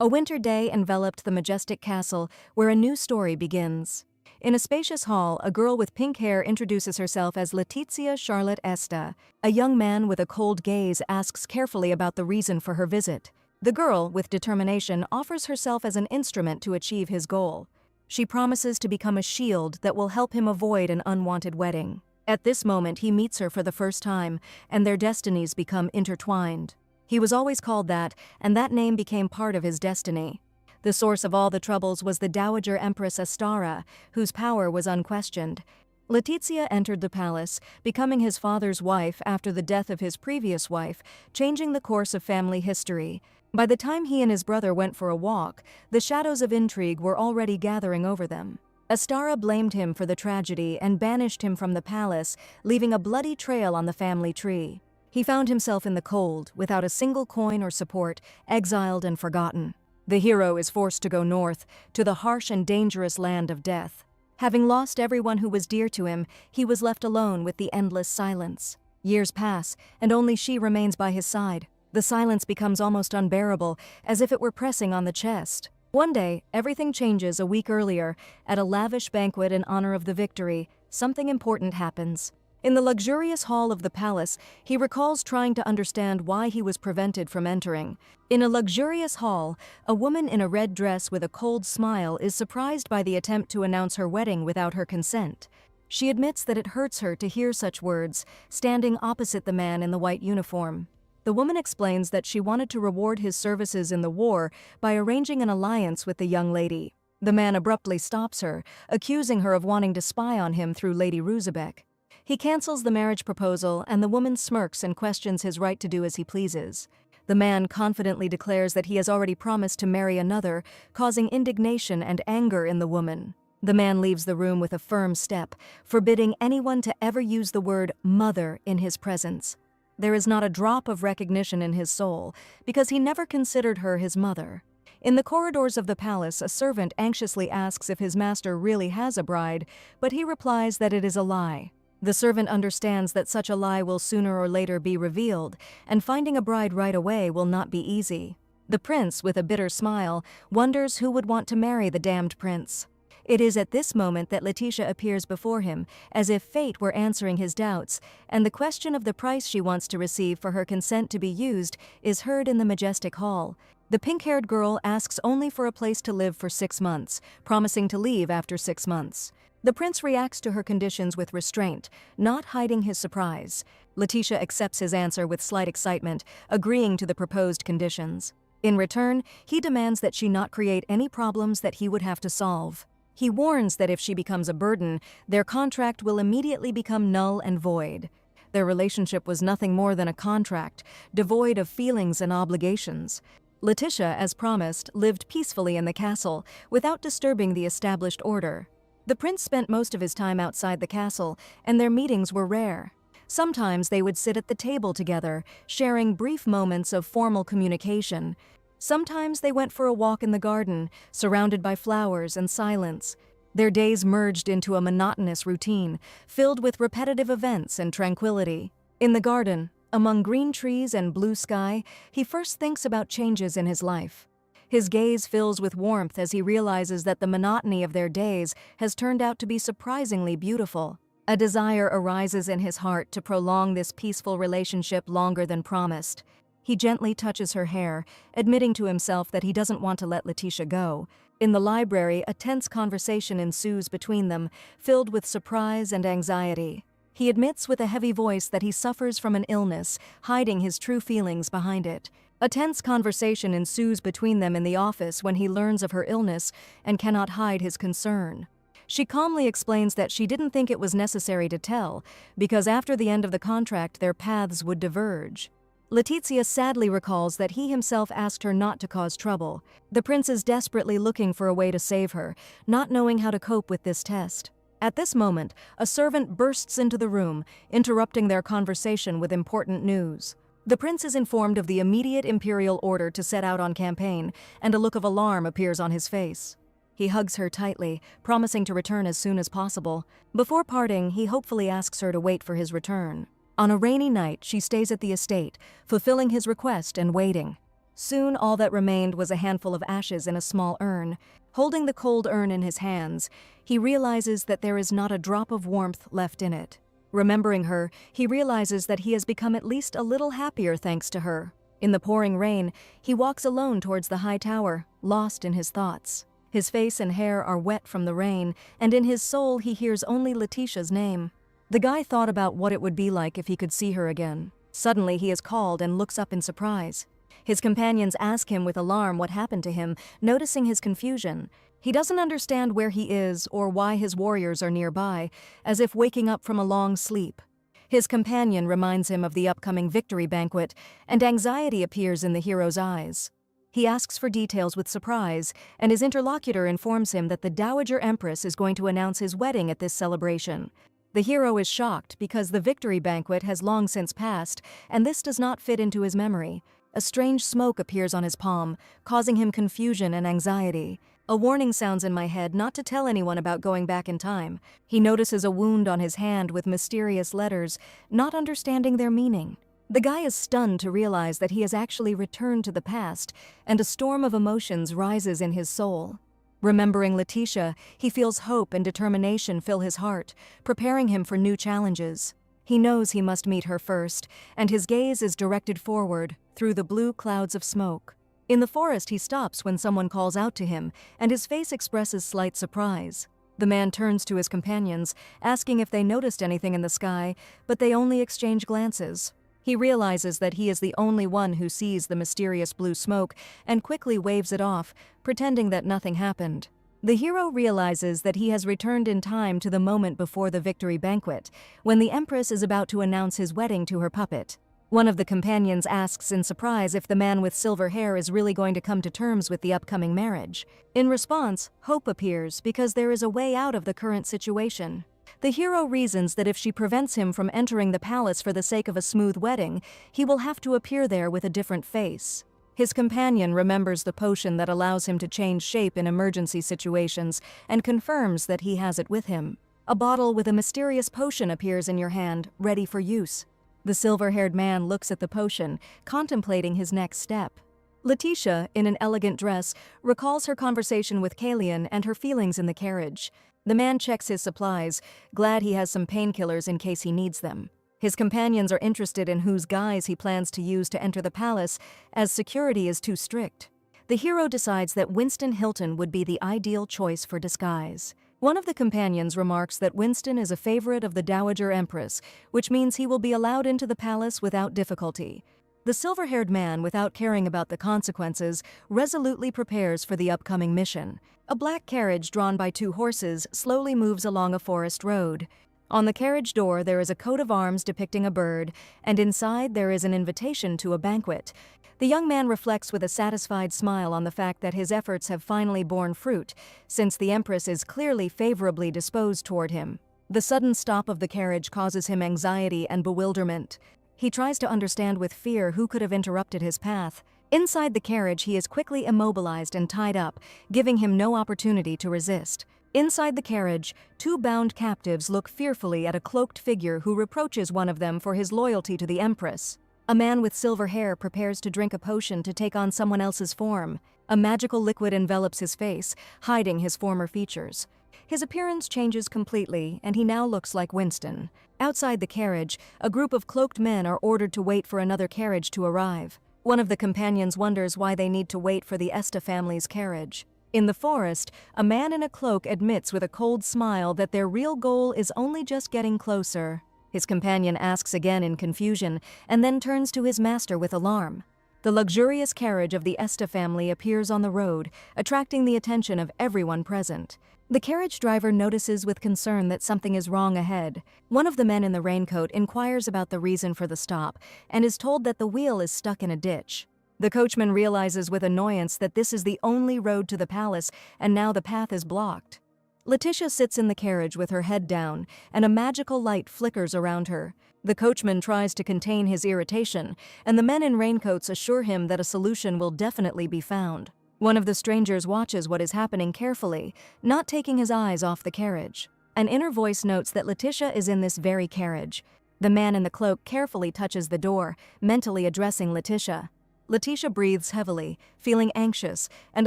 A winter day enveloped the majestic castle where a new story begins. In a spacious hall, a girl with pink hair introduces herself as Letizia Charlotte Esta. A young man with a cold gaze asks carefully about the reason for her visit. The girl, with determination, offers herself as an instrument to achieve his goal. She promises to become a shield that will help him avoid an unwanted wedding. At this moment, he meets her for the first time, and their destinies become intertwined. He was always called that, and that name became part of his destiny. The source of all the troubles was the Dowager Empress Astara, whose power was unquestioned. Letizia entered the palace, becoming his father's wife after the death of his previous wife, changing the course of family history. By the time he and his brother went for a walk, the shadows of intrigue were already gathering over them. Astara blamed him for the tragedy and banished him from the palace, leaving a bloody trail on the family tree. He found himself in the cold, without a single coin or support, exiled and forgotten. The hero is forced to go north, to the harsh and dangerous land of death. Having lost everyone who was dear to him, he was left alone with the endless silence. Years pass, and only she remains by his side. The silence becomes almost unbearable, as if it were pressing on the chest. One day, everything changes. A week earlier, at a lavish banquet in honor of the victory, something important happens. In the luxurious hall of the palace, he recalls trying to understand why he was prevented from entering. In a luxurious hall, a woman in a red dress with a cold smile is surprised by the attempt to announce her wedding without her consent. She admits that it hurts her to hear such words, standing opposite the man in the white uniform. The woman explains that she wanted to reward his services in the war by arranging an alliance with the young lady. The man abruptly stops her, accusing her of wanting to spy on him through Lady Ruzebek. He cancels the marriage proposal, and the woman smirks and questions his right to do as he pleases. The man confidently declares that he has already promised to marry another, causing indignation and anger in the woman. The man leaves the room with a firm step, forbidding anyone to ever use the word mother in his presence. There is not a drop of recognition in his soul, because he never considered her his mother. In the corridors of the palace, a servant anxiously asks if his master really has a bride, but he replies that it is a lie. The servant understands that such a lie will sooner or later be revealed, and finding a bride right away will not be easy. The prince, with a bitter smile, wonders who would want to marry the damned prince. It is at this moment that Letitia appears before him, as if fate were answering his doubts, and the question of the price she wants to receive for her consent to be used is heard in the majestic hall. The pink-haired girl asks only for a place to live for 6 months, promising to leave after 6 months. The prince reacts to her conditions with restraint, not hiding his surprise. Letitia accepts his answer with slight excitement, agreeing to the proposed conditions. In return, he demands that she not create any problems that he would have to solve. He warns that if she becomes a burden, their contract will immediately become null and void. Their relationship was nothing more than a contract, devoid of feelings and obligations. Letitia, as promised, lived peacefully in the castle, without disturbing the established order. The prince spent most of his time outside the castle, and their meetings were rare. Sometimes they would sit at the table together, sharing brief moments of formal communication. Sometimes they went for a walk in the garden, surrounded by flowers and silence. Their days merged into a monotonous routine, filled with repetitive events and tranquility. In the garden, among green trees and blue sky, he first thinks about changes in his life. His gaze fills with warmth as he realizes that the monotony of their days has turned out to be surprisingly beautiful. A desire arises in his heart to prolong this peaceful relationship longer than promised. He gently touches her hair, admitting to himself that he doesn't want to let Letitia go. In the library, a tense conversation ensues between them, filled with surprise and anxiety. He admits with a heavy voice that he suffers from an illness, hiding his true feelings behind it. A tense conversation ensues between them in the office when he learns of her illness and cannot hide his concern. She calmly explains that she didn't think it was necessary to tell, because after the end of the contract their paths would diverge. Letizia sadly recalls that he himself asked her not to cause trouble. The prince is desperately looking for a way to save her, not knowing how to cope with this test. At this moment, a servant bursts into the room, interrupting their conversation with important news. The prince is informed of the immediate imperial order to set out on campaign, and a look of alarm appears on his face. He hugs her tightly, promising to return as soon as possible. Before parting, he hopefully asks her to wait for his return. On a rainy night, she stays at the estate, fulfilling his request and waiting. Soon all that remained was a handful of ashes in a small urn. Holding the cold urn in his hands, he realizes that there is not a drop of warmth left in it. Remembering her, he realizes that he has become at least a little happier thanks to her. In the pouring rain, he walks alone towards the high tower, lost in his thoughts. His face and hair are wet from the rain, and in his soul he hears only Letitia's name. The guy thought about what it would be like if he could see her again. Suddenly he is called and looks up in surprise. His companions ask him with alarm what happened to him, noticing his confusion. He doesn't understand where he is or why his warriors are nearby, as if waking up from a long sleep. His companion reminds him of the upcoming victory banquet, and anxiety appears in the hero's eyes. He asks for details with surprise, and his interlocutor informs him that the Dowager Empress is going to announce his wedding at this celebration. The hero is shocked because the victory banquet has long since passed, and this does not fit into his memory. A strange smoke appears on his palm, causing him confusion and anxiety. A warning sounds in my head not to tell anyone about going back in time. He notices a wound on his hand with mysterious letters, not understanding their meaning. The guy is stunned to realize that he has actually returned to the past, and a storm of emotions rises in his soul. Remembering Letitia, he feels hope and determination fill his heart, preparing him for new challenges. He knows he must meet her first, and his gaze is directed forward, through the blue clouds of smoke. In the forest, he stops when someone calls out to him, and his face expresses slight surprise. The man turns to his companions, asking if they noticed anything in the sky, but they only exchange glances. He realizes that he is the only one who sees the mysterious blue smoke and quickly waves it off, pretending that nothing happened. The hero realizes that he has returned in time to the moment before the victory banquet, when the Empress is about to announce his wedding to her puppet. One of the companions asks in surprise if the man with silver hair is really going to come to terms with the upcoming marriage. In response, hope appears because there is a way out of the current situation. The hero reasons that if she prevents him from entering the palace for the sake of a smooth wedding, he will have to appear there with a different face. His companion remembers the potion that allows him to change shape in emergency situations and confirms that he has it with him. A bottle with a mysterious potion appears in your hand, ready for use. The silver-haired man looks at the potion, contemplating his next step. Letitia, in an elegant dress, recalls her conversation with Kalian and her feelings in the carriage. The man checks his supplies, glad he has some painkillers in case he needs them. His companions are interested in whose guise he plans to use to enter the palace, as security is too strict. The hero decides that Winston Hilton would be the ideal choice for disguise. One of the companions remarks that Winston is a favorite of the Dowager Empress, which means he will be allowed into the palace without difficulty. The silver-haired man, without caring about the consequences, resolutely prepares for the upcoming mission. A black carriage drawn by 2 horses slowly moves along a forest road. On the carriage door there is a coat of arms depicting a bird, and inside there is an invitation to a banquet. The young man reflects with a satisfied smile on the fact that his efforts have finally borne fruit, since the Empress is clearly favorably disposed toward him. The sudden stop of the carriage causes him anxiety and bewilderment. He tries to understand with fear who could have interrupted his path. Inside the carriage, he is quickly immobilized and tied up, giving him no opportunity to resist. Inside the carriage, 2 bound captives look fearfully at a cloaked figure who reproaches one of them for his loyalty to the Empress. A man with silver hair prepares to drink a potion to take on someone else's form. A magical liquid envelops his face, hiding his former features. His appearance changes completely, and he now looks like Winston. Outside the carriage, a group of cloaked men are ordered to wait for another carriage to arrive. One of the companions wonders why they need to wait for the Esta family's carriage. In the forest, a man in a cloak admits with a cold smile that their real goal is only just getting closer. His companion asks again in confusion, and then turns to his master with alarm. The luxurious carriage of the Esta family appears on the road, attracting the attention of everyone present. The carriage driver notices with concern that something is wrong ahead. One of the men in the raincoat inquires about the reason for the stop, and is told that the wheel is stuck in a ditch. The coachman realizes with annoyance that this is the only road to the palace, and now the path is blocked. Letitia sits in the carriage with her head down, and a magical light flickers around her. The coachman tries to contain his irritation, and the men in raincoats assure him that a solution will definitely be found. One of the strangers watches what is happening carefully, not taking his eyes off the carriage. An inner voice notes that Letitia is in this very carriage. The man in the cloak carefully touches the door, mentally addressing Letitia. Letitia breathes heavily, feeling anxious, and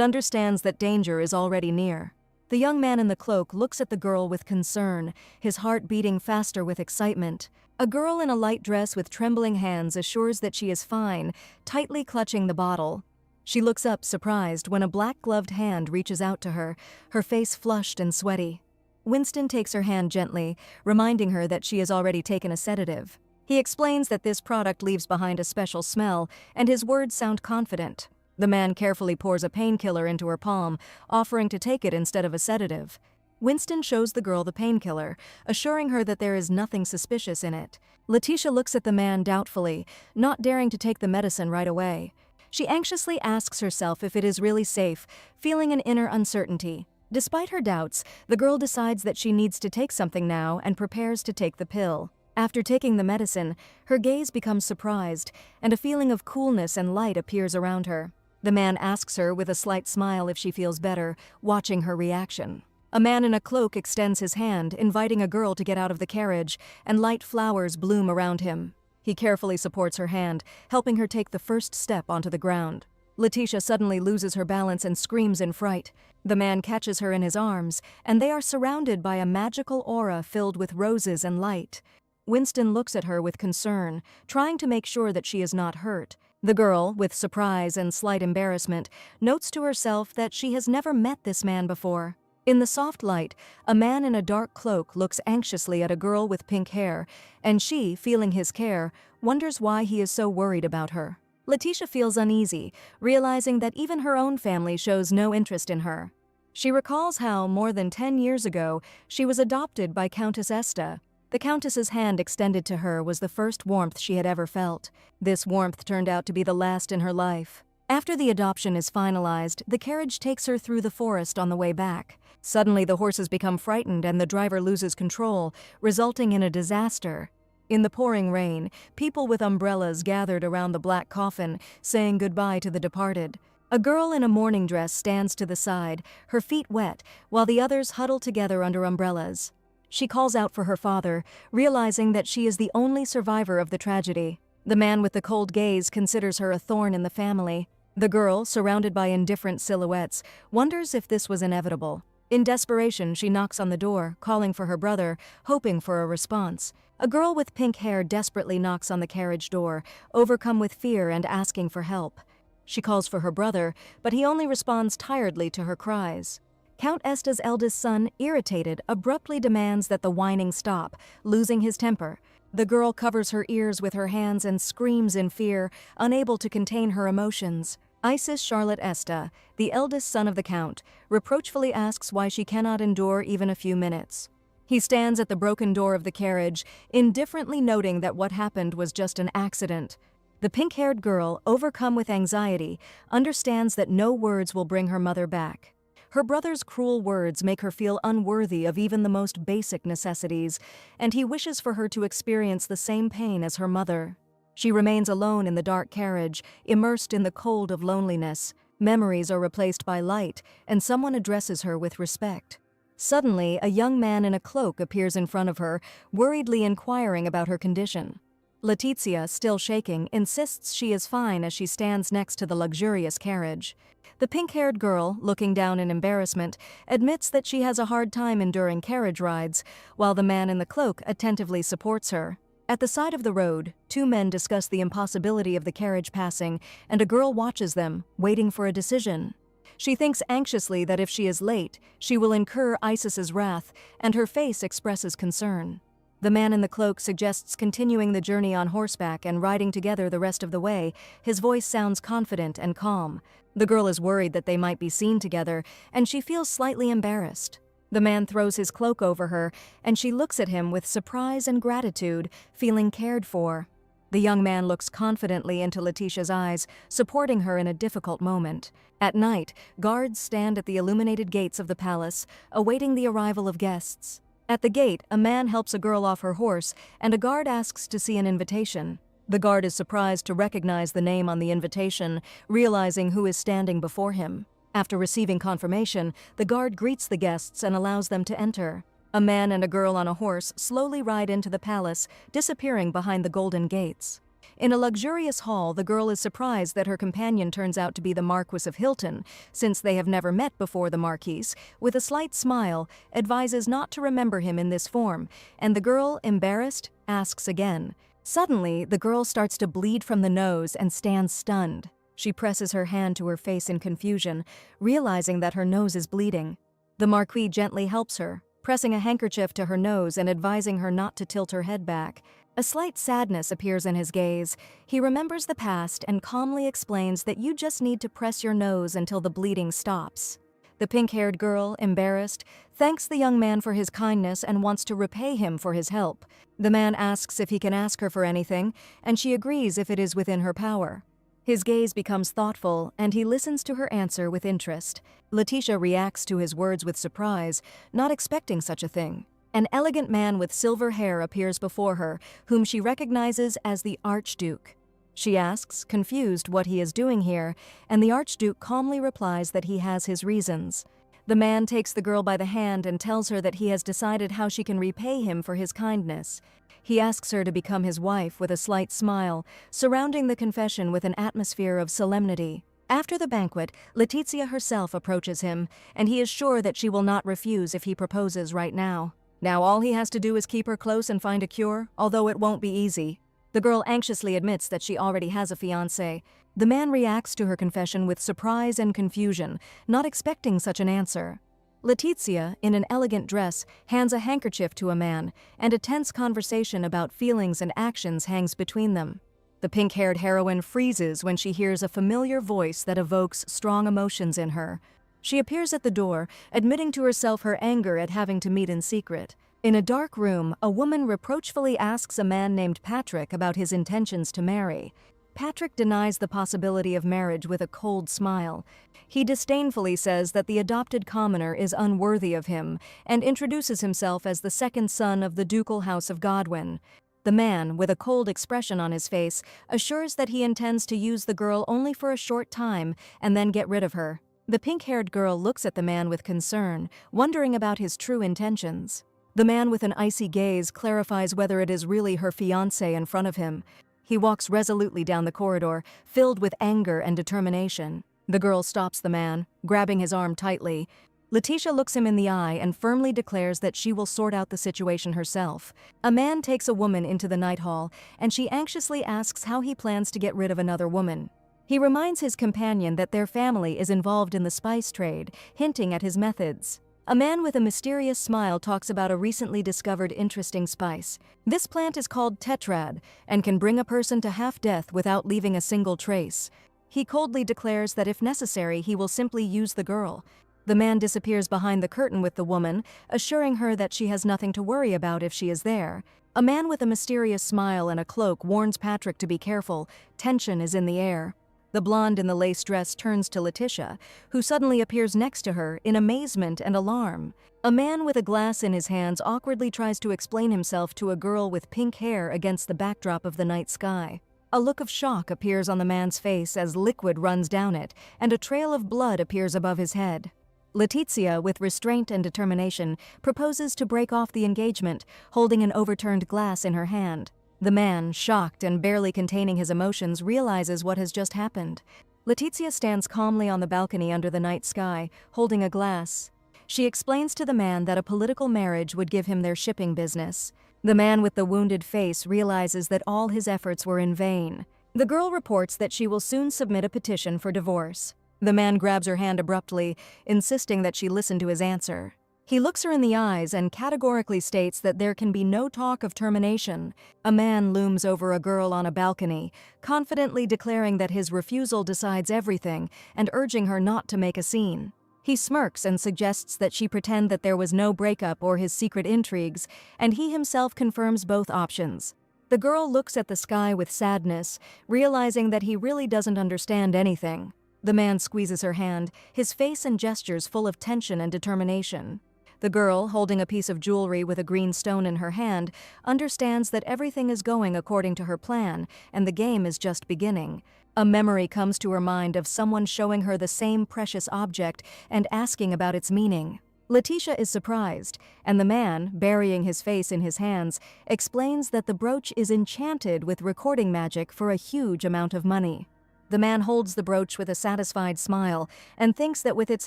understands that danger is already near. The young man in the cloak looks at the girl with concern, his heart beating faster with excitement. A girl in a light dress with trembling hands assures that she is fine, tightly clutching the bottle. She looks up surprised when a black-gloved hand reaches out to her, her face flushed and sweaty. Winston takes her hand gently, reminding her that she has already taken a sedative. He explains that this product leaves behind a special smell, and his words sound confident. The man carefully pours a painkiller into her palm, offering to take it instead of a sedative. Winston shows the girl the painkiller, assuring her that there is nothing suspicious in it. Letitia looks at the man doubtfully, not daring to take the medicine right away. She anxiously asks herself if it is really safe, feeling an inner uncertainty. Despite her doubts, the girl decides that she needs to take something now and prepares to take the pill. After taking the medicine, her gaze becomes surprised, and a feeling of coolness and light appears around her. The man asks her with a slight smile if she feels better, watching her reaction. A man in a cloak extends his hand, inviting a girl to get out of the carriage, and light flowers bloom around him. He carefully supports her hand, helping her take the first step onto the ground. Letitia suddenly loses her balance and screams in fright. The man catches her in his arms, and they are surrounded by a magical aura filled with roses and light. Winston looks at her with concern, trying to make sure that she is not hurt. The girl, with surprise and slight embarrassment, notes to herself that she has never met this man before. In the soft light, a man in a dark cloak looks anxiously at a girl with pink hair, and she, feeling his care, wonders why he is so worried about her. Letitia feels uneasy, realizing that even her own family shows no interest in her. She recalls how, more than 10 years ago, she was adopted by Countess Esta. The Countess's hand extended to her was the first warmth she had ever felt. This warmth turned out to be the last in her life. After the adoption is finalized, the carriage takes her through the forest on the way back. Suddenly, the horses become frightened and the driver loses control, resulting in a disaster. In the pouring rain, people with umbrellas gathered around the black coffin, saying goodbye to the departed. A girl in a mourning dress stands to the side, her feet wet, while the others huddle together under umbrellas. She calls out for her father, realizing that she is the only survivor of the tragedy. The man with the cold gaze considers her a thorn in the family. The girl, surrounded by indifferent silhouettes, wonders if this was inevitable. In desperation, she knocks on the door, calling for her brother, hoping for a response. A girl with pink hair desperately knocks on the carriage door, overcome with fear and asking for help. She calls for her brother, but he only responds tiredly to her cries. Count Esta's eldest son, irritated, abruptly demands that the whining stop, losing his temper. The girl covers her ears with her hands and screams in fear, unable to contain her emotions. Isis Charlotte Esta, the eldest son of the Count, reproachfully asks why she cannot endure even a few minutes. He stands at the broken door of the carriage, indifferently noting that what happened was just an accident. The pink-haired girl, overcome with anxiety, understands that no words will bring her mother back. Her brother's cruel words make her feel unworthy of even the most basic necessities, and he wishes for her to experience the same pain as her mother. She remains alone in the dark carriage, immersed in the cold of loneliness. Memories are replaced by light, and someone addresses her with respect. Suddenly, a young man in a cloak appears in front of her, worriedly inquiring about her condition. Letitia, still shaking, insists she is fine as she stands next to the luxurious carriage. The pink-haired girl, looking down in embarrassment, admits that she has a hard time enduring carriage rides, while the man in the cloak attentively supports her. At the side of the road, two men discuss the impossibility of the carriage passing, and a girl watches them, waiting for a decision. She thinks anxiously that if she is late, she will incur Isis's wrath, and her face expresses concern. The man in the cloak suggests continuing the journey on horseback and riding together the rest of the way. His voice sounds confident and calm. The girl is worried that they might be seen together, and she feels slightly embarrassed. The man throws his cloak over her, and she looks at him with surprise and gratitude, feeling cared for. The young man looks confidently into Letitia's eyes, supporting her in a difficult moment. At night, guards stand at the illuminated gates of the palace, awaiting the arrival of guests. At the gate, a man helps a girl off her horse, and a guard asks to see an invitation. The guard is surprised to recognize the name on the invitation, realizing who is standing before him. After receiving confirmation, the guard greets the guests and allows them to enter. A man and a girl on a horse slowly ride into the palace, disappearing behind the golden gates. In a luxurious hall, the girl is surprised that her companion turns out to be the Marquis of Hilton, since they have never met before. The Marquis, with a slight smile, advises not to remember him in this form, and the girl, embarrassed, asks again. Suddenly, the girl starts to bleed from the nose and stands stunned. She presses her hand to her face in confusion, realizing that her nose is bleeding. The Marquis gently helps her, pressing a handkerchief to her nose and advising her not to tilt her head back. A slight sadness appears in his gaze. He remembers the past and calmly explains that you just need to press your nose until the bleeding stops. The pink-haired girl, embarrassed, thanks the young man for his kindness and wants to repay him for his help. The man asks if he can ask her for anything, and she agrees if it is within her power. His gaze becomes thoughtful, and he listens to her answer with interest. Letitia reacts to his words with surprise, not expecting such a thing. An elegant man with silver hair appears before her, whom she recognizes as the Archduke. She asks, confused, what he is doing here, and the Archduke calmly replies that he has his reasons. The man takes the girl by the hand and tells her that he has decided how she can repay him for his kindness. He asks her to become his wife with a slight smile, surrounding the confession with an atmosphere of solemnity. After the banquet, Letizia herself approaches him, and he is sure that she will not refuse if he proposes right now. Now all he has to do is keep her close and find a cure, although it won't be easy. The girl anxiously admits that she already has a fiancé. The man reacts to her confession with surprise and confusion, not expecting such an answer. Letizia, in an elegant dress, hands a handkerchief to a man, and a tense conversation about feelings and actions hangs between them. The pink-haired heroine freezes when she hears a familiar voice that evokes strong emotions in her. She appears at the door, admitting to herself her anger at having to meet in secret. In a dark room, a woman reproachfully asks a man named Patrick about his intentions to marry. Patrick denies the possibility of marriage with a cold smile. He disdainfully says that the adopted commoner is unworthy of him, and introduces himself as the second son of the ducal house of Godwin. The man, with a cold expression on his face, assures that he intends to use the girl only for a short time and then get rid of her. The pink-haired girl looks at the man with concern, wondering about his true intentions. The man with an icy gaze clarifies whether it is really her fiancé in front of him. He walks resolutely down the corridor, filled with anger and determination. The girl stops the man, grabbing his arm tightly. Letitia looks him in the eye and firmly declares that she will sort out the situation herself. A man takes a woman into the night hall, and she anxiously asks how he plans to get rid of another woman. He reminds his companion that their family is involved in the spice trade, hinting at his methods. A man with a mysterious smile talks about a recently discovered interesting spice. This plant is called tetrad and can bring a person to half-death without leaving a single trace. He coldly declares that if necessary, he will simply use the girl. The man disappears behind the curtain with the woman, assuring her that she has nothing to worry about if she is there. A man with a mysterious smile and a cloak warns Patrick to be careful. Tension is in the air. The blonde in the lace dress turns to Letitia, who suddenly appears next to her in amazement and alarm. A man with a glass in his hands awkwardly tries to explain himself to a girl with pink hair against the backdrop of the night sky. A look of shock appears on the man's face as liquid runs down it, and a trail of blood appears above his head. Letizia, with restraint and determination, proposes to break off the engagement, holding an overturned glass in her hand. The man, shocked and barely containing his emotions, realizes what has just happened. Letizia stands calmly on the balcony under the night sky, holding a glass. She explains to the man that a political marriage would give him their shipping business. The man with the wounded face realizes that all his efforts were in vain. The girl reports that she will soon submit a petition for divorce. The man grabs her hand abruptly, insisting that she listen to his answer. He looks her in the eyes and categorically states that there can be no talk of termination. A man looms over a girl on a balcony, confidently declaring that his refusal decides everything and urging her not to make a scene. He smirks and suggests that she pretend that there was no breakup or his secret intrigues, and he himself confirms both options. The girl looks at the sky with sadness, realizing that he really doesn't understand anything. The man squeezes her hand, his face and gestures full of tension and determination. The girl, holding a piece of jewelry with a green stone in her hand, understands that everything is going according to her plan, and the game is just beginning. A memory comes to her mind of someone showing her the same precious object and asking about its meaning. Letitia is surprised, and the man, burying his face in his hands, explains that the brooch is enchanted with recording magic for a huge amount of money. The man holds the brooch with a satisfied smile and thinks that with its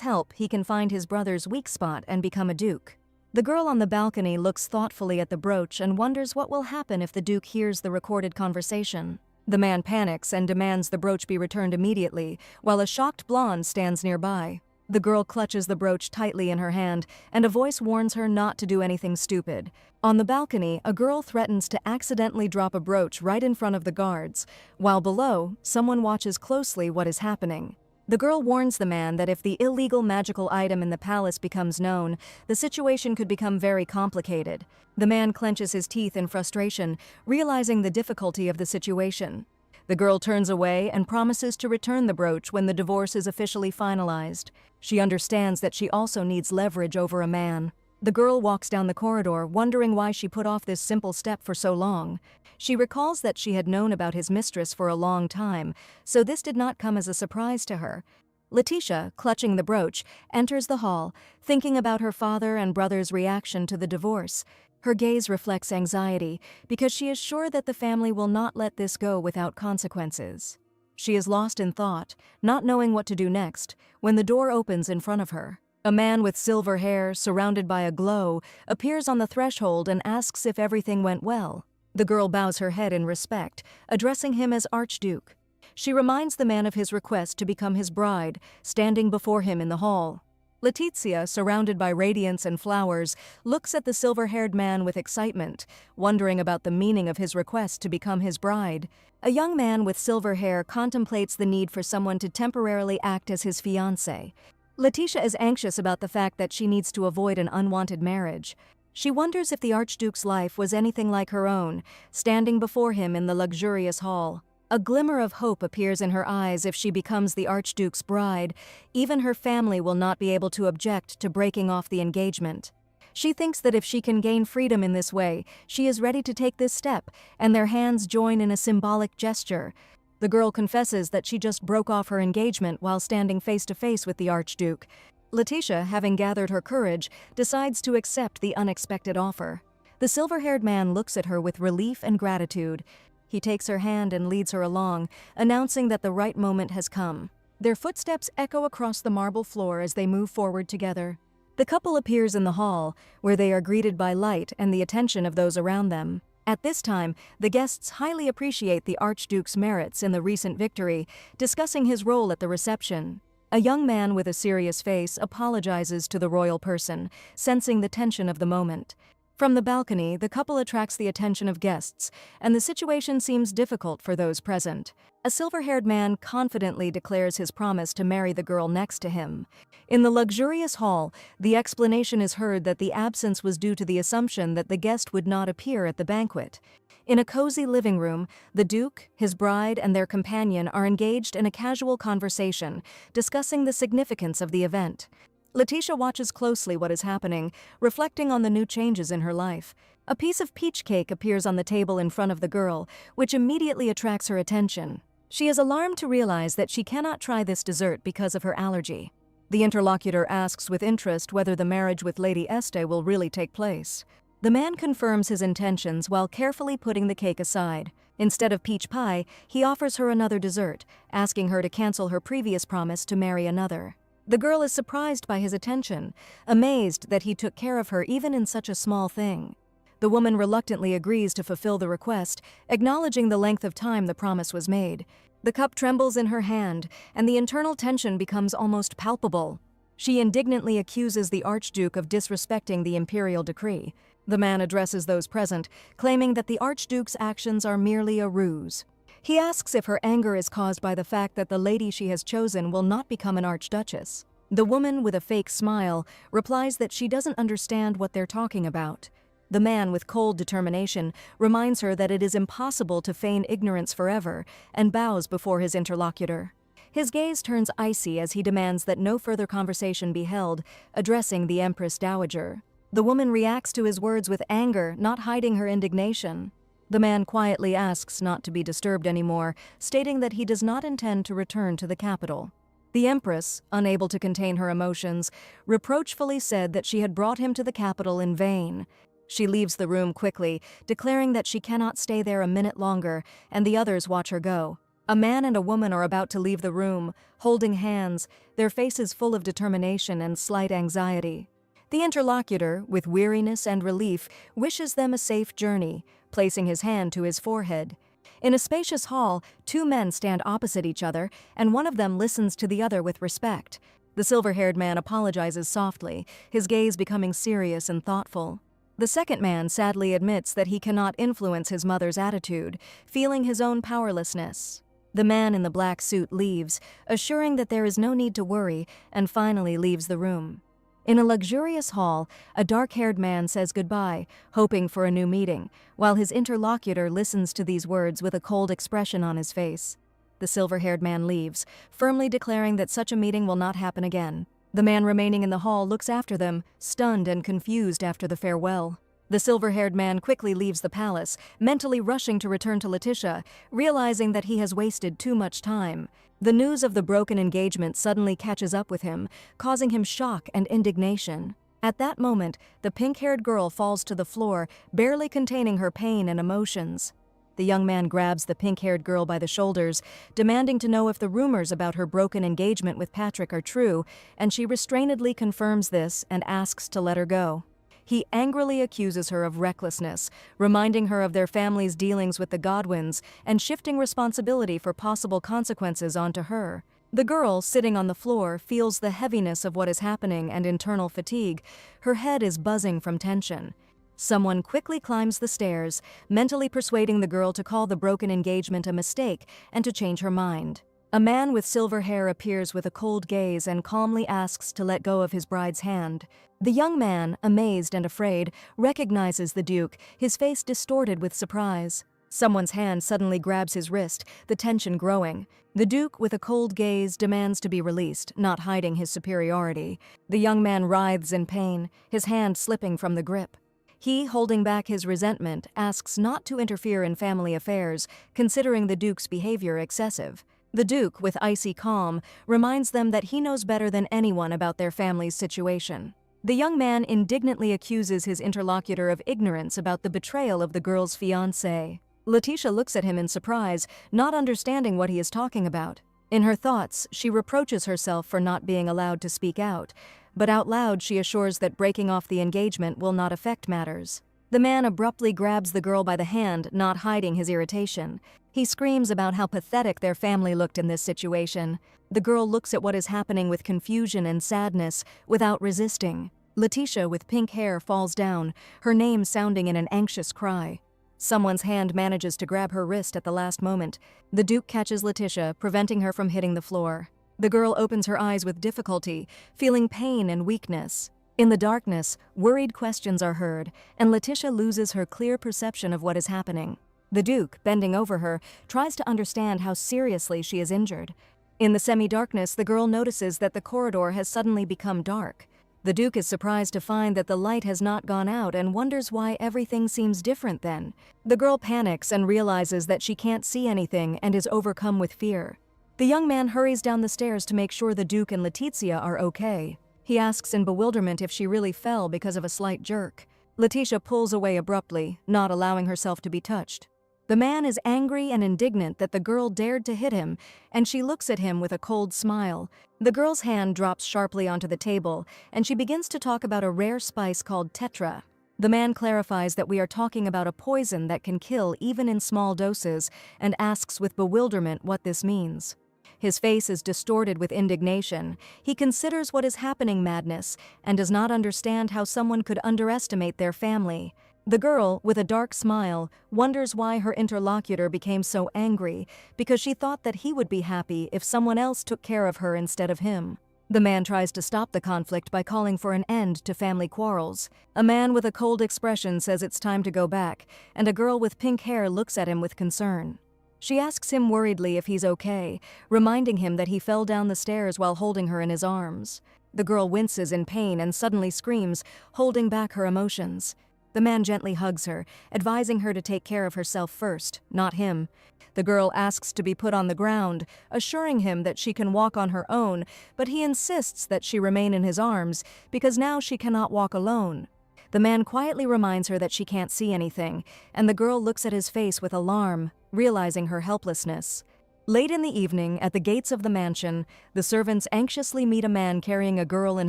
help he can find his brother's weak spot and become a duke. The girl on the balcony looks thoughtfully at the brooch and wonders what will happen if the duke hears the recorded conversation. The man panics and demands the brooch be returned immediately, while a shocked blonde stands nearby. The girl clutches the brooch tightly in her hand, and a voice warns her not to do anything stupid. On the balcony, a girl threatens to accidentally drop a brooch right in front of the guards, while below, someone watches closely what is happening. The girl warns the man that if the illegal magical item in the palace becomes known, the situation could become very complicated. The man clenches his teeth in frustration, realizing the difficulty of the situation. The girl turns away and promises to return the brooch when the divorce is officially finalized. She understands that she also needs leverage over a man. The girl walks down the corridor, wondering why she put off this simple step for so long. She recalls that she had known about his mistress for a long time, so this did not come as a surprise to her. Letitia, clutching the brooch, enters the hall, thinking about her father and brother's reaction to the divorce. Her gaze reflects anxiety because she is sure that the family will not let this go without consequences. She is lost in thought, not knowing what to do next, when the door opens in front of her. A man with silver hair, surrounded by a glow, appears on the threshold and asks if everything went well. The girl bows her head in respect, addressing him as Archduke. She reminds the man of his request to become his bride, standing before him in the hall. Letitia, surrounded by radiance and flowers, looks at the silver-haired man with excitement, wondering about the meaning of his request to become his bride. A young man with silver hair contemplates the need for someone to temporarily act as his fiancé. Letitia is anxious about the fact that she needs to avoid an unwanted marriage. She wonders if the Archduke's life was anything like her own, standing before him in the luxurious hall. A glimmer of hope appears in her eyes if she becomes the Archduke's bride. Even her family will not be able to object to breaking off the engagement. She thinks that if she can gain freedom in this way, she is ready to take this step, and their hands join in a symbolic gesture. The girl confesses that she just broke off her engagement while standing face to face with the Archduke. Letitia, having gathered her courage, decides to accept the unexpected offer. The silver-haired man looks at her with relief and gratitude. He takes her hand and leads her along, announcing that the right moment has come. Their footsteps echo across the marble floor as they move forward together. The couple appears in the hall, where they are greeted by light and the attention of those around them. At this time, the guests highly appreciate the Archduke's merits in the recent victory, discussing his role at the reception. A young man with a serious face apologizes to the royal person, sensing the tension of the moment. From the balcony, the couple attracts the attention of guests, and the situation seems difficult for those present. A silver-haired man confidently declares his promise to marry the girl next to him. In the luxurious hall, the explanation is heard that the absence was due to the assumption that the guest would not appear at the banquet. In a cozy living room, the Duke, his bride, and their companion are engaged in a casual conversation, discussing the significance of the event. Letitia watches closely what is happening, reflecting on the new changes in her life. A piece of peach cake appears on the table in front of the girl, which immediately attracts her attention. She is alarmed to realize that she cannot try this dessert because of her allergy. The interlocutor asks with interest whether the marriage with Lady Este will really take place. The man confirms his intentions while carefully putting the cake aside. Instead of peach pie, he offers her another dessert, asking her to cancel her previous promise to marry another. The girl is surprised by his attention, amazed that he took care of her even in such a small thing. The woman reluctantly agrees to fulfill the request, acknowledging the length of time the promise was made. The cup trembles in her hand, and the internal tension becomes almost palpable. She indignantly accuses the Archduke of disrespecting the imperial decree. The man addresses those present, claiming that the Archduke's actions are merely a ruse. He asks if her anger is caused by the fact that the lady she has chosen will not become an archduchess. The woman, with a fake smile, replies that she doesn't understand what they're talking about. The man, with cold determination, reminds her that it is impossible to feign ignorance forever, and bows before his interlocutor. His gaze turns icy as he demands that no further conversation be held, addressing the Empress Dowager. The woman reacts to his words with anger, not hiding her indignation. The man quietly asks not to be disturbed anymore, stating that he does not intend to return to the capital. The Empress, unable to contain her emotions, reproachfully said that she had brought him to the capital in vain. She leaves the room quickly, declaring that she cannot stay there a minute longer, and the others watch her go. A man and a woman are about to leave the room, holding hands, their faces full of determination and slight anxiety. The interlocutor, with weariness and relief, wishes them a safe journey, placing his hand to his forehead. In a spacious hall, two men stand opposite each other, and one of them listens to the other with respect. The silver-haired man apologizes softly, his gaze becoming serious and thoughtful. The second man sadly admits that he cannot influence his mother's attitude, feeling his own powerlessness. The man in the black suit leaves, assuring that there is no need to worry, and finally leaves the room. In a luxurious hall, a dark-haired man says goodbye, hoping for a new meeting, while his interlocutor listens to these words with a cold expression on his face. The silver-haired man leaves, firmly declaring that such a meeting will not happen again. The man remaining in the hall looks after them, stunned and confused after the farewell. The silver-haired man quickly leaves the palace, mentally rushing to return to Letitia, realizing that he has wasted too much time. The news of the broken engagement suddenly catches up with him, causing him shock and indignation. At that moment, the pink-haired girl falls to the floor, barely containing her pain and emotions. The young man grabs the pink-haired girl by the shoulders, demanding to know if the rumors about her broken engagement with Patrick are true, and she restrainedly confirms this and asks to let her go. He angrily accuses her of recklessness, reminding her of their family's dealings with the Godwins and shifting responsibility for possible consequences onto her. The girl, sitting on the floor, feels the heaviness of what is happening and internal fatigue. Her head is buzzing from tension. Someone quickly climbs the stairs, mentally persuading the girl to call the broken engagement a mistake and to change her mind. A man with silver hair appears with a cold gaze and calmly asks to let go of his bride's hand. The young man, amazed and afraid, recognizes the Duke, his face distorted with surprise. Someone's hand suddenly grabs his wrist, the tension growing. The Duke, with a cold gaze, demands to be released, not hiding his superiority. The young man writhes in pain, his hand slipping from the grip. He, holding back his resentment, asks not to interfere in family affairs, considering the Duke's behavior excessive. The Duke, with icy calm, reminds them that he knows better than anyone about their family's situation. The young man indignantly accuses his interlocutor of ignorance about the betrayal of the girl's fiancé. Letitia looks at him in surprise, not understanding what he is talking about. In her thoughts, she reproaches herself for not being allowed to speak out, but out loud she assures that breaking off the engagement will not affect matters. The man abruptly grabs the girl by the hand, not hiding his irritation. He screams about how pathetic their family looked in this situation. The girl looks at what is happening with confusion and sadness, without resisting. Letitia, with pink hair, falls down, her name sounding in an anxious cry. Someone's hand manages to grab her wrist at the last moment. The Duke catches Letitia, preventing her from hitting the floor. The girl opens her eyes with difficulty, feeling pain and weakness. In the darkness, worried questions are heard, and Letitia loses her clear perception of what is happening. The Duke, bending over her, tries to understand how seriously she is injured. In the semi-darkness, the girl notices that the corridor has suddenly become dark. The Duke is surprised to find that the light has not gone out and wonders why everything seems different then. The girl panics and realizes that she can't see anything and is overcome with fear. The young man hurries down the stairs to make sure the Duke and Letizia are okay. He asks in bewilderment if she really fell because of a slight jerk. Letitia pulls away abruptly, not allowing herself to be touched. The man is angry and indignant that the girl dared to hit him, and she looks at him with a cold smile. The girl's hand drops sharply onto the table, and she begins to talk about a rare spice called tetra. The man clarifies that we are talking about a poison that can kill even in small doses, and asks with bewilderment what this means. His face is distorted with indignation. He considers what is happening madness, and does not understand how someone could underestimate their family. The girl, with a dark smile, wonders why her interlocutor became so angry, because she thought that he would be happy if someone else took care of her instead of him. The man tries to stop the conflict by calling for an end to family quarrels. A man with a cold expression says it's time to go back, and a girl with pink hair looks at him with concern. She asks him worriedly if he's okay, reminding him that he fell down the stairs while holding her in his arms. The girl winces in pain and suddenly screams, holding back her emotions. The man gently hugs her, advising her to take care of herself first, not him. The girl asks to be put on the ground, assuring him that she can walk on her own, but he insists that she remain in his arms because now she cannot walk alone. The man quietly reminds her that she can't see anything, and the girl looks at his face with alarm, realizing her helplessness. Late in the evening, at the gates of the mansion, the servants anxiously meet a man carrying a girl in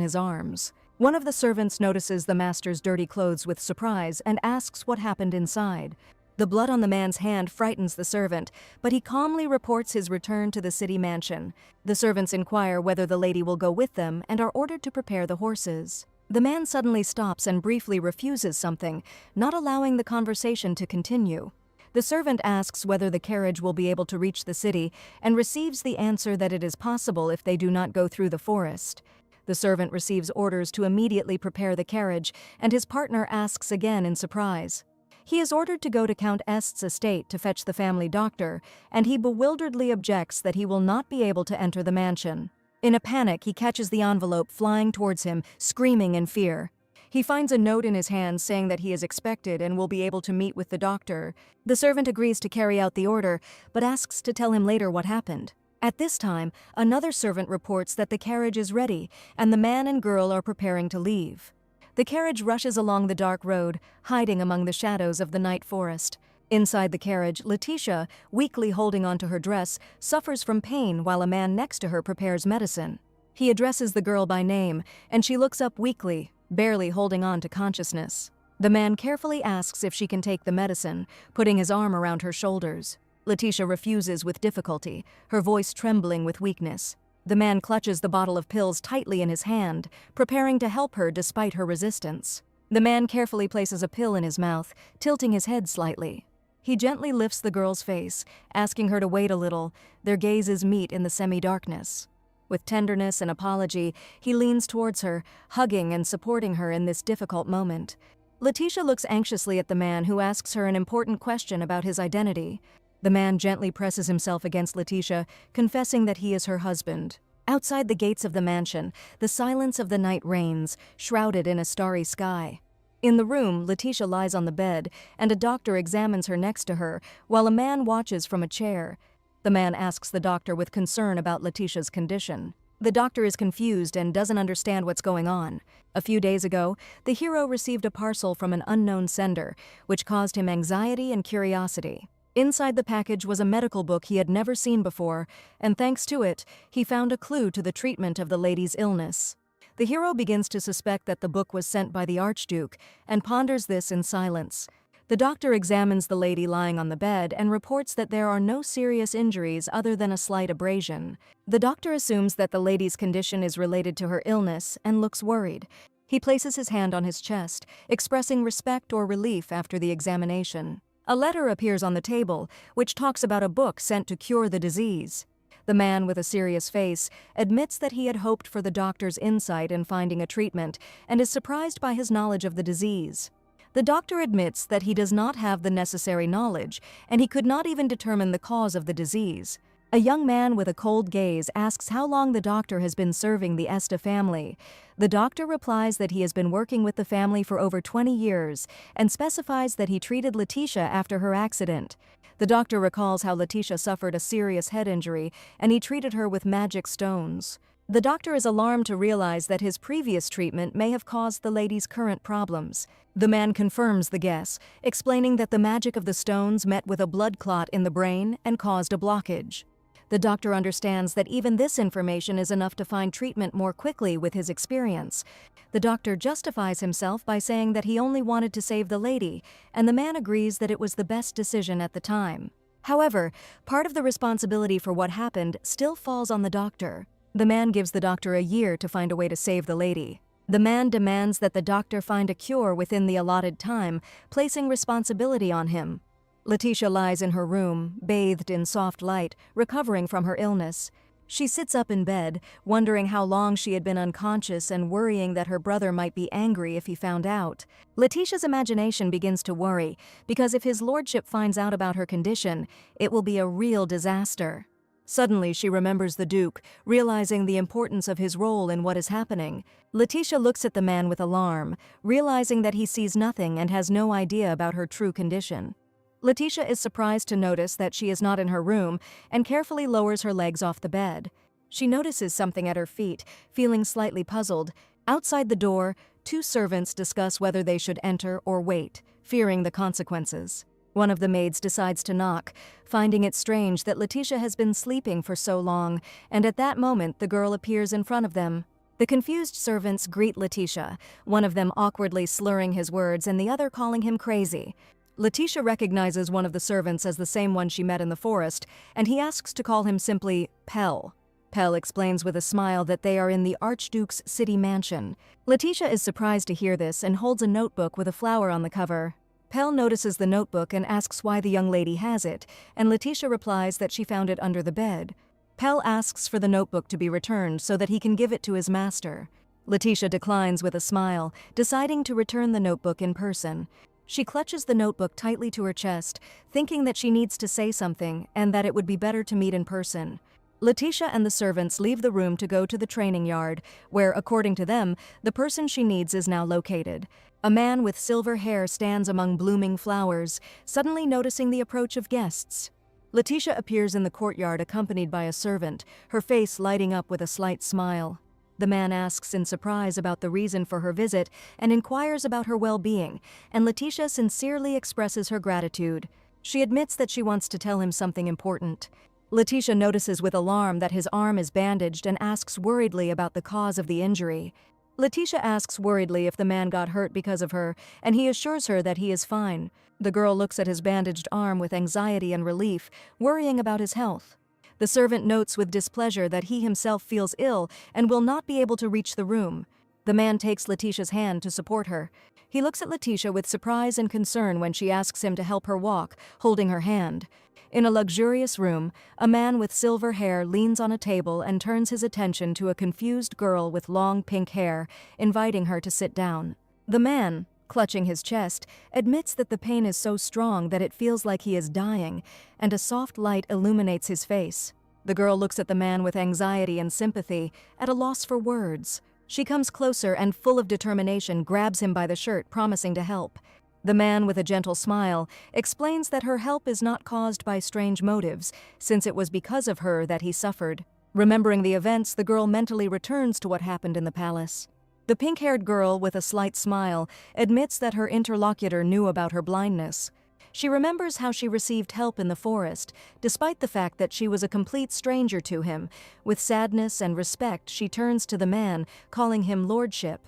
his arms. One of the servants notices the master's dirty clothes with surprise and asks what happened inside. The blood on the man's hand frightens the servant, but he calmly reports his return to the city mansion. The servants inquire whether the lady will go with them and are ordered to prepare the horses. The man suddenly stops and briefly refuses something, not allowing the conversation to continue. The servant asks whether the carriage will be able to reach the city and receives the answer that it is possible if they do not go through the forest. The servant receives orders to immediately prepare the carriage, and his partner asks again in surprise. He is ordered to go to Count Est's estate to fetch the family doctor, and he bewilderedly objects that he will not be able to enter the mansion. In a panic, he catches the envelope flying towards him, screaming in fear. He finds a note in his hand saying that he is expected and will be able to meet with the doctor. The servant agrees to carry out the order, but asks to tell him later what happened. At this time, another servant reports that the carriage is ready, and the man and girl are preparing to leave. The carriage rushes along the dark road, hiding among the shadows of the night forest. Inside the carriage, Letitia, weakly holding onto her dress, suffers from pain while a man next to her prepares medicine. He addresses the girl by name, and she looks up weakly, barely holding on to consciousness. The man carefully asks if she can take the medicine, putting his arm around her shoulders. Letitia refuses with difficulty, her voice trembling with weakness. The man clutches the bottle of pills tightly in his hand, preparing to help her despite her resistance. The man carefully places a pill in his mouth, tilting his head slightly. He gently lifts the girl's face, asking her to wait a little. Their gazes meet in the semi-darkness. With tenderness and apology, he leans towards her, hugging and supporting her in this difficult moment. Letitia looks anxiously at the man, who asks her an important question about his identity. The man gently presses himself against Letitia, confessing that he is her husband. Outside the gates of the mansion, the silence of the night reigns, shrouded in a starry sky. In the room, Letitia lies on the bed, and a doctor examines her next to her, while a man watches from a chair. The man asks the doctor with concern about Letitia's condition. The doctor is confused and doesn't understand what's going on. A few days ago, the hero received a parcel from an unknown sender, which caused him anxiety and curiosity. Inside the package was a medical book he had never seen before, and thanks to it, he found a clue to the treatment of the lady's illness. The hero begins to suspect that the book was sent by the Archduke, and ponders this in silence. The doctor examines the lady lying on the bed and reports that there are no serious injuries other than a slight abrasion. The doctor assumes that the lady's condition is related to her illness and looks worried. He places his hand on his chest, expressing respect or relief after the examination. A letter appears on the table, which talks about a book sent to cure the disease. The man, with a serious face, admits that he had hoped for the doctor's insight in finding a treatment and is surprised by his knowledge of the disease. The doctor admits that he does not have the necessary knowledge, and he could not even determine the cause of the disease. A young man with a cold gaze asks how long the doctor has been serving the Esta family. The doctor replies that he has been working with the family for over 20 years and specifies that he treated Letitia after her accident. The doctor recalls how Letitia suffered a serious head injury and he treated her with magic stones. The doctor is alarmed to realize that his previous treatment may have caused the lady's current problems. The man confirms the guess, explaining that the magic of the stones met with a blood clot in the brain and caused a blockage. The doctor understands that even this information is enough to find treatment more quickly with his experience. The doctor justifies himself by saying that he only wanted to save the lady, and the man agrees that it was the best decision at the time. However, part of the responsibility for what happened still falls on the doctor. The man gives the doctor a year to find a way to save the lady. The man demands that the doctor find a cure within the allotted time, placing responsibility on him. Letitia lies in her room, bathed in soft light, recovering from her illness. She sits up in bed, wondering how long she had been unconscious and worrying that her brother might be angry if he found out. Letitia's imagination begins to worry, because if his lordship finds out about her condition, it will be a real disaster. Suddenly, she remembers the Duke, realizing the importance of his role in what is happening. Letitia looks at the man with alarm, realizing that he sees nothing and has no idea about her true condition. Letitia is surprised to notice that she is not in her room and carefully lowers her legs off the bed. She notices something at her feet, feeling slightly puzzled. Outside the door, two servants discuss whether they should enter or wait, fearing the consequences. One of the maids decides to knock, finding it strange that Letitia has been sleeping for so long, and at that moment the girl appears in front of them. The confused servants greet Letitia, one of them awkwardly slurring his words and the other calling him crazy. Letitia recognizes one of the servants as the same one she met in the forest, and he asks to call him simply Pell. Pell explains with a smile that they are in the Archduke's city mansion. Letitia is surprised to hear this and holds a notebook with a flower on the cover. Pell notices the notebook and asks why the young lady has it, and Letitia replies that she found it under the bed. Pell asks for the notebook to be returned so that he can give it to his master. Letitia declines with a smile, deciding to return the notebook in person. She clutches the notebook tightly to her chest, thinking that she needs to say something and that it would be better to meet in person. Letitia and the servants leave the room to go to the training yard, where, according to them, the person she needs is now located. A man with silver hair stands among blooming flowers, suddenly noticing the approach of guests. Letitia appears in the courtyard accompanied by a servant, her face lighting up with a slight smile. The man asks in surprise about the reason for her visit and inquires about her well-being, and Letitia sincerely expresses her gratitude. She admits that she wants to tell him something important. Letitia notices with alarm that his arm is bandaged and asks worriedly about the cause of the injury. Letitia asks worriedly if the man got hurt because of her, and he assures her that he is fine. The girl looks at his bandaged arm with anxiety and relief, worrying about his health. The servant notes with displeasure that he himself feels ill and will not be able to reach the room. The man takes Letitia's hand to support her. He looks at Letitia with surprise and concern when she asks him to help her walk, holding her hand. In a luxurious room, a man with silver hair leans on a table and turns his attention to a confused girl with long pink hair, inviting her to sit down. The man, clutching his chest, admits that the pain is so strong that it feels like he is dying, and a soft light illuminates his face. The girl looks at the man with anxiety and sympathy, at a loss for words. She comes closer and, full of determination, grabs him by the shirt, promising to help. The man, with a gentle smile, explains that her help is not caused by strange motives, since it was because of her that he suffered. Remembering the events, the girl mentally returns to what happened in the palace. The pink-haired girl, with a slight smile, admits that her interlocutor knew about her blindness. She remembers how she received help in the forest, despite the fact that she was a complete stranger to him. With sadness and respect, she turns to the man, calling him lordship.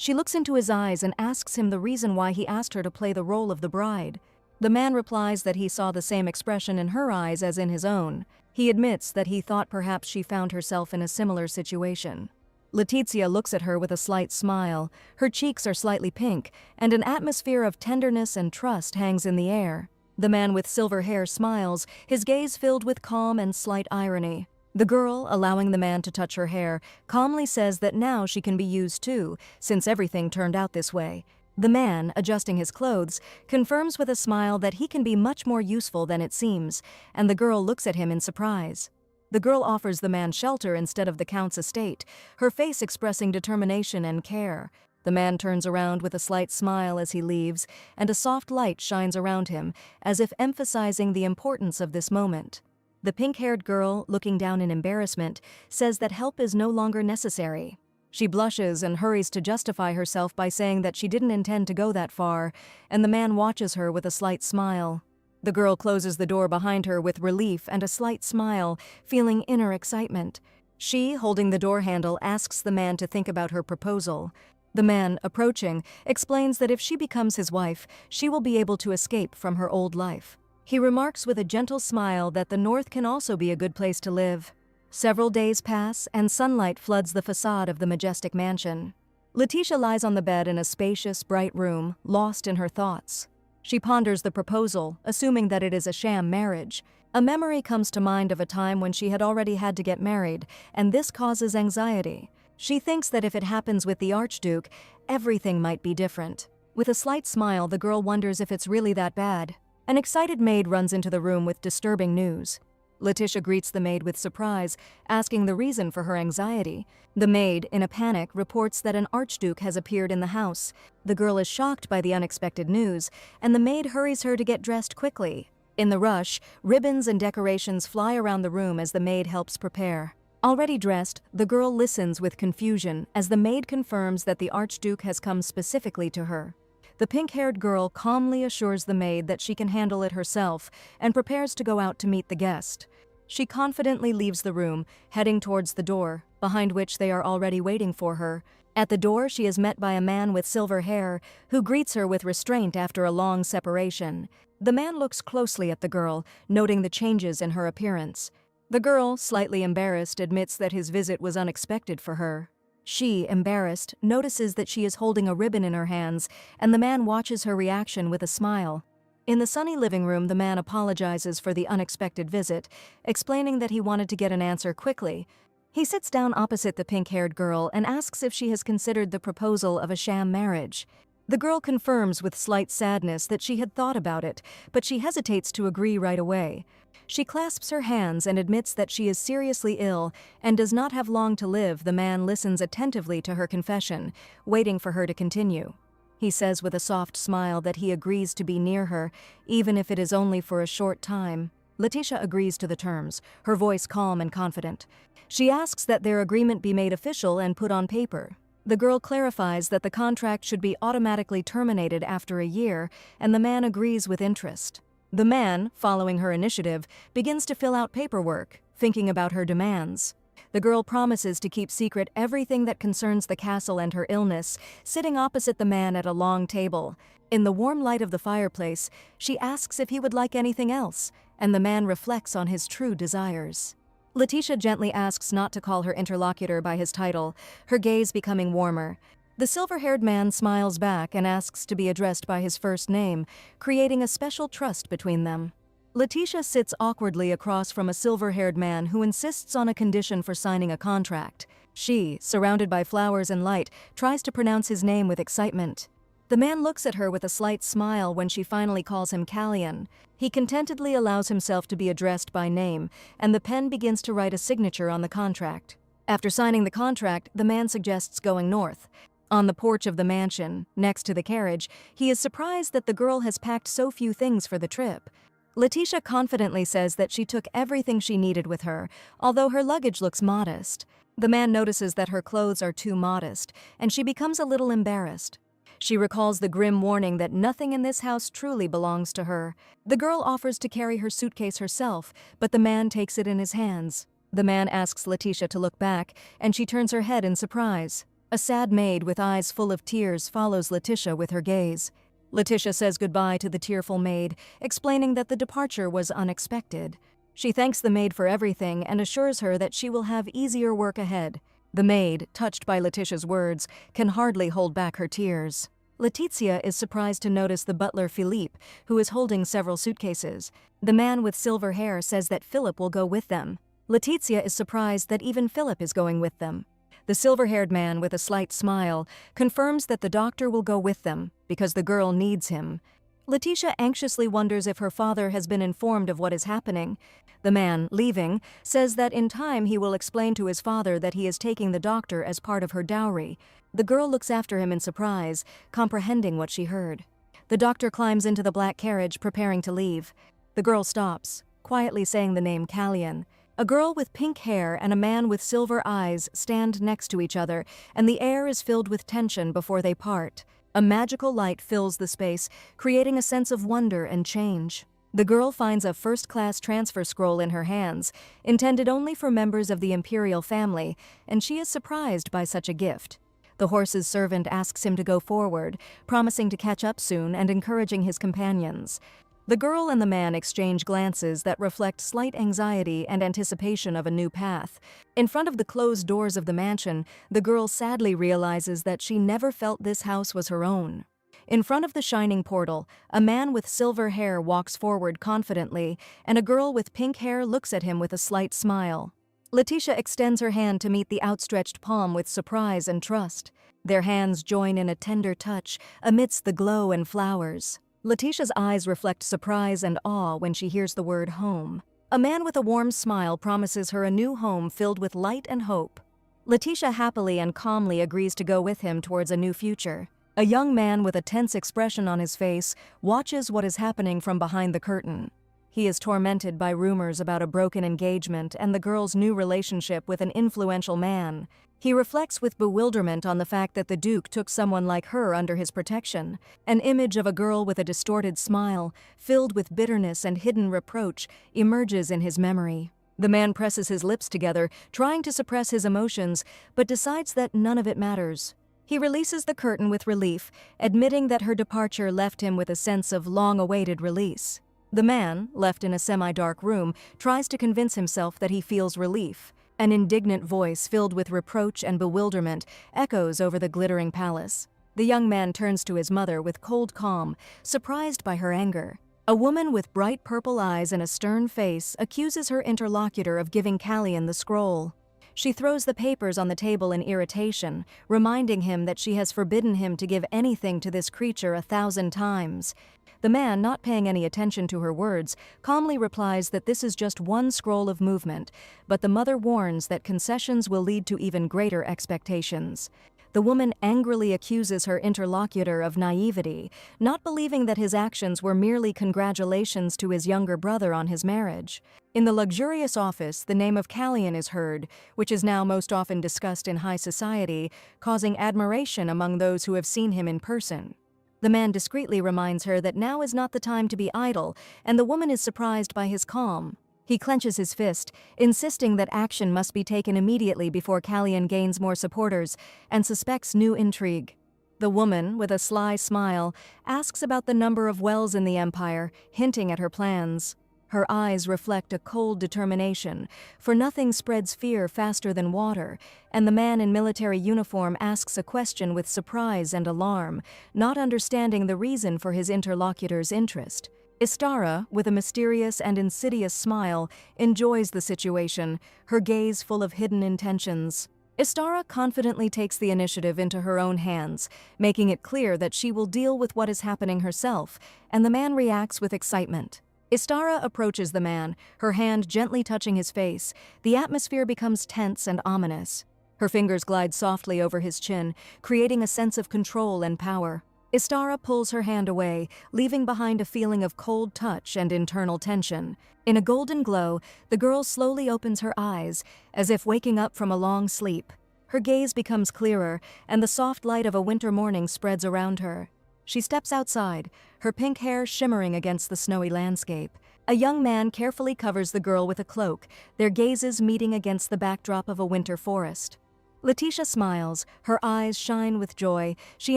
She looks into his eyes and asks him the reason why he asked her to play the role of the bride. The man replies that he saw the same expression in her eyes as in his own. He admits that he thought perhaps she found herself in a similar situation. Letitia looks at her with a slight smile. Her cheeks are slightly pink, and an atmosphere of tenderness and trust hangs in the air. The man with silver hair smiles, his gaze filled with calm and slight irony. The girl, allowing the man to touch her hair, calmly says that now she can be used too, since everything turned out this way. The man, adjusting his clothes, confirms with a smile that he can be much more useful than it seems, and the girl looks at him in surprise. The girl offers the man shelter instead of the count's estate, her face expressing determination and care. The man turns around with a slight smile as he leaves, and a soft light shines around him, as if emphasizing the importance of this moment. The pink-haired girl, looking down in embarrassment, says that help is no longer necessary. She blushes and hurries to justify herself by saying that she didn't intend to go that far, and the man watches her with a slight smile. The girl closes the door behind her with relief and a slight smile, feeling inner excitement. She, holding the door handle, asks the man to think about her proposal. The man, approaching, explains that if she becomes his wife, she will be able to escape from her old life. He remarks with a gentle smile that the north can also be a good place to live. Several days pass, and sunlight floods the facade of the majestic mansion. Letitia lies on the bed in a spacious, bright room, lost in her thoughts. She ponders the proposal, assuming that it is a sham marriage. A memory comes to mind of a time when she had already had to get married, and this causes anxiety. She thinks that if it happens with the Archduke, everything might be different. With a slight smile, the girl wonders if it's really that bad. An excited maid runs into the room with disturbing news. Letitia greets the maid with surprise, asking the reason for her anxiety. The maid, in a panic, reports that an archduke has appeared in the house. The girl is shocked by the unexpected news, and the maid hurries her to get dressed quickly. In the rush, ribbons and decorations fly around the room as the maid helps prepare. Already dressed, the girl listens with confusion as the maid confirms that the archduke has come specifically to her. The pink-haired girl calmly assures the maid that she can handle it herself and prepares to go out to meet the guest. She confidently leaves the room, heading towards the door, behind which they are already waiting for her. At the door, she is met by a man with silver hair, who greets her with restraint after a long separation. The man looks closely at the girl, noting the changes in her appearance. The girl, slightly embarrassed, admits that his visit was unexpected for her. She, embarrassed, notices that she is holding a ribbon in her hands, and the man watches her reaction with a smile. In the sunny living room, the man apologizes for the unexpected visit, explaining that he wanted to get an answer quickly. He sits down opposite the pink-haired girl and asks if she has considered the proposal of a sham marriage. The girl confirms with slight sadness that she had thought about it, but she hesitates to agree right away. She clasps her hands and admits that she is seriously ill and does not have long to live. The man listens attentively to her confession, waiting for her to continue. He says with a soft smile that he agrees to be near her, even if it is only for a short time. Letitia agrees to the terms, her voice calm and confident. She asks that their agreement be made official and put on paper. The girl clarifies that the contract should be automatically terminated after a year, and the man agrees with interest. The man, following her initiative, begins to fill out paperwork, thinking about her demands. The girl promises to keep secret everything that concerns the castle and her illness, sitting opposite the man at a long table. In the warm light of the fireplace, she asks if he would like anything else, and the man reflects on his true desires. Letitia gently asks not to call her interlocutor by his title, her gaze becoming warmer. The silver-haired man smiles back and asks to be addressed by his first name, creating a special trust between them. Letitia sits awkwardly across from a silver-haired man who insists on a condition for signing a contract. She, surrounded by flowers and light, tries to pronounce his name with excitement. The man looks at her with a slight smile when she finally calls him Callion. He contentedly allows himself to be addressed by name, and the pen begins to write a signature on the contract. After signing the contract, the man suggests going north. On the porch of the mansion, next to the carriage, he is surprised that the girl has packed so few things for the trip. Letitia confidently says that she took everything she needed with her, although her luggage looks modest. The man notices that her clothes are too modest, and she becomes a little embarrassed. She recalls the grim warning that nothing in this house truly belongs to her. The girl offers to carry her suitcase herself, but the man takes it in his hands. The man asks Letitia to look back, and she turns her head in surprise. A sad maid with eyes full of tears follows Letitia with her gaze. Letitia says goodbye to the tearful maid, explaining that the departure was unexpected. She thanks the maid for everything and assures her that she will have easier work ahead. The maid, touched by Letitia's words, can hardly hold back her tears. Letizia is surprised to notice the butler Philippe, who is holding several suitcases. The man with silver hair says that Philip will go with them. Letizia is surprised that even Philip is going with them. The silver-haired man, with a slight smile, confirms that the doctor will go with them because the girl needs him. Letitia anxiously wonders if her father has been informed of what is happening. The man, leaving, says that in time he will explain to his father that he is taking the doctor as part of her dowry. The girl looks after him in surprise, comprehending what she heard. The doctor climbs into the black carriage, preparing to leave. The girl stops, quietly saying the name Callion. A girl with pink hair and a man with silver eyes stand next to each other, and the air is filled with tension before they part. A magical light fills the space, creating a sense of wonder and change. The girl finds a first-class transfer scroll in her hands, intended only for members of the imperial family, and she is surprised by such a gift. The horse's servant asks him to go forward, promising to catch up soon and encouraging his companions. The girl and the man exchange glances that reflect slight anxiety and anticipation of a new path. In front of the closed doors of the mansion, the girl sadly realizes that she never felt this house was her own. In front of the shining portal, a man with silver hair walks forward confidently, and a girl with pink hair looks at him with a slight smile. Letitia extends her hand to meet the outstretched palm with surprise and trust. Their hands join in a tender touch amidst the glow and flowers. Letitia's eyes reflect surprise and awe when she hears the word home. A man with a warm smile promises her a new home filled with light and hope. Letitia happily and calmly agrees to go with him towards a new future. A young man with a tense expression on his face watches what is happening from behind the curtain. He is tormented by rumors about a broken engagement and the girl's new relationship with an influential man. He reflects with bewilderment on the fact that the Duke took someone like her under his protection. An image of a girl with a distorted smile, filled with bitterness and hidden reproach, emerges in his memory. The man presses his lips together, trying to suppress his emotions, but decides that none of it matters. He releases the curtain with relief, admitting that her departure left him with a sense of long-awaited release. The man, left in a semi-dark room, tries to convince himself that he feels relief. An indignant voice filled with reproach and bewilderment echoes over the glittering palace. The young man turns to his mother with cold calm, surprised by her anger. A woman with bright purple eyes and a stern face accuses her interlocutor of giving Callian the scroll. She throws the papers on the table in irritation, reminding him that she has forbidden him to give anything to this creature 1,000 times. The man, not paying any attention to her words, calmly replies that this is just one scroll of movement, but the mother warns that concessions will lead to even greater expectations. The woman angrily accuses her interlocutor of naivety, not believing that his actions were merely congratulations to his younger brother on his marriage. In the luxurious office, the name of Callian is heard, which is now most often discussed in high society, causing admiration among those who have seen him in person. The man discreetly reminds her that now is not the time to be idle, and the woman is surprised by his calm. He clenches his fist, insisting that action must be taken immediately before Callian gains more supporters, and suspects new intrigue. The woman, with a sly smile, asks about the number of wells in the empire, hinting at her plans. Her eyes reflect a cold determination, for nothing spreads fear faster than water, and the man in military uniform asks a question with surprise and alarm, not understanding the reason for his interlocutor's interest. Istara, with a mysterious and insidious smile, enjoys the situation, her gaze full of hidden intentions. Istara confidently takes the initiative into her own hands, making it clear that she will deal with what is happening herself, and the man reacts with excitement. Istara approaches the man, her hand gently touching his face. The atmosphere becomes tense and ominous. Her fingers glide softly over his chin, creating a sense of control and power. Istara pulls her hand away, leaving behind a feeling of cold touch and internal tension. In a golden glow, the girl slowly opens her eyes, as if waking up from a long sleep. Her gaze becomes clearer, and the soft light of a winter morning spreads around her. She steps outside, her pink hair shimmering against the snowy landscape. A young man carefully covers the girl with a cloak, their gazes meeting against the backdrop of a winter forest. Letitia smiles, her eyes shine with joy. She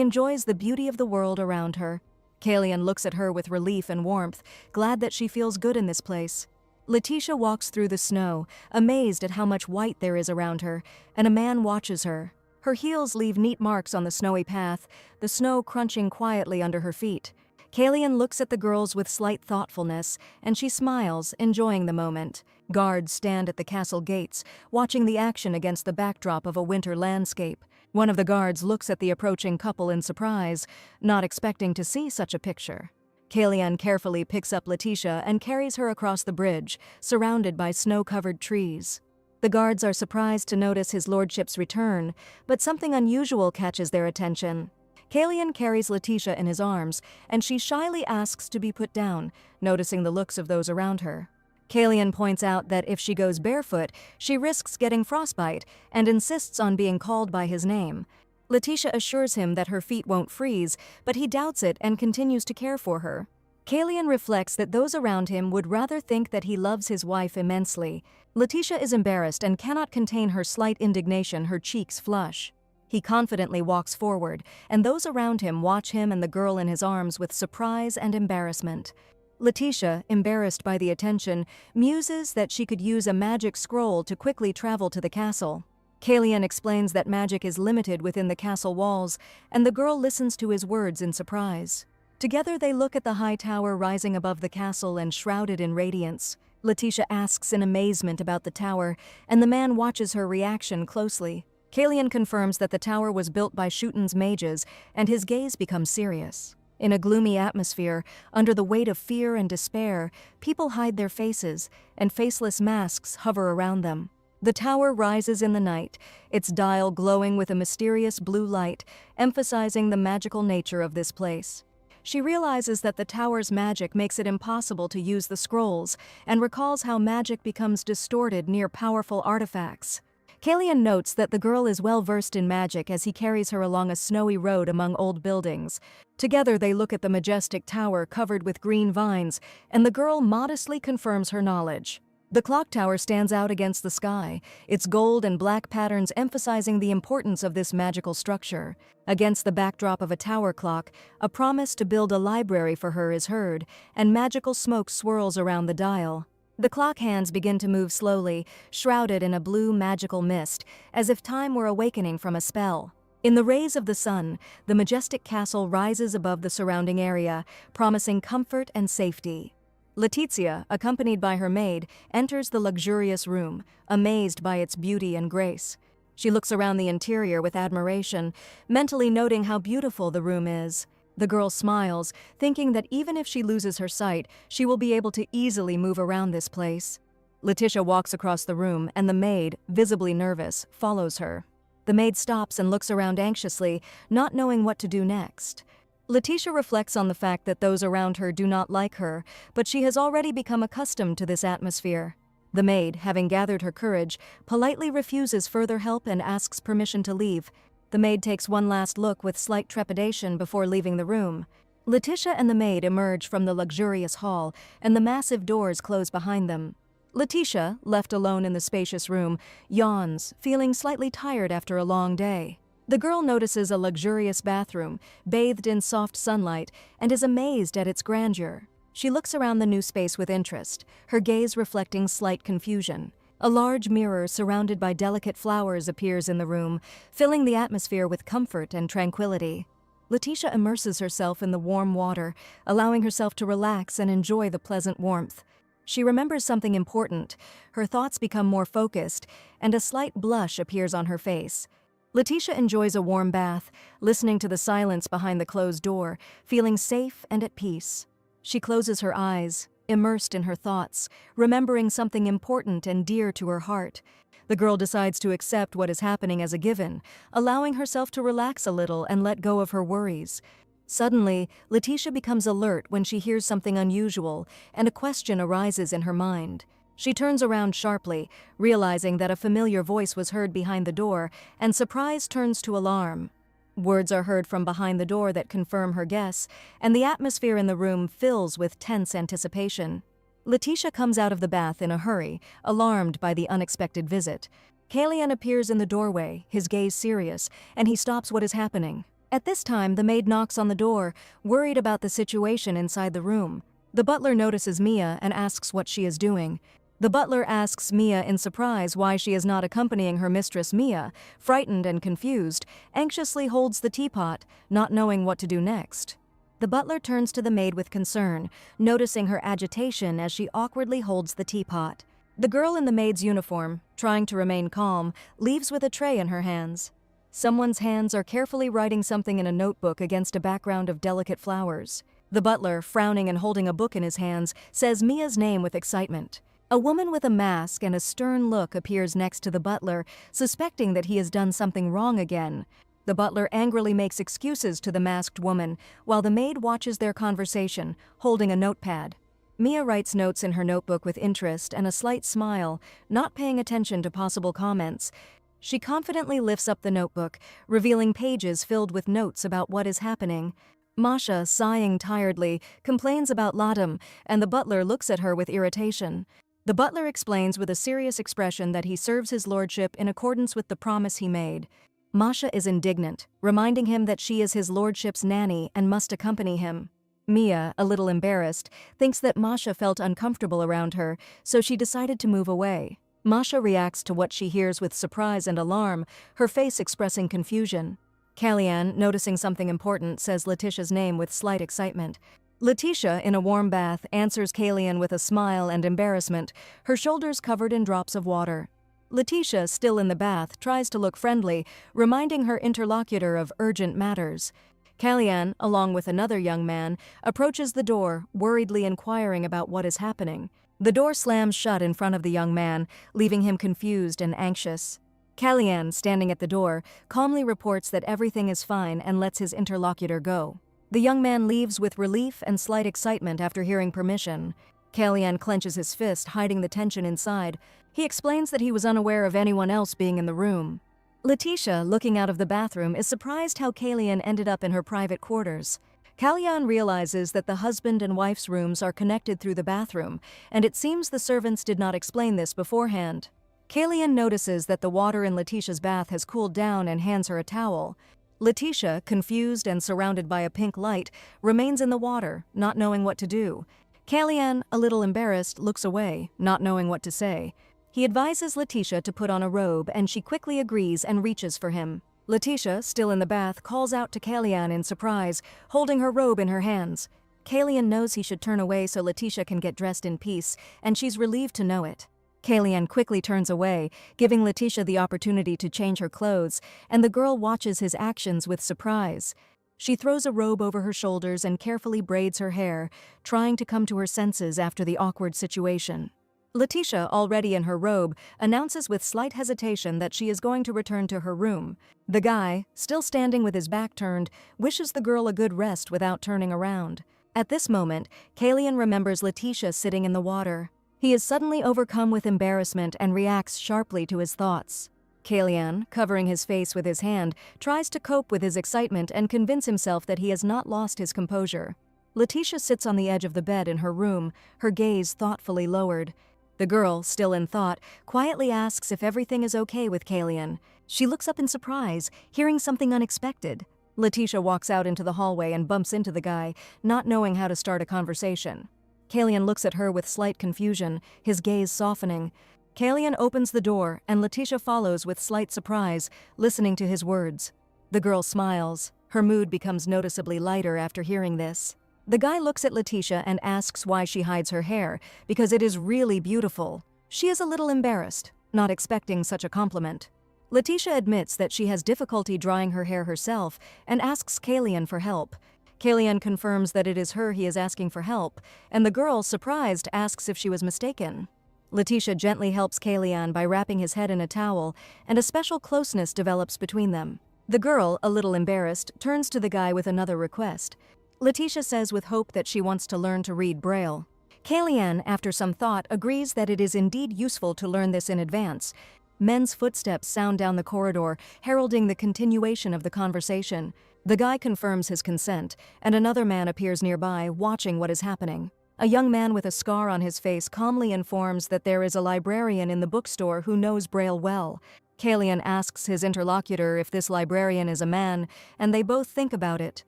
enjoys the beauty of the world around her. Callian looks at her with relief and warmth, glad that she feels good in this place. Letitia walks through the snow, amazed at how much white there is around her, and a man watches her. Her heels leave neat marks on the snowy path, the snow crunching quietly under her feet. Callian looks at the girls with slight thoughtfulness, and she smiles, enjoying the moment. Guards stand at the castle gates, watching the action against the backdrop of a winter landscape. One of the guards looks at the approaching couple in surprise, not expecting to see such a picture. Callian carefully picks up Letitia and carries her across the bridge, surrounded by snow-covered trees. The guards are surprised to notice his lordship's return, but something unusual catches their attention. Callian carries Letitia in his arms, and she shyly asks to be put down, noticing the looks of those around her. Callian points out that if she goes barefoot, she risks getting frostbite, and insists on being called by his name. Letitia assures him that her feet won't freeze, but he doubts it and continues to care for her. Callian reflects that those around him would rather think that he loves his wife immensely. Letitia is embarrassed and cannot contain her slight indignation, her cheeks flush. He confidently walks forward, and those around him watch him and the girl in his arms with surprise and embarrassment. Letitia, embarrassed by the attention, muses that she could use a magic scroll to quickly travel to the castle. Callian explains that magic is limited within the castle walls, and the girl listens to his words in surprise. Together they look at the high tower rising above the castle and shrouded in radiance. Letitia asks in amazement about the tower, and the man watches her reaction closely. Callian confirms that the tower was built by Shuten's mages, and his gaze becomes serious. In a gloomy atmosphere, under the weight of fear and despair, people hide their faces, and faceless masks hover around them. The tower rises in the night, its dial glowing with a mysterious blue light, emphasizing the magical nature of this place. She realizes that the tower's magic makes it impossible to use the scrolls, and recalls how magic becomes distorted near powerful artifacts. Kalian notes that the girl is well versed in magic as he carries her along a snowy road among old buildings. Together they look at the majestic tower covered with green vines, and the girl modestly confirms her knowledge. The clock tower stands out against the sky, its gold and black patterns emphasizing the importance of this magical structure. Against the backdrop of a tower clock, a promise to build a library for her is heard, and magical smoke swirls around the dial. The clock hands begin to move slowly, shrouded in a blue magical mist, as if time were awakening from a spell. In the rays of the sun, the majestic castle rises above the surrounding area, promising comfort and safety. Letizia, accompanied by her maid, enters the luxurious room, amazed by its beauty and grace. She looks around the interior with admiration, mentally noting how beautiful the room is. The girl smiles, thinking that even if she loses her sight, she will be able to easily move around this place. Letitia walks across the room, and the maid, visibly nervous, follows her. The maid stops and looks around anxiously, not knowing what to do next. Letitia reflects on the fact that those around her do not like her, but she has already become accustomed to this atmosphere. The maid, having gathered her courage, politely refuses further help and asks permission to leave. The maid takes one last look with slight trepidation before leaving the room. Letitia and the maid emerge from the luxurious hall, and the massive doors close behind them. Letitia, left alone in the spacious room, yawns, feeling slightly tired after a long day. The girl notices a luxurious bathroom, bathed in soft sunlight, and is amazed at its grandeur. She looks around the new space with interest, her gaze reflecting slight confusion. A large mirror surrounded by delicate flowers appears in the room, filling the atmosphere with comfort and tranquility. Letitia immerses herself in the warm water, allowing herself to relax and enjoy the pleasant warmth. She remembers something important, her thoughts become more focused, and a slight blush appears on her face. Letitia enjoys a warm bath, listening to the silence behind the closed door, feeling safe and at peace. She closes her eyes, immersed in her thoughts, remembering something important and dear to her heart. The girl decides to accept what is happening as a given, allowing herself to relax a little and let go of her worries. Suddenly, Letitia becomes alert when she hears something unusual, and a question arises in her mind. She turns around sharply, realizing that a familiar voice was heard behind the door, and surprise turns to alarm. Words are heard from behind the door that confirm her guess, and the atmosphere in the room fills with tense anticipation. Letitia comes out of the bath in a hurry, alarmed by the unexpected visit. Kalian appears in the doorway, his gaze serious, and he stops what is happening. At this time, the maid knocks on the door, worried about the situation inside the room. The butler notices Mia and asks what she is doing. The butler asks Mia in surprise why she is not accompanying her mistress. Mia, frightened and confused, anxiously holds the teapot, not knowing what to do next. The butler turns to the maid with concern, noticing her agitation as she awkwardly holds the teapot. The girl in the maid's uniform, trying to remain calm, leaves with a tray in her hands. Someone's hands are carefully writing something in a notebook against a background of delicate flowers. The butler, frowning and holding a book in his hands, says Mia's name with excitement. A woman with a mask and a stern look appears next to the butler, suspecting that he has done something wrong again. The butler angrily makes excuses to the masked woman, while the maid watches their conversation, holding a notepad. Mia writes notes in her notebook with interest and a slight smile, not paying attention to possible comments. She confidently lifts up the notebook, revealing pages filled with notes about what is happening. Masha, sighing tiredly, complains about Latam, and the butler looks at her with irritation. The butler explains with a serious expression that he serves his lordship in accordance with the promise he made. Masha is indignant, reminding him that she is his lordship's nanny and must accompany him. Mia, a little embarrassed, thinks that Masha felt uncomfortable around her, so she decided to move away. Masha reacts to what she hears with surprise and alarm, her face expressing confusion. Kalian, noticing something important, says Letitia's name with slight excitement. Letitia, in a warm bath, answers Kalian with a smile and embarrassment, her shoulders covered in drops of water. Letitia, still in the bath, tries to look friendly, reminding her interlocutor of urgent matters. Kalyan, along with another young man, approaches the door, worriedly inquiring about what is happening. The door slams shut in front of the young man, leaving him confused and anxious. Kalyan, standing at the door, calmly reports that everything is fine and lets his interlocutor go. The young man leaves with relief and slight excitement after hearing permission. Kalyan clenches his fist, hiding the tension inside. He explains that he was unaware of anyone else being in the room. Letitia, looking out of the bathroom, is surprised how Kalyan ended up in her private quarters. Kalyan realizes that the husband and wife's rooms are connected through the bathroom, and it seems the servants did not explain this beforehand. Kalyan notices that the water in Letitia's bath has cooled down and hands her a towel. Letitia, confused and surrounded by a pink light, remains in the water, not knowing what to do. Kalyan, a little embarrassed, looks away, not knowing what to say. He advises Letitia to put on a robe, and she quickly agrees and reaches for him. Letitia, still in the bath, calls out to Kalyan in surprise, holding her robe in her hands. Kalyan knows he should turn away so Letitia can get dressed in peace, and she's relieved to know it. Kalyan quickly turns away, giving Letitia the opportunity to change her clothes, and the girl watches his actions with surprise. She throws a robe over her shoulders and carefully braids her hair, trying to come to her senses after the awkward situation. Letitia, already in her robe, announces with slight hesitation that she is going to return to her room. The guy, still standing with his back turned, wishes the girl a good rest without turning around. At this moment, Kalyan remembers Letitia sitting in the water. He is suddenly overcome with embarrassment and reacts sharply to his thoughts. Kalyan, covering his face with his hand, tries to cope with his excitement and convince himself that he has not lost his composure. Letitia sits on the edge of the bed in her room, her gaze thoughtfully lowered. The girl, still in thought, quietly asks if everything is okay with Kalyan. She looks up in surprise, hearing something unexpected. Letitia walks out into the hallway and bumps into the guy, not knowing how to start a conversation. Kalyan looks at her with slight confusion, his gaze softening. Kalyan opens the door, and Letitia follows with slight surprise, listening to his words. The girl smiles. Her mood becomes noticeably lighter after hearing this. The guy looks at Letitia and asks why she hides her hair, because it is really beautiful. She is a little embarrassed, not expecting such a compliment. Letitia admits that she has difficulty drying her hair herself and asks Kalyan for help. Kalyan confirms that it is her he is asking for help, and the girl, surprised, asks if she was mistaken. Letitia gently helps Kalyan by wrapping his head in a towel, and a special closeness develops between them. The girl, a little embarrassed, turns to the guy with another request. Letitia says with hope that she wants to learn to read Braille. Kalyan, after some thought, agrees that it is indeed useful to learn this in advance. Men's footsteps sound down the corridor, heralding the continuation of the conversation. The guy confirms his consent, and another man appears nearby, watching what is happening. A young man with a scar on his face calmly informs that there is a librarian in the bookstore who knows Braille well. Kalyan asks his interlocutor if this librarian is a man, and they both think about it.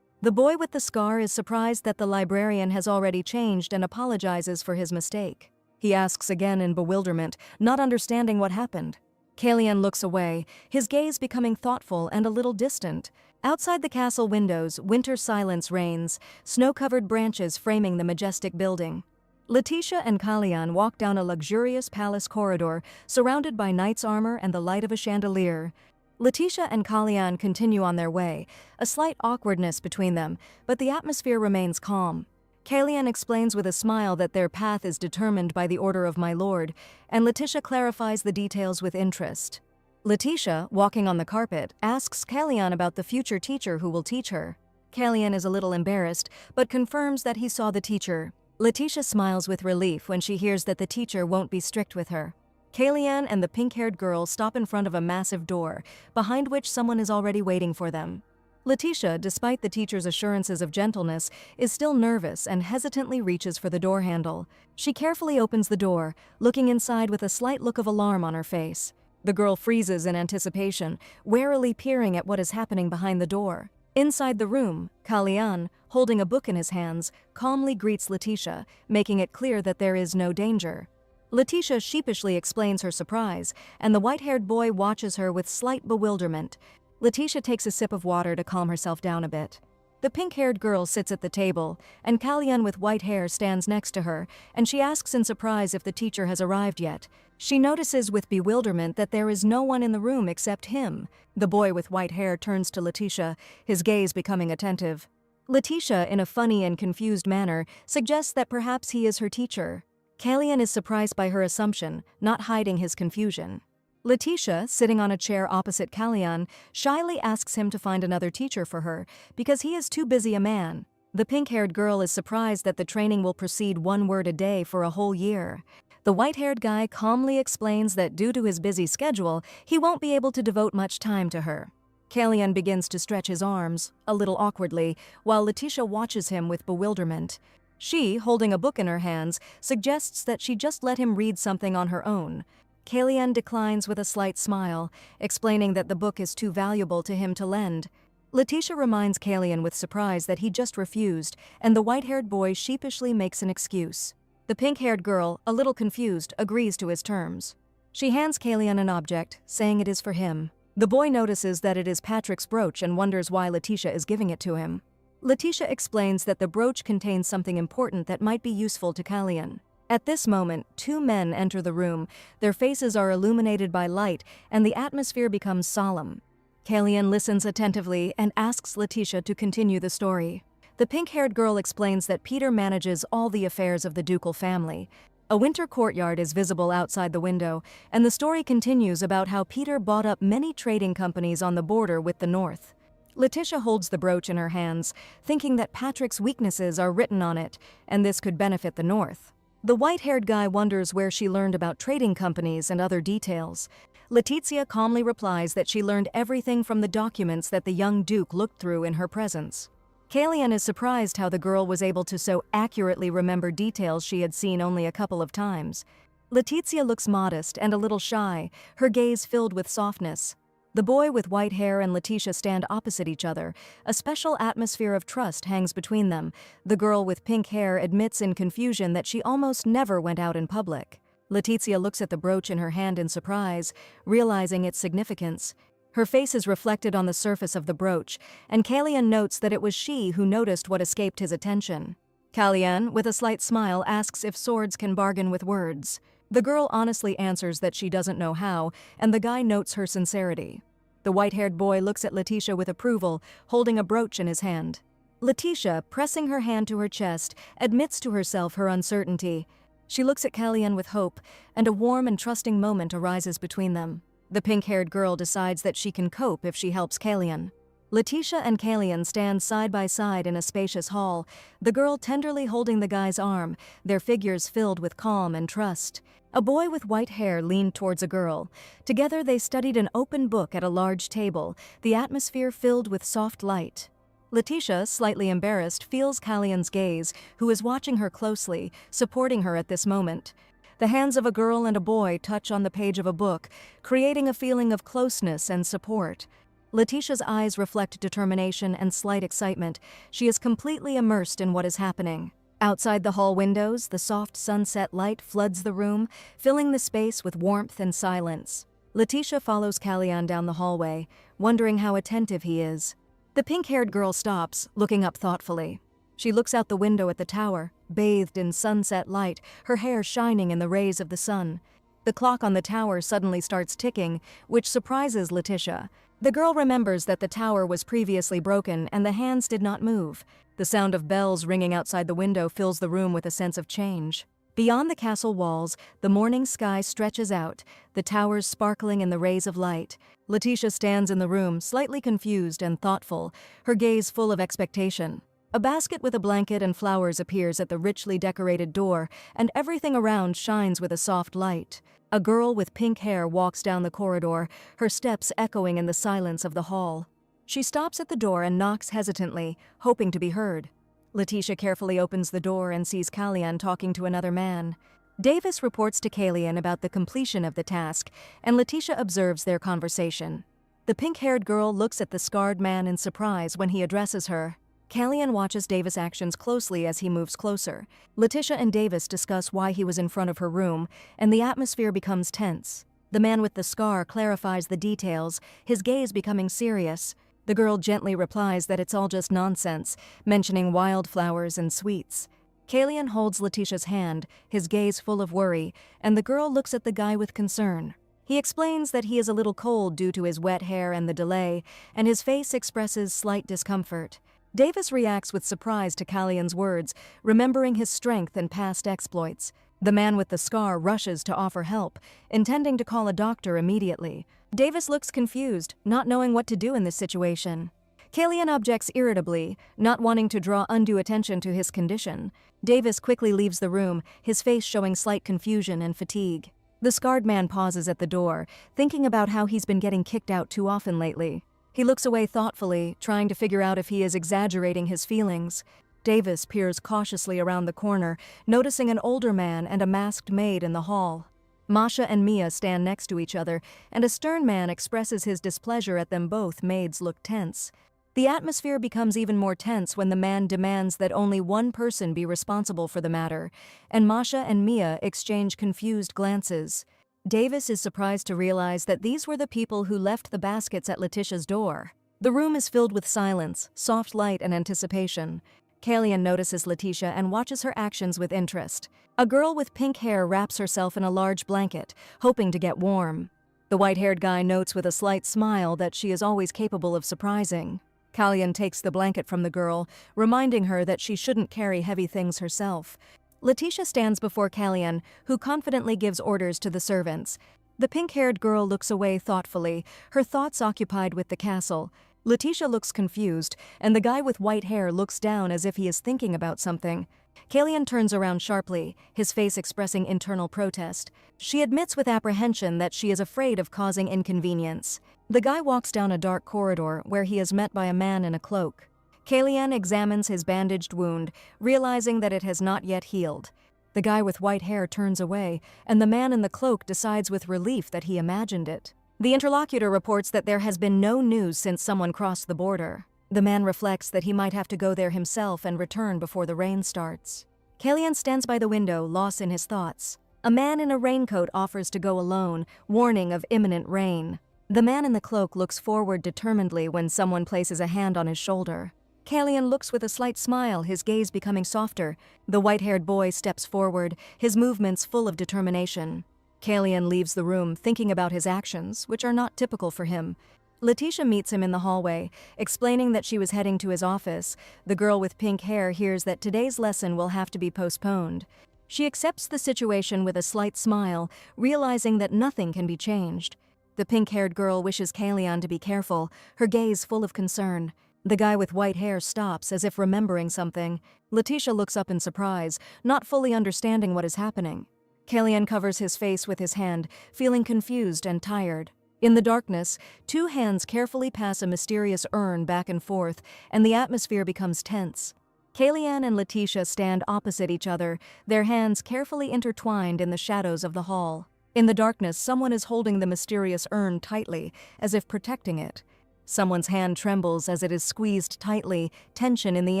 The boy with the scar is surprised that the librarian has already changed and apologizes for his mistake. He asks again in bewilderment, not understanding what happened. Kalyan looks away, his gaze becoming thoughtful and a little distant. Outside the castle windows, winter silence reigns, snow-covered branches framing the majestic building. Letitia and Kalyan walk down a luxurious palace corridor, surrounded by knight's armor and the light of a chandelier. Letitia and Kalyan continue on their way, a slight awkwardness between them, but the atmosphere remains calm. Kalyan explains with a smile that their path is determined by the order of my lord, and Letitia clarifies the details with interest. Letitia, walking on the carpet, asks Kalyan about the future teacher who will teach her. Kalyan is a little embarrassed, but confirms that he saw the teacher. Letitia smiles with relief when she hears that the teacher won't be strict with her. Kalyan and the pink-haired girl stop in front of a massive door, behind which someone is already waiting for them. Letitia, despite the teacher's assurances of gentleness, is still nervous and hesitantly reaches for the door handle. She carefully opens the door, looking inside with a slight look of alarm on her face. The girl freezes in anticipation, warily peering at what is happening behind the door. Inside the room, Kalyan, holding a book in his hands, calmly greets Letitia, making it clear that there is no danger. Letitia sheepishly explains her surprise, and the white-haired boy watches her with slight bewilderment. Letitia takes a sip of water to calm herself down a bit. The pink-haired girl sits at the table, and Kalyan with white hair stands next to her, and she asks in surprise if the teacher has arrived yet. She notices with bewilderment that there is no one in the room except him. The boy with white hair turns to Letitia, his gaze becoming attentive. Letitia, in a funny and confused manner, suggests that perhaps he is her teacher. Kalyan is surprised by her assumption, not hiding his confusion. Letitia, sitting on a chair opposite Kalyan, shyly asks him to find another teacher for her, because he is too busy a man. The pink-haired girl is surprised that the training will proceed 1 word a day for a whole year. The white-haired guy calmly explains that due to his busy schedule, he won't be able to devote much time to her. Kalyan begins to stretch his arms, a little awkwardly, while Letitia watches him with bewilderment. She, holding a book in her hands, suggests that she just let him read something on her own. Kalyan declines with a slight smile, explaining that the book is too valuable to him to lend. Letitia reminds Kalyan with surprise that he just refused, and the white-haired boy sheepishly makes an excuse. The pink-haired girl, a little confused, agrees to his terms. She hands Kalyan an object, saying it is for him. The boy notices that it is Patrick's brooch and wonders why Letitia is giving it to him. Letitia explains that the brooch contains something important that might be useful to Kalyan. At this moment, 2 men enter the room. Their faces are illuminated by light, and the atmosphere becomes solemn. Kalyan listens attentively and asks Letitia to continue the story. The pink-haired girl explains that Peter manages all the affairs of the ducal family. A winter courtyard is visible outside the window, and the story continues about how Peter bought up many trading companies on the border with the north. Letitia holds the brooch in her hands, thinking that Patrick's weaknesses are written on it, and this could benefit the north. The white-haired guy wonders where she learned about trading companies and other details. Letitia calmly replies that she learned everything from the documents that the young duke looked through in her presence. Kalyan is surprised how the girl was able to so accurately remember details she had seen only a couple of times. Letitia looks modest and a little shy, her gaze filled with softness. The boy with white hair and Letitia stand opposite each other. A special atmosphere of trust hangs between them. The girl with pink hair admits in confusion that she almost never went out in public. Letitia looks at the brooch in her hand in surprise, realizing its significance. Her face is reflected on the surface of the brooch, and Kalyan notes that it was she who noticed what escaped his attention. Kalyan, with a slight smile, asks if swords can bargain with words. The girl honestly answers that she doesn't know how, and the guy notes her sincerity. The white-haired boy looks at Letitia with approval, holding a brooch in his hand. Letitia, pressing her hand to her chest, admits to herself her uncertainty. She looks at Kalyan with hope, and a warm and trusting moment arises between them. The pink-haired girl decides that she can cope if she helps Kalyan. Letitia and Kalyan stand side by side in a spacious hall, the girl tenderly holding the guy's arm, their figures filled with calm and trust. A boy with white hair leaned towards a girl. Together they studied an open book at a large table, the atmosphere filled with soft light. Letitia, slightly embarrassed, feels Kalyan's gaze, who is watching her closely, supporting her at this moment. The hands of a girl and a boy touch on the page of a book, creating a feeling of closeness and support. Letitia's eyes reflect determination and slight excitement. She is completely immersed in what is happening. Outside the hall windows, the soft sunset light floods the room, filling the space with warmth and silence. Letitia follows Kalyan down the hallway, wondering how attentive he is. The pink-haired girl stops, looking up thoughtfully. She looks out the window at the tower, bathed in sunset light, her hair shining in the rays of the sun. The clock on the tower suddenly starts ticking, which surprises Letitia. The girl remembers that the tower was previously broken and the hands did not move. The sound of bells ringing outside the window fills the room with a sense of change. Beyond the castle walls, the morning sky stretches out, the towers sparkling in the rays of light. Letitia stands in the room, slightly confused and thoughtful, her gaze full of expectation. A basket with a blanket and flowers appears at the richly decorated door, and everything around shines with a soft light. A girl with pink hair walks down the corridor, her steps echoing in the silence of the hall. She stops at the door and knocks hesitantly, hoping to be heard. Letitia carefully opens the door and sees Kalyan talking to another man. Davis reports to Kalyan about the completion of the task, and Letitia observes their conversation. The pink-haired girl looks at the scarred man in surprise when he addresses her. Kalyan watches Davis' actions closely as he moves closer. Letitia and Davis discuss why he was in front of her room, and the atmosphere becomes tense. The man with the scar clarifies the details, his gaze becoming serious. The girl gently replies that it's all just nonsense, mentioning wildflowers and sweets. Kalian holds Letitia's hand, his gaze full of worry, and the girl looks at the guy with concern. He explains that he is a little cold due to his wet hair and the delay, and his face expresses slight discomfort. Davis reacts with surprise to Kalian's words, remembering his strength and past exploits. The man with the scar rushes to offer help, intending to call a doctor immediately. Davis looks confused, not knowing what to do in this situation. Kalian objects irritably, not wanting to draw undue attention to his condition. Davis quickly leaves the room, his face showing slight confusion and fatigue. The scarred man pauses at the door, thinking about how he's been getting kicked out too often lately. He looks away thoughtfully, trying to figure out if he is exaggerating his feelings. Davis peers cautiously around the corner, noticing an older man and a masked maid in the hall. Masha and Mia stand next to each other, and a stern man expresses his displeasure at them both. Maids look tense. The atmosphere becomes even more tense when the man demands that only one person be responsible for the matter, and Masha and Mia exchange confused glances. Davis is surprised to realize that these were the people who left the baskets at Letitia's door. The room is filled with silence, soft light, and anticipation. Kalian notices Letitia and watches her actions with interest. A girl with pink hair wraps herself in a large blanket, hoping to get warm. The white-haired guy notes with a slight smile that she is always capable of surprising. Kalian takes the blanket from the girl, reminding her that she shouldn't carry heavy things herself. Letitia stands before Kalian, who confidently gives orders to the servants. The pink-haired girl looks away thoughtfully, her thoughts occupied with the castle. Letitia looks confused, and the guy with white hair looks down as if he is thinking about something. Kalian turns around sharply, his face expressing internal protest. She admits with apprehension that she is afraid of causing inconvenience. The guy walks down a dark corridor where he is met by a man in a cloak. Kalian examines his bandaged wound, realizing that it has not yet healed. The guy with white hair turns away, and the man in the cloak decides with relief that he imagined it. The interlocutor reports that there has been no news since someone crossed the border. The man reflects that he might have to go there himself and return before the rain starts. Kalian stands by the window, lost in his thoughts. A man in a raincoat offers to go alone, warning of imminent rain. The man in the cloak looks forward determinedly when someone places a hand on his shoulder. Kalian looks with a slight smile, his gaze becoming softer. The white-haired boy steps forward, his movements full of determination. Kalian leaves the room, thinking about his actions, which are not typical for him. Letitia meets him in the hallway, explaining that she was heading to his office. The girl with pink hair hears that today's lesson will have to be postponed. She accepts the situation with a slight smile, realizing that nothing can be changed. The pink-haired girl wishes Kalian to be careful, her gaze full of concern. The guy with white hair stops as if remembering something. Letitia looks up in surprise, not fully understanding what is happening. Kalian covers his face with his hand, feeling confused and tired. In the darkness, two hands carefully pass a mysterious urn back and forth, and the atmosphere becomes tense. Kalian and Letitia stand opposite each other, their hands carefully intertwined in the shadows of the hall. In the darkness, someone is holding the mysterious urn tightly, as if protecting it. Someone's hand trembles as it is squeezed tightly, tension in the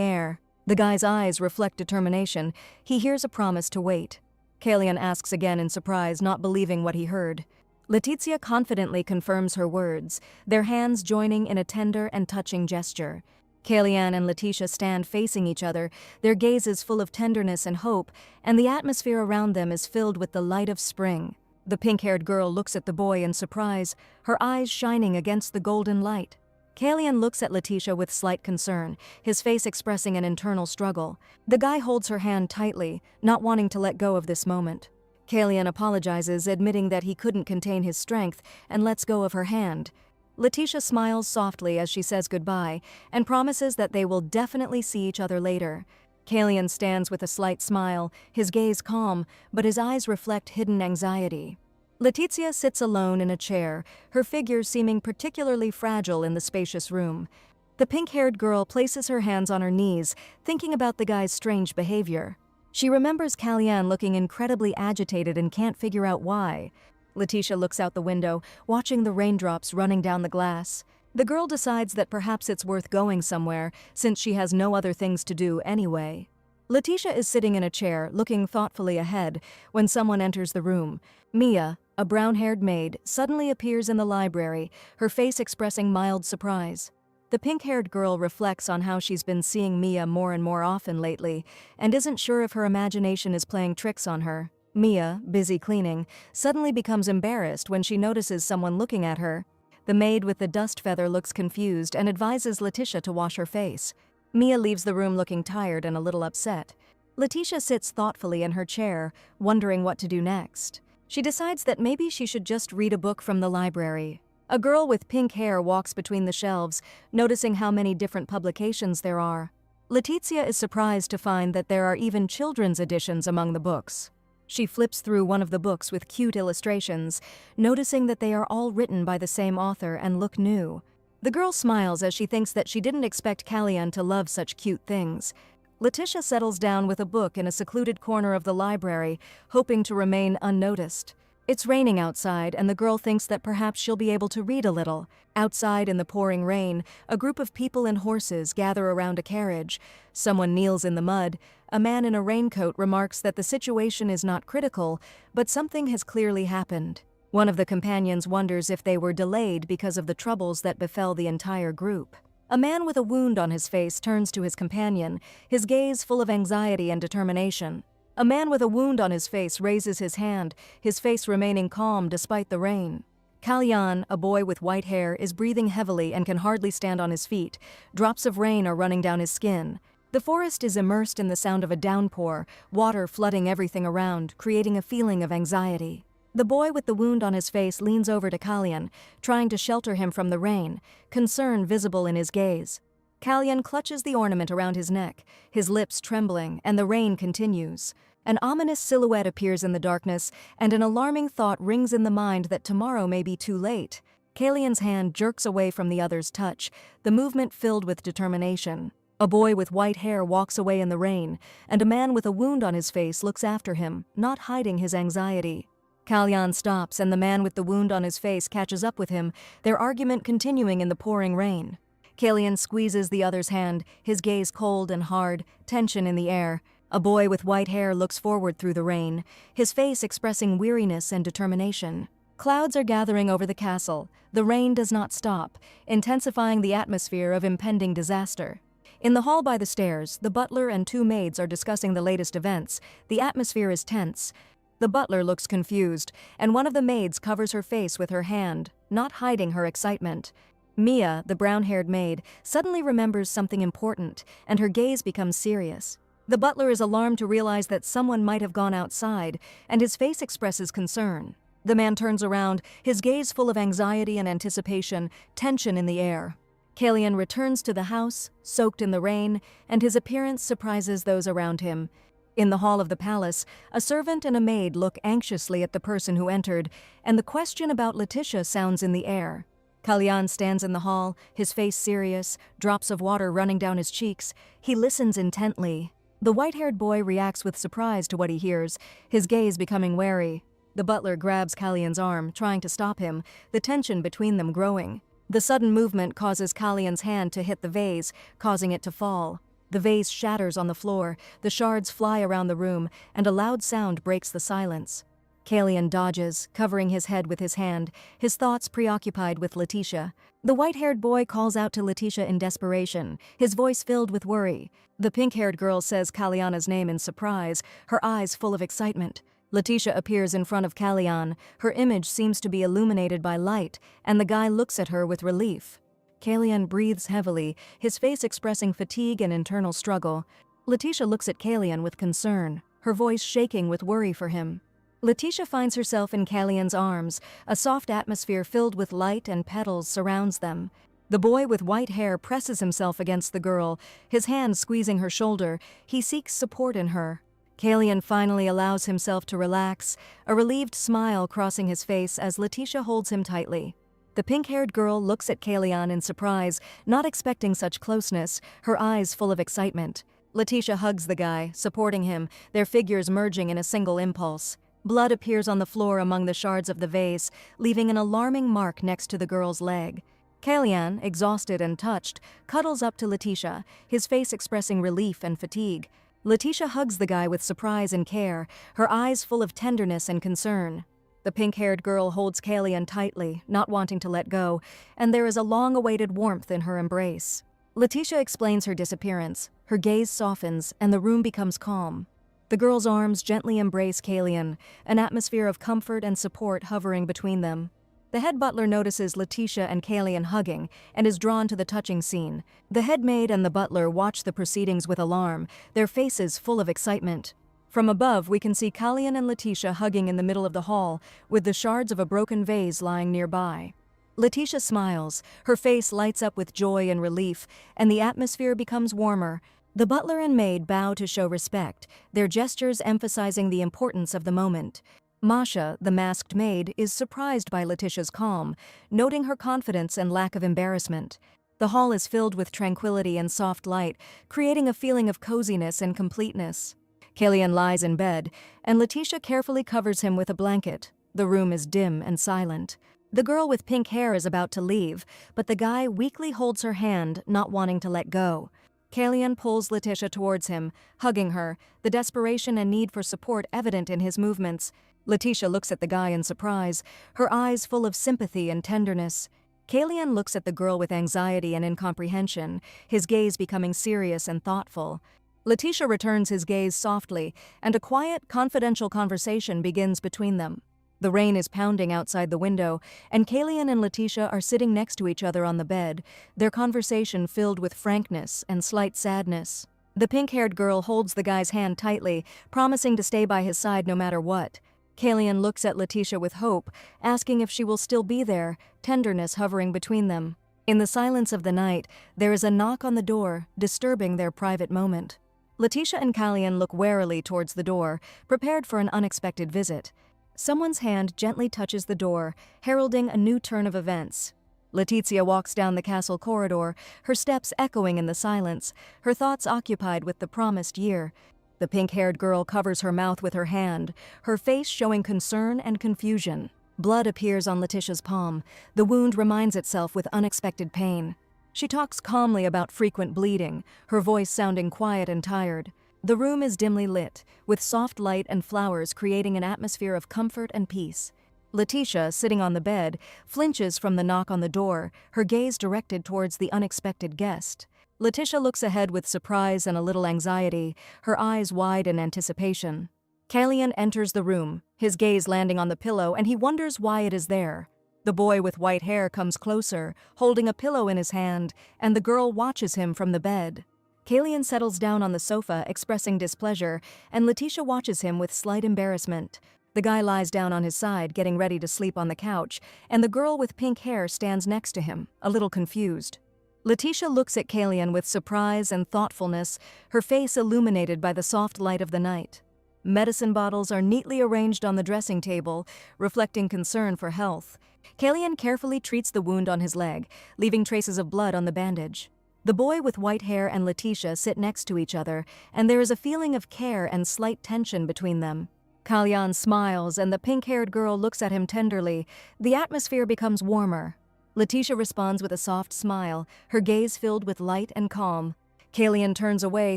air. The guy's eyes reflect determination. He hears a promise to wait. Kalian asks again in surprise, not believing what he heard. Letitia confidently confirms her words, their hands joining in a tender and touching gesture. Kalian and Letitia stand facing each other, their gazes full of tenderness and hope, and the atmosphere around them is filled with the light of spring. The pink-haired girl looks at the boy in surprise, her eyes shining against the golden light. Kalian looks at Letitia with slight concern, his face expressing an internal struggle. The guy holds her hand tightly, not wanting to let go of this moment. Kalian apologizes, admitting that he couldn't contain his strength, and lets go of her hand. Letitia smiles softly as she says goodbye, and promises that they will definitely see each other later. Kalian stands with a slight smile, his gaze calm, but his eyes reflect hidden anxiety. Letitia sits alone in a chair, her figure seeming particularly fragile in the spacious room. The pink-haired girl places her hands on her knees, thinking about the guy's strange behavior. She remembers Kalian looking incredibly agitated and can't figure out why. Letitia looks out the window, watching the raindrops running down the glass. The girl decides that perhaps it's worth going somewhere, since she has no other things to do anyway. Letitia is sitting in a chair, looking thoughtfully ahead, when someone enters the room. Mia, a brown-haired maid, suddenly appears in the library, her face expressing mild surprise. The pink-haired girl reflects on how she's been seeing Mia more and more often lately, and isn't sure if her imagination is playing tricks on her. Mia, busy cleaning, suddenly becomes embarrassed when she notices someone looking at her. The maid with the dust feather looks confused and advises Letitia to wash her face. Mia leaves the room looking tired and a little upset. Letitia sits thoughtfully in her chair, wondering what to do next. She decides that maybe she should just read a book from the library. A girl with pink hair walks between the shelves, noticing how many different publications there are. Letitia is surprised to find that there are even children's editions among the books. She flips through one of the books with cute illustrations, noticing that they are all written by the same author and look new. The girl smiles as she thinks that she didn't expect Kalyan to love such cute things. Letitia settles down with a book in a secluded corner of the library, hoping to remain unnoticed. It's raining outside, and the girl thinks that perhaps she'll be able to read a little. Outside in the pouring rain, a group of people and horses gather around a carriage. Someone kneels in the mud. A man in a raincoat remarks that the situation is not critical, but something has clearly happened. One of the companions wonders if they were delayed because of the troubles that befell the entire group. A man with a wound on his face turns to his companion, his gaze full of anxiety and determination. A man with a wound on his face raises his hand, his face remaining calm despite the rain. Kalyan, a boy with white hair, is breathing heavily and can hardly stand on his feet. Drops of rain are running down his skin. The forest is immersed in the sound of a downpour, water flooding everything around, creating a feeling of anxiety. The boy with the wound on his face leans over to Kalyan, trying to shelter him from the rain, concern visible in his gaze. Kalyan clutches the ornament around his neck, his lips trembling, and the rain continues. An ominous silhouette appears in the darkness, and an alarming thought rings in the mind that tomorrow may be too late. Kalyan's hand jerks away from the other's touch, the movement filled with determination. A boy with white hair walks away in the rain, and a man with a wound on his face looks after him, not hiding his anxiety. Kalyan stops, and the man with the wound on his face catches up with him, their argument continuing in the pouring rain. Kalyan squeezes the other's hand, his gaze cold and hard, tension in the air. A boy with white hair looks forward through the rain, his face expressing weariness and determination. Clouds are gathering over the castle. The rain does not stop, intensifying the atmosphere of impending disaster. In the hall by the stairs, the butler and two maids are discussing the latest events. The atmosphere is tense. The butler looks confused, and one of the maids covers her face with her hand, not hiding her excitement. Mia, the brown-haired maid, suddenly remembers something important, and her gaze becomes serious. The butler is alarmed to realize that someone might have gone outside, and his face expresses concern. The man turns around, his gaze full of anxiety and anticipation, tension in the air. Kalyan returns to the house, soaked in the rain, and his appearance surprises those around him. In the hall of the palace, a servant and a maid look anxiously at the person who entered, and the question about Letitia sounds in the air. Kalyan stands in the hall, his face serious, drops of water running down his cheeks. He listens intently. The white-haired boy reacts with surprise to what he hears, his gaze becoming wary. The butler grabs Kalyan's arm, trying to stop him, the tension between them growing. The sudden movement causes Kalyan's hand to hit the vase, causing it to fall. The vase shatters on the floor, the shards fly around the room, and a loud sound breaks the silence. Kalyan dodges, covering his head with his hand, his thoughts preoccupied with Letitia. The white-haired boy calls out to Letitia in desperation, his voice filled with worry. The pink-haired girl says Kalyana's name in surprise, her eyes full of excitement. Letitia appears in front of Kalyan. Her image seems to be illuminated by light, and the guy looks at her with relief. Kalyan breathes heavily, his face expressing fatigue and internal struggle. Letitia looks at Kalyan with concern, her voice shaking with worry for him. Letitia finds herself in Kalyan's arms. A soft atmosphere filled with light and petals surrounds them. The boy with white hair presses himself against the girl, his hand squeezing her shoulder. He seeks support in her. Kalyan finally allows himself to relax, a relieved smile crossing his face as Letitia holds him tightly. The pink-haired girl looks at Kalyan in surprise, not expecting such closeness, her eyes full of excitement. Letitia hugs the guy, supporting him, their figures merging in a single impulse. Blood appears on the floor among the shards of the vase, leaving an alarming mark next to the girl's leg. Kalyan, exhausted and touched, cuddles up to Letitia, his face expressing relief and fatigue. Letitia hugs the guy with surprise and care, her eyes full of tenderness and concern. The pink-haired girl holds Kalian tightly, not wanting to let go, and there is a long-awaited warmth in her embrace. Letitia explains her disappearance. Her gaze softens, and the room becomes calm. The girl's arms gently embrace Kalian, an atmosphere of comfort and support hovering between them. The head butler notices Letitia and Kalian hugging and is drawn to the touching scene. The head maid and the butler watch the proceedings with alarm, their faces full of excitement. From above, we can see Kalian and Letitia hugging in the middle of the hall, with the shards of a broken vase lying nearby. Letitia smiles, her face lights up with joy and relief, and the atmosphere becomes warmer. The butler and maid bow to show respect, their gestures emphasizing the importance of the moment. Masha, the masked maid, is surprised by Letitia's calm, noting her confidence and lack of embarrassment. The hall is filled with tranquility and soft light, creating a feeling of coziness and completeness. Kalian lies in bed, and Letitia carefully covers him with a blanket. The room is dim and silent. The girl with pink hair is about to leave, but the guy weakly holds her hand, not wanting to let go. Kalian pulls Letitia towards him, hugging her, the desperation and need for support evident in his movements. Letitia looks at the guy in surprise, her eyes full of sympathy and tenderness. Kalian looks at the girl with anxiety and incomprehension, his gaze becoming serious and thoughtful. Letitia returns his gaze softly, and a quiet, confidential conversation begins between them. The rain is pounding outside the window, and Kalian and Letitia are sitting next to each other on the bed, their conversation filled with frankness and slight sadness. The pink-haired girl holds the guy's hand tightly, promising to stay by his side no matter what. Kalian looks at Letitia with hope, asking if she will still be there, tenderness hovering between them. In the silence of the night, there is a knock on the door, disturbing their private moment. Letitia and Kalian look warily towards the door, prepared for an unexpected visit. Someone's hand gently touches the door, heralding a new turn of events. Letizia walks down the castle corridor, her steps echoing in the silence, her thoughts occupied with the promised year. The pink-haired girl covers her mouth with her hand, her face showing concern and confusion. Blood appears on Letitia's palm. The wound reminds itself with unexpected pain. She talks calmly about frequent bleeding, her voice sounding quiet and tired. The room is dimly lit, with soft light and flowers creating an atmosphere of comfort and peace. Letitia, sitting on the bed, flinches from the knock on the door, her gaze directed towards the unexpected guest. Letitia looks ahead with surprise and a little anxiety, her eyes wide in anticipation. Kalian enters the room, his gaze landing on the pillow, and he wonders why it is there. The boy with white hair comes closer, holding a pillow in his hand, and the girl watches him from the bed. Kalian settles down on the sofa, expressing displeasure, and Letitia watches him with slight embarrassment. The guy lies down on his side, getting ready to sleep on the couch, and the girl with pink hair stands next to him, a little confused. Letitia looks at Kalian with surprise and thoughtfulness, her face illuminated by the soft light of the night. Medicine bottles are neatly arranged on the dressing table, reflecting concern for health. Kalian carefully treats the wound on his leg, leaving traces of blood on the bandage. The boy with white hair and Letitia sit next to each other, and there is a feeling of care and slight tension between them. Kalian smiles, and the pink-haired girl looks at him tenderly. The atmosphere becomes warmer. Letitia responds with a soft smile, her gaze filled with light and calm. Kalian turns away,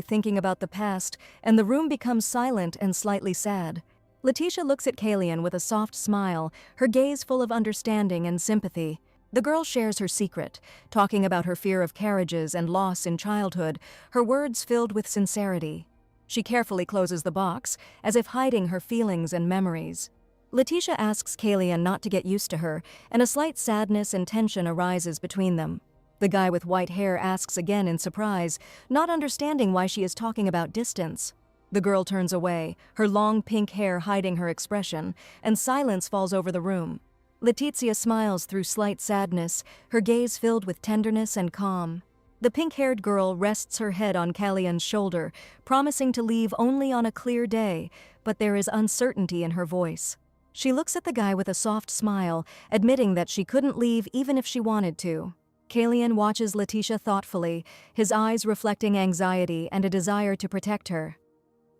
thinking about the past, and the room becomes silent and slightly sad. Letitia looks at Kalian with a soft smile, her gaze full of understanding and sympathy. The girl shares her secret, talking about her fear of carriages and loss in childhood, her words filled with sincerity. She carefully closes the box, as if hiding her feelings and memories. Letitia asks Kalian not to get used to her, and a slight sadness and tension arises between them. The guy with white hair asks again in surprise, not understanding why she is talking about distance. The girl turns away, her long pink hair hiding her expression, and silence falls over the room. Letizia smiles through slight sadness, her gaze filled with tenderness and calm. The pink-haired girl rests her head on Kalian's shoulder, promising to leave only on a clear day, but there is uncertainty in her voice. She looks at the guy with a soft smile, admitting that she couldn't leave even if she wanted to. Kalian watches Letitia thoughtfully, his eyes reflecting anxiety and a desire to protect her.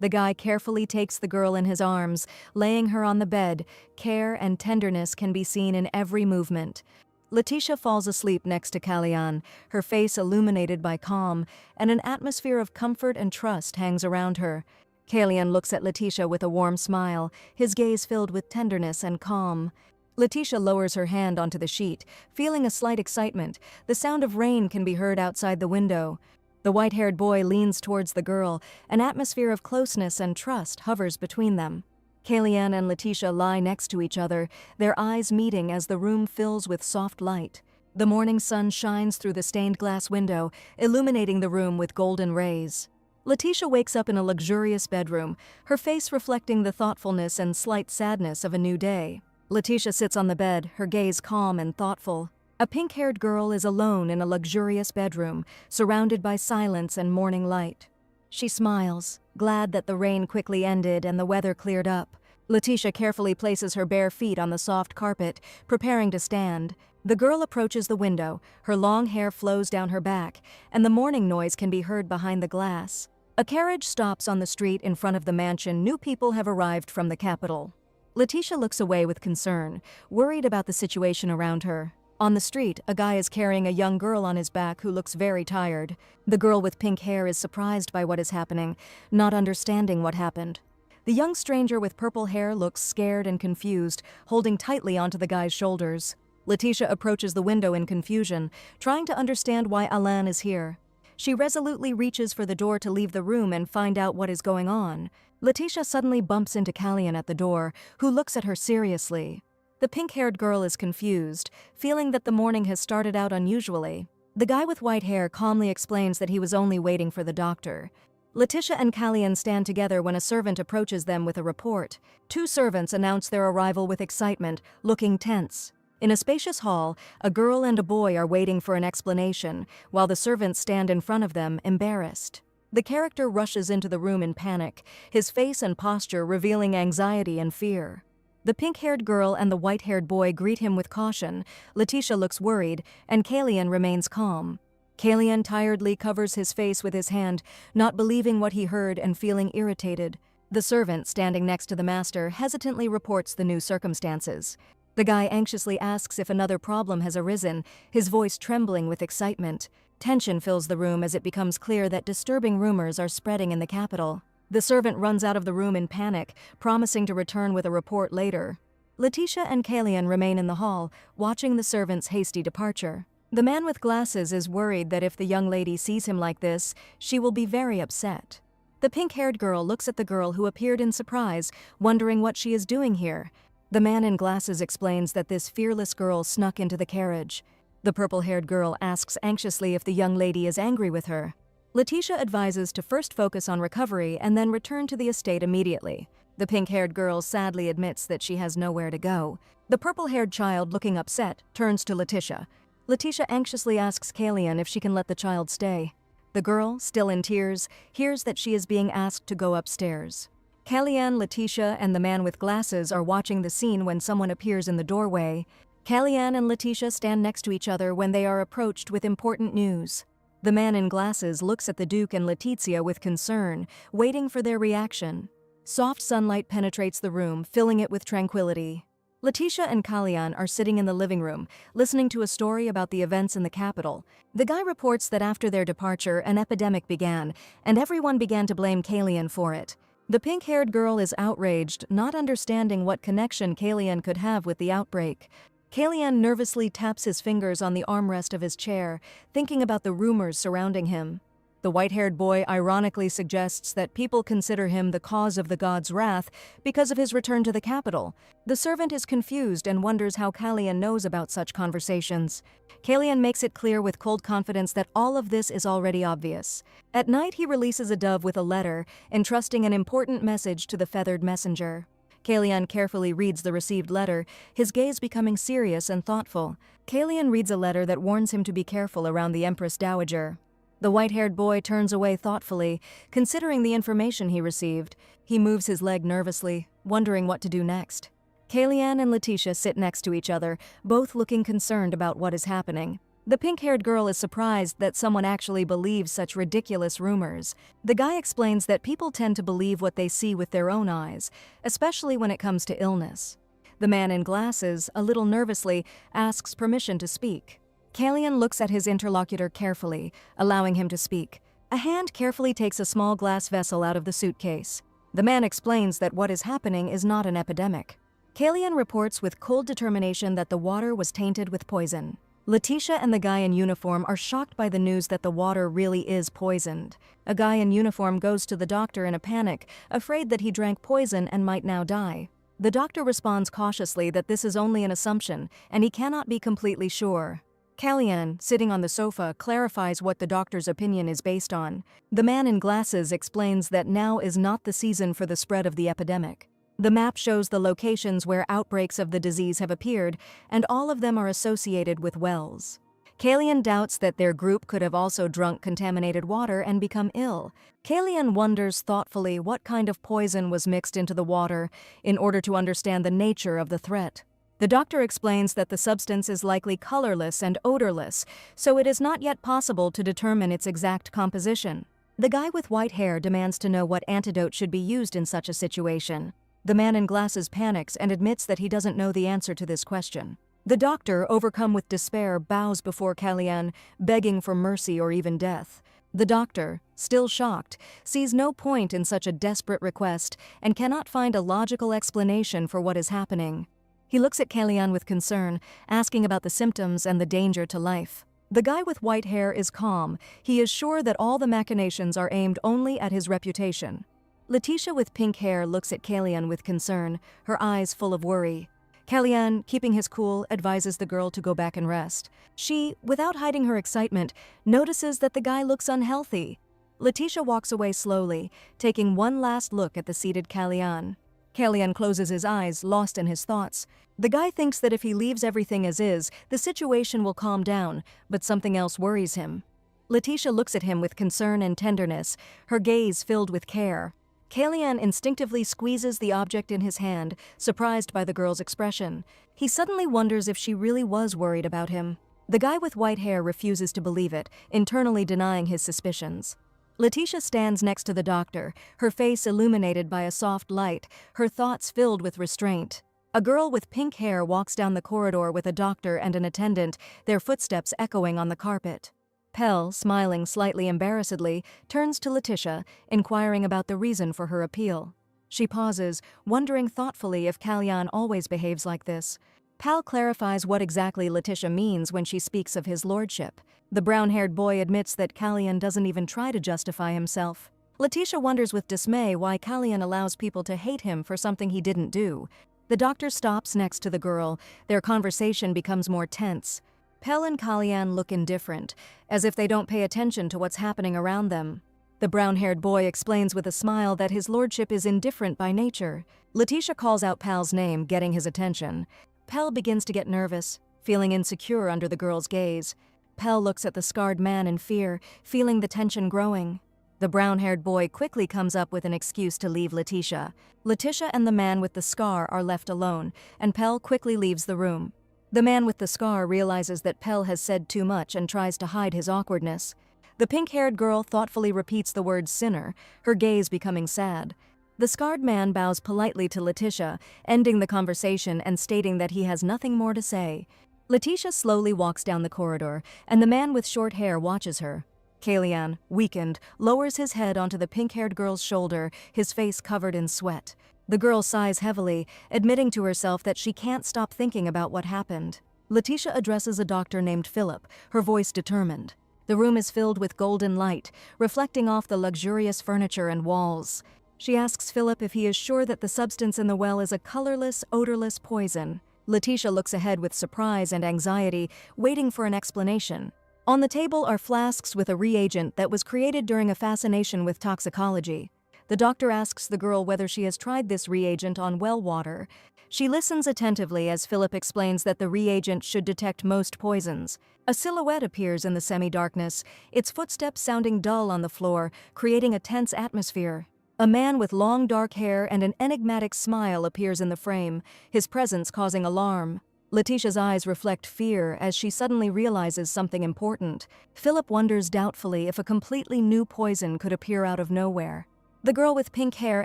The guy carefully takes the girl in his arms, laying her on the bed. Care and tenderness can be seen in every movement. Letitia falls asleep next to Kalian, her face illuminated by calm, and an atmosphere of comfort and trust hangs around her. Kalian looks at Letitia with a warm smile, his gaze filled with tenderness and calm. Letitia lowers her hand onto the sheet, feeling a slight excitement. The sound of rain can be heard outside the window. The white-haired boy leans towards the girl. An atmosphere of closeness and trust hovers between them. Kalian and Letitia lie next to each other, their eyes meeting as the room fills with soft light. The morning sun shines through the stained glass window, illuminating the room with golden rays. Letitia wakes up in a luxurious bedroom, her face reflecting the thoughtfulness and slight sadness of a new day. Letitia sits on the bed, her gaze calm and thoughtful. A pink-haired girl is alone in a luxurious bedroom, surrounded by silence and morning light. She smiles, glad that the rain quickly ended and the weather cleared up. Letitia carefully places her bare feet on the soft carpet, preparing to stand. The girl approaches the window, her long hair flows down her back, and the morning noise can be heard behind the glass. A carriage stops on the street in front of the mansion. New people have arrived from the capital. Letitia looks away with concern, worried about the situation around her. On the street, a guy is carrying a young girl on his back who looks very tired. The girl with pink hair is surprised by what is happening, not understanding what happened. The young stranger with purple hair looks scared and confused, holding tightly onto the guy's shoulders. Letitia approaches the window in confusion, trying to understand why Alan is here. She resolutely reaches for the door to leave the room and find out what is going on. Letitia suddenly bumps into Kalian at the door, who looks at her seriously. The pink-haired girl is confused, feeling that the morning has started out unusually. The guy with white hair calmly explains that he was only waiting for the doctor. Letitia and Kalian stand together when a servant approaches them with a report. Two servants announce their arrival with excitement, looking tense. In a spacious hall, a girl and a boy are waiting for an explanation, while the servants stand in front of them, embarrassed. The character rushes into the room in panic, his face and posture revealing anxiety and fear. The pink-haired girl and the white-haired boy greet him with caution. Letitia looks worried, and Kalian remains calm. Kalian tiredly covers his face with his hand, not believing what he heard and feeling irritated. The servant, standing next to the master, hesitantly reports the new circumstances. The guy anxiously asks if another problem has arisen, his voice trembling with excitement. Tension fills the room as it becomes clear that disturbing rumors are spreading in the capital. The servant runs out of the room in panic, promising to return with a report later. Letitia and Kalian remain in the hall, watching the servant's hasty departure. The man with glasses is worried that if the young lady sees him like this, she will be very upset. The pink-haired girl looks at the girl who appeared in surprise, wondering what she is doing here. The man in glasses explains that this fearless girl snuck into the carriage. The purple-haired girl asks anxiously if the young lady is angry with her. Letitia advises to first focus on recovery and then return to the estate immediately. The pink-haired girl sadly admits that she has nowhere to go. The purple-haired child, looking upset, turns to Letitia. Letitia anxiously asks Kalian if she can let the child stay. The girl, still in tears, hears that she is being asked to go upstairs. Kalian, Letitia, and the man with glasses are watching the scene when someone appears in the doorway. Kalian and Letitia stand next to each other when they are approached with important news. The man in glasses looks at the Duke and Letizia with concern, waiting for their reaction. Soft sunlight penetrates the room, filling it with tranquility. Letitia and Kalian are sitting in the living room, listening to a story about the events in the capital. The guy reports that after their departure, an epidemic began, and everyone began to blame Kalian for it. The pink-haired girl is outraged, not understanding what connection Kalian could have with the outbreak. Kalian nervously taps his fingers on the armrest of his chair, thinking about the rumors surrounding him. The white-haired boy ironically suggests that people consider him the cause of the god's wrath because of his return to the capital. The servant is confused and wonders how Kalian knows about such conversations. Kalian makes it clear with cold confidence that all of this is already obvious. At night, he releases a dove with a letter, entrusting an important message to the feathered messenger. Kalian carefully reads the received letter, his gaze becoming serious and thoughtful. Kalian reads a letter that warns him to be careful around the Empress Dowager. The white-haired boy turns away thoughtfully, considering the information he received. He moves his leg nervously, wondering what to do next. Kalian and Letitia sit next to each other, both looking concerned about what is happening. The pink-haired girl is surprised that someone actually believes such ridiculous rumors. The guy explains that people tend to believe what they see with their own eyes, especially when it comes to illness. The man in glasses, a little nervously, asks permission to speak. Kalian looks at his interlocutor carefully, allowing him to speak. A hand carefully takes a small glass vessel out of the suitcase. The man explains that what is happening is not an epidemic. Kalian reports with cold determination that the water was tainted with poison. Letitia and the guy in uniform are shocked by the news that the water really is poisoned. A guy in uniform goes to the doctor in a panic, afraid that he drank poison and might now die. The doctor responds cautiously that this is only an assumption, and he cannot be completely sure. Kalian, sitting on the sofa, clarifies what the doctor's opinion is based on. The man in glasses explains that now is not the season for the spread of the epidemic. The map shows the locations where outbreaks of the disease have appeared, and all of them are associated with wells. Kalian doubts that their group could have also drunk contaminated water and become ill. Kalian wonders thoughtfully what kind of poison was mixed into the water in order to understand the nature of the threat. The doctor explains that the substance is likely colorless and odorless, so it is not yet possible to determine its exact composition. The guy with white hair demands to know what antidote should be used in such a situation. The man in glasses panics and admits that he doesn't know the answer to this question. The doctor, overcome with despair, bows before Kalian, begging for mercy or even death. The doctor, still shocked, sees no point in such a desperate request and cannot find a logical explanation for what is happening. He looks at Kalian with concern, asking about the symptoms and the danger to life. The guy with white hair is calm. He is sure that all the machinations are aimed only at his reputation. Letitia with pink hair looks at Kalian with concern, her eyes full of worry. Kalian, keeping his cool, advises the girl to go back and rest. She, without hiding her excitement, notices that the guy looks unhealthy. Letitia walks away slowly, taking one last look at the seated Kalian. Kalian closes his eyes, lost in his thoughts. The guy thinks that if he leaves everything as is, the situation will calm down, but something else worries him. Letitia looks at him with concern and tenderness, her gaze filled with care. Kalian instinctively squeezes the object in his hand, surprised by the girl's expression. He suddenly wonders if she really was worried about him. The guy with white hair refuses to believe it, internally denying his suspicions. Letitia stands next to the doctor, her face illuminated by a soft light, her thoughts filled with restraint. A girl with pink hair walks down the corridor with a doctor and an attendant, their footsteps echoing on the carpet. Pell, smiling slightly embarrassedly, turns to Letitia, inquiring about the reason for her appeal. She pauses, wondering thoughtfully if Kalian always behaves like this. Pal clarifies what exactly Letitia means when she speaks of his lordship. The brown-haired boy admits that Kalian doesn't even try to justify himself. Letitia wonders with dismay why Kalian allows people to hate him for something he didn't do. The doctor stops next to the girl. Their conversation becomes more tense. Pell and Kalian look indifferent, as if they don't pay attention to what's happening around them. The brown-haired boy explains with a smile that his lordship is indifferent by nature. Letitia calls out Pal's name, getting his attention. Pell begins to get nervous, feeling insecure under the girl's gaze. Pell looks at the scarred man in fear, feeling the tension growing. The brown-haired boy quickly comes up with an excuse to leave Letitia. Letitia and the man with the scar are left alone, and Pell quickly leaves the room. The man with the scar realizes that Pell has said too much and tries to hide his awkwardness. The pink-haired girl thoughtfully repeats the word sinner, her gaze becoming sad. The scarred man bows politely to Letitia, ending the conversation and stating that he has nothing more to say. Letitia slowly walks down the corridor, and the man with short hair watches her. Kalian, weakened, lowers his head onto the pink-haired girl's shoulder, his face covered in sweat. The girl sighs heavily, admitting to herself that she can't stop thinking about what happened. Letitia addresses a doctor named Philip, her voice determined. The room is filled with golden light, reflecting off the luxurious furniture and walls. She asks Philip if he is sure that the substance in the well is a colorless, odorless poison. Letitia looks ahead with surprise and anxiety, waiting for an explanation. On the table are flasks with a reagent that was created during a fascination with toxicology. The doctor asks the girl whether she has tried this reagent on well water. She listens attentively as Philip explains that the reagent should detect most poisons. A silhouette appears in the semi-darkness, its footsteps sounding dull on the floor, creating a tense atmosphere. A man with long dark hair and an enigmatic smile appears in the frame, his presence causing alarm. Letitia's eyes reflect fear as she suddenly realizes something important. Philip wonders doubtfully if a completely new poison could appear out of nowhere. The girl with pink hair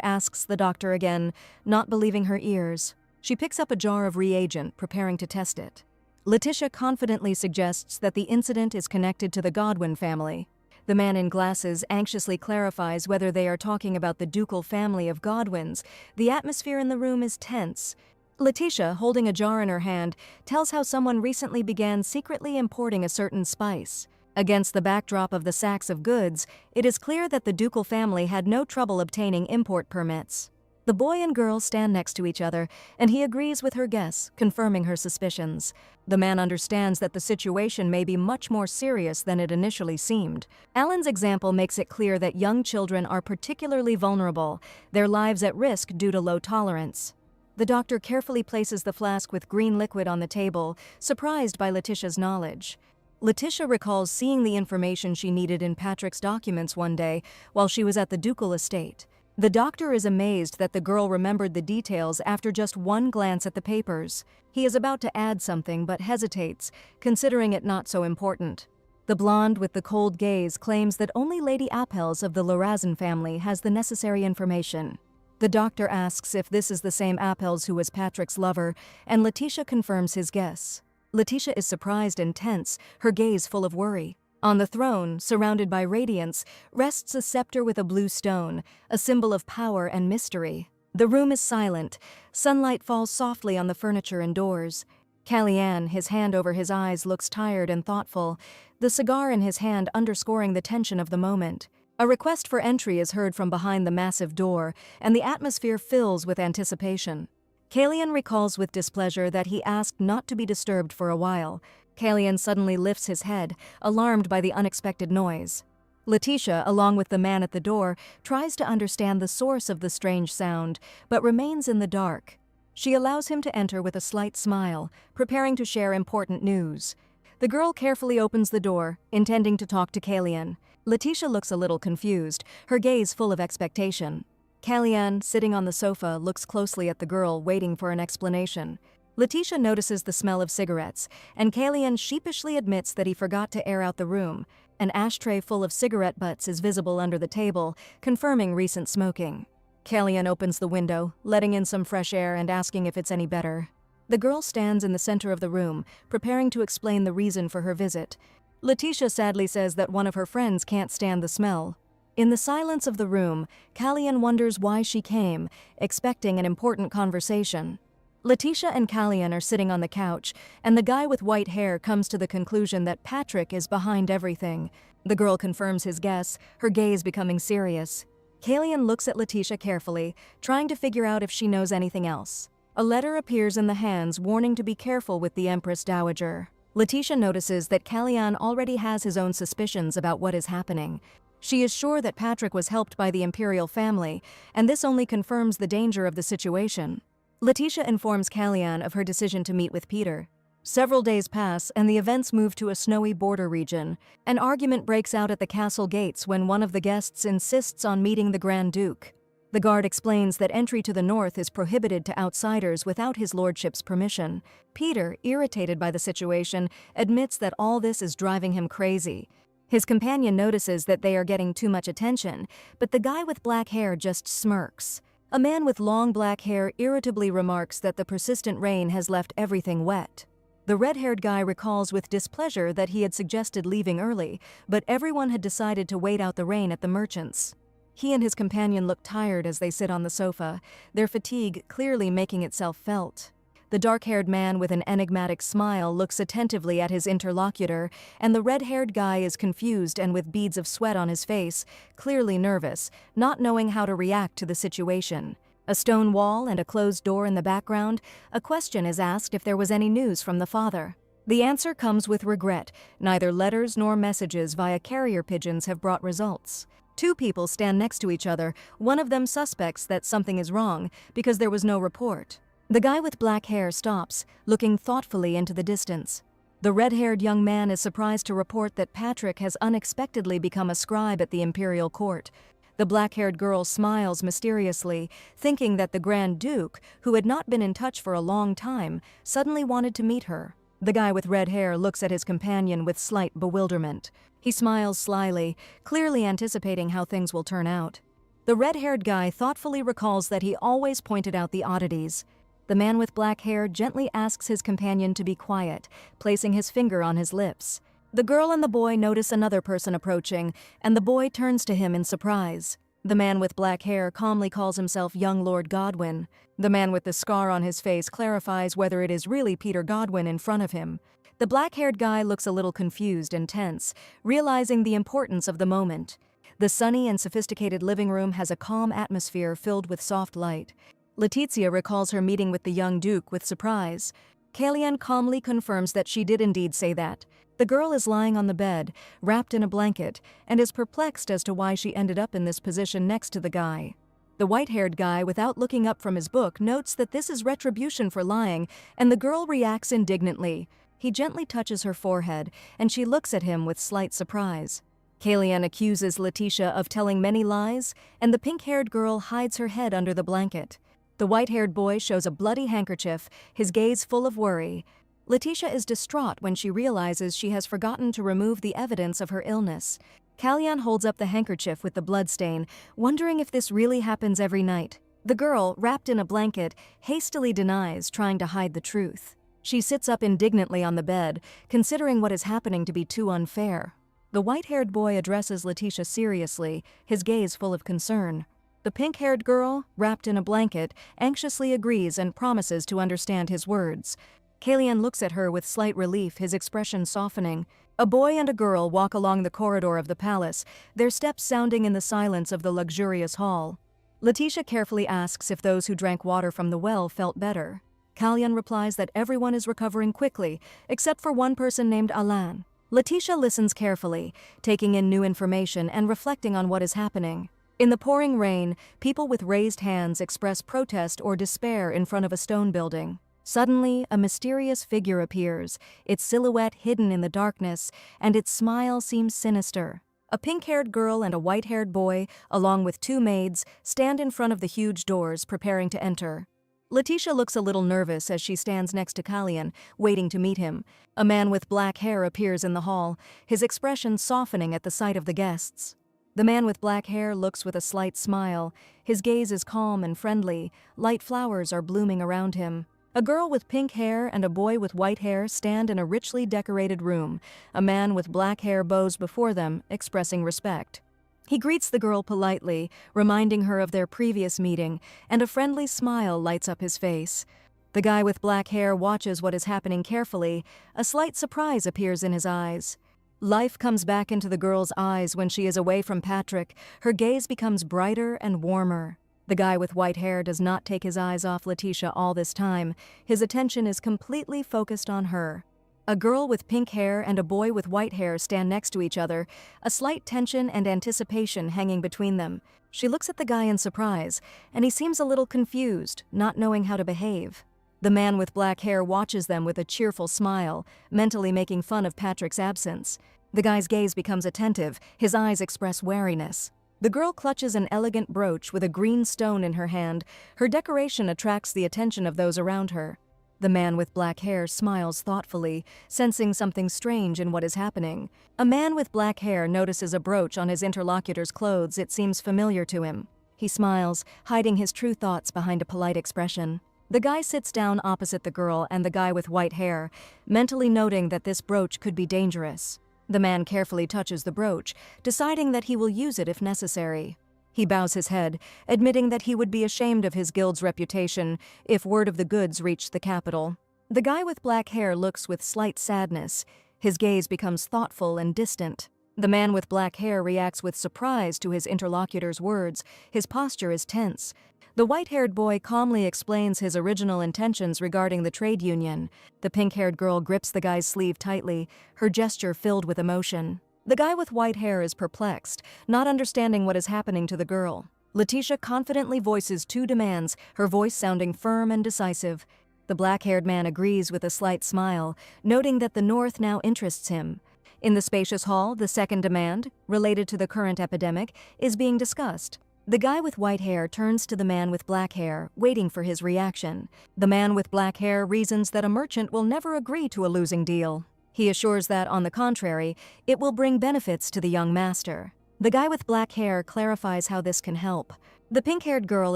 asks the doctor again, not believing her ears. She picks up a jar of reagent, preparing to test it. Letitia confidently suggests that the incident is connected to the Godwin family. The man in glasses anxiously clarifies whether they are talking about the ducal family of Godwins. The atmosphere in the room is tense. Letitia, holding a jar in her hand, tells how someone recently began secretly importing a certain spice. Against the backdrop of the sacks of goods, it is clear that the ducal family had no trouble obtaining import permits. The boy and girl stand next to each other, and he agrees with her guess, confirming her suspicions. The man understands that the situation may be much more serious than it initially seemed. Alan's example makes it clear that young children are particularly vulnerable, their lives at risk due to low tolerance. The doctor carefully places the flask with green liquid on the table, surprised by Letitia's knowledge. Letitia recalls seeing the information she needed in Patrick's documents one day while she was at the ducal estate. The doctor is amazed that the girl remembered the details after just one glance at the papers. He is about to add something but hesitates, considering it not so important. The blonde with the cold gaze claims that only Lady Appels of the Lorazin family has the necessary information. The doctor asks if this is the same Appels who was Patrick's lover, and Letitia confirms his guess. Letitia is surprised and tense, her gaze full of worry. On the throne, surrounded by radiance, rests a scepter with a blue stone, a symbol of power and mystery. The room is silent. Sunlight falls softly on the furniture and doors. Calian, his hand over his eyes, looks tired and thoughtful, the cigar in his hand underscoring the tension of the moment. A request for entry is heard from behind the massive door, and the atmosphere fills with anticipation. Calian recalls with displeasure that he asked not to be disturbed for a while. Calian suddenly lifts his head, alarmed by the unexpected noise. Letitia, along with the man at the door, tries to understand the source of the strange sound, but remains in the dark. She allows him to enter with a slight smile, preparing to share important news. The girl carefully opens the door, intending to talk to Calian. Letitia looks a little confused, her gaze full of expectation. Calian, sitting on the sofa, looks closely at the girl, waiting for an explanation. Letitia notices the smell of cigarettes, and Calian sheepishly admits that he forgot to air out the room. An ashtray full of cigarette butts is visible under the table, confirming recent smoking. Calian opens the window, letting in some fresh air and asking if it's any better. The girl stands in the center of the room, preparing to explain the reason for her visit. Letitia sadly says that one of her friends can't stand the smell. In the silence of the room, Calian wonders why she came, expecting an important conversation. Letitia and Calian are sitting on the couch, and the guy with white hair comes to the conclusion that Patrick is behind everything. The girl confirms his guess, her gaze becoming serious. Calian looks at Letitia carefully, trying to figure out if she knows anything else. A letter appears in the hands warning to be careful with the Empress Dowager. Letitia notices that Calian already has his own suspicions about what is happening. She is sure that Patrick was helped by the imperial family, and this only confirms the danger of the situation. Letitia informs Calian of her decision to meet with Peter. Several days pass, and the events move to a snowy border region. An argument breaks out at the castle gates when one of the guests insists on meeting the Grand Duke. The guard explains that entry to the north is prohibited to outsiders without his lordship's permission. Peter, irritated by the situation, admits that all this is driving him crazy. His companion notices that they are getting too much attention, but the guy with black hair just smirks. A man with long black hair irritably remarks that the persistent rain has left everything wet. The red-haired guy recalls with displeasure that he had suggested leaving early, but everyone had decided to wait out the rain at the merchants. He and his companion look tired as they sit on the sofa, their fatigue clearly making itself felt. The dark-haired man with an enigmatic smile looks attentively at his interlocutor, and the red-haired guy is confused and with beads of sweat on his face, clearly nervous, not knowing how to react to the situation. A stone wall and a closed door in the background, a question is asked if there was any news from the father. The answer comes with regret. Neither letters nor messages via carrier pigeons have brought results. Two people stand next to each other. One of them suspects that something is wrong because there was no report. The guy with black hair stops, looking thoughtfully into the distance. The red-haired young man is surprised to report that Patrick has unexpectedly become a scribe at the imperial court. The black-haired girl smiles mysteriously, thinking that the Grand Duke, who had not been in touch for a long time, suddenly wanted to meet her. The guy with red hair looks at his companion with slight bewilderment. He smiles slyly, clearly anticipating how things will turn out. The red-haired guy thoughtfully recalls that he always pointed out the oddities. The man with black hair gently asks his companion to be quiet, placing his finger on his lips. The girl and the boy notice another person approaching, and the boy turns to him in surprise. The man with black hair calmly calls himself young Lord Godwin. The man with the scar on his face clarifies whether it is really Peter Godwin in front of him. The black-haired guy looks a little confused and tense, realizing the importance of the moment. The sunny and sophisticated living room has a calm atmosphere filled with soft light. Letizia recalls her meeting with the young Duke with surprise. Kalian calmly confirms that she did indeed say that. The girl is lying on the bed, wrapped in a blanket, and is perplexed as to why she ended up in this position next to the guy. The white-haired guy, without looking up from his book, notes that this is retribution for lying, and the girl reacts indignantly. He gently touches her forehead, and she looks at him with slight surprise. Kalian accuses Letitia of telling many lies, and the pink-haired girl hides her head under the blanket. The white-haired boy shows a bloody handkerchief, his gaze full of worry. Letitia is distraught when she realizes she has forgotten to remove the evidence of her illness. Kalian holds up the handkerchief with the bloodstain, wondering if this really happens every night. The girl, wrapped in a blanket, hastily denies, trying to hide the truth. She sits up indignantly on the bed, considering what is happening to be too unfair. The white-haired boy addresses Letitia seriously, his gaze full of concern. The pink-haired girl, wrapped in a blanket, anxiously agrees and promises to understand his words. Kalian looks at her with slight relief, his expression softening. A boy and a girl walk along the corridor of the palace, their steps sounding in the silence of the luxurious hall. Letitia carefully asks if those who drank water from the well felt better. Kalian replies that everyone is recovering quickly, except for one person named Alan. Letitia listens carefully, taking in new information and reflecting on what is happening. In the pouring rain, people with raised hands express protest or despair in front of a stone building. Suddenly, a mysterious figure appears, its silhouette hidden in the darkness, and its smile seems sinister. A pink-haired girl and a white-haired boy, along with two maids, stand in front of the huge doors, preparing to enter. Letitia looks a little nervous as she stands next to Kalian, waiting to meet him. A man with black hair appears in the hall, his expression softening at the sight of the guests. The man with black hair looks with a slight smile. His gaze is calm and friendly. Light flowers are blooming around him. A girl with pink hair and a boy with white hair stand in a richly decorated room. A man with black hair bows before them, expressing respect. He greets the girl politely, reminding her of their previous meeting, and a friendly smile lights up his face. The guy with black hair watches what is happening carefully. A slight surprise appears in his eyes. Life comes back into the girl's eyes when she is away from Patrick. Her gaze becomes brighter and warmer. The guy with white hair does not take his eyes off Letitia all this time. His attention is completely focused on her. A girl with pink hair and a boy with white hair stand next to each other, a slight tension and anticipation hanging between them. She looks at the guy in surprise, and he seems a little confused, not knowing how to behave. The man with black hair watches them with a cheerful smile, mentally making fun of Patrick's absence. The guy's gaze becomes attentive, his eyes express wariness. The girl clutches an elegant brooch with a green stone in her hand. Her decoration attracts the attention of those around her. The man with black hair smiles thoughtfully, sensing something strange in what is happening. A man with black hair notices a brooch on his interlocutor's clothes. It seems familiar to him. He smiles, hiding his true thoughts behind a polite expression. The guy sits down opposite the girl and the guy with white hair, mentally noting that this brooch could be dangerous. The man carefully touches the brooch, deciding that he will use it if necessary. He bows his head, admitting that he would be ashamed of his guild's reputation if word of the goods reached the capital. The guy with black hair looks with slight sadness. His gaze becomes thoughtful and distant. The man with black hair reacts with surprise to his interlocutor's words. His posture is tense. The white-haired boy calmly explains his original intentions regarding the trade union. The pink-haired girl grips the guy's sleeve tightly, her gesture filled with emotion. The guy with white hair is perplexed, not understanding what is happening to the girl. Letitia confidently voices two demands, her voice sounding firm and decisive. The black-haired man agrees with a slight smile, noting that the North now interests him. In the spacious hall, the second demand, related to the current epidemic, is being discussed. The guy with white hair turns to the man with black hair, waiting for his reaction. The man with black hair reasons that a merchant will never agree to a losing deal. He assures that, on the contrary, it will bring benefits to the young master. The guy with black hair clarifies how this can help. The pink-haired girl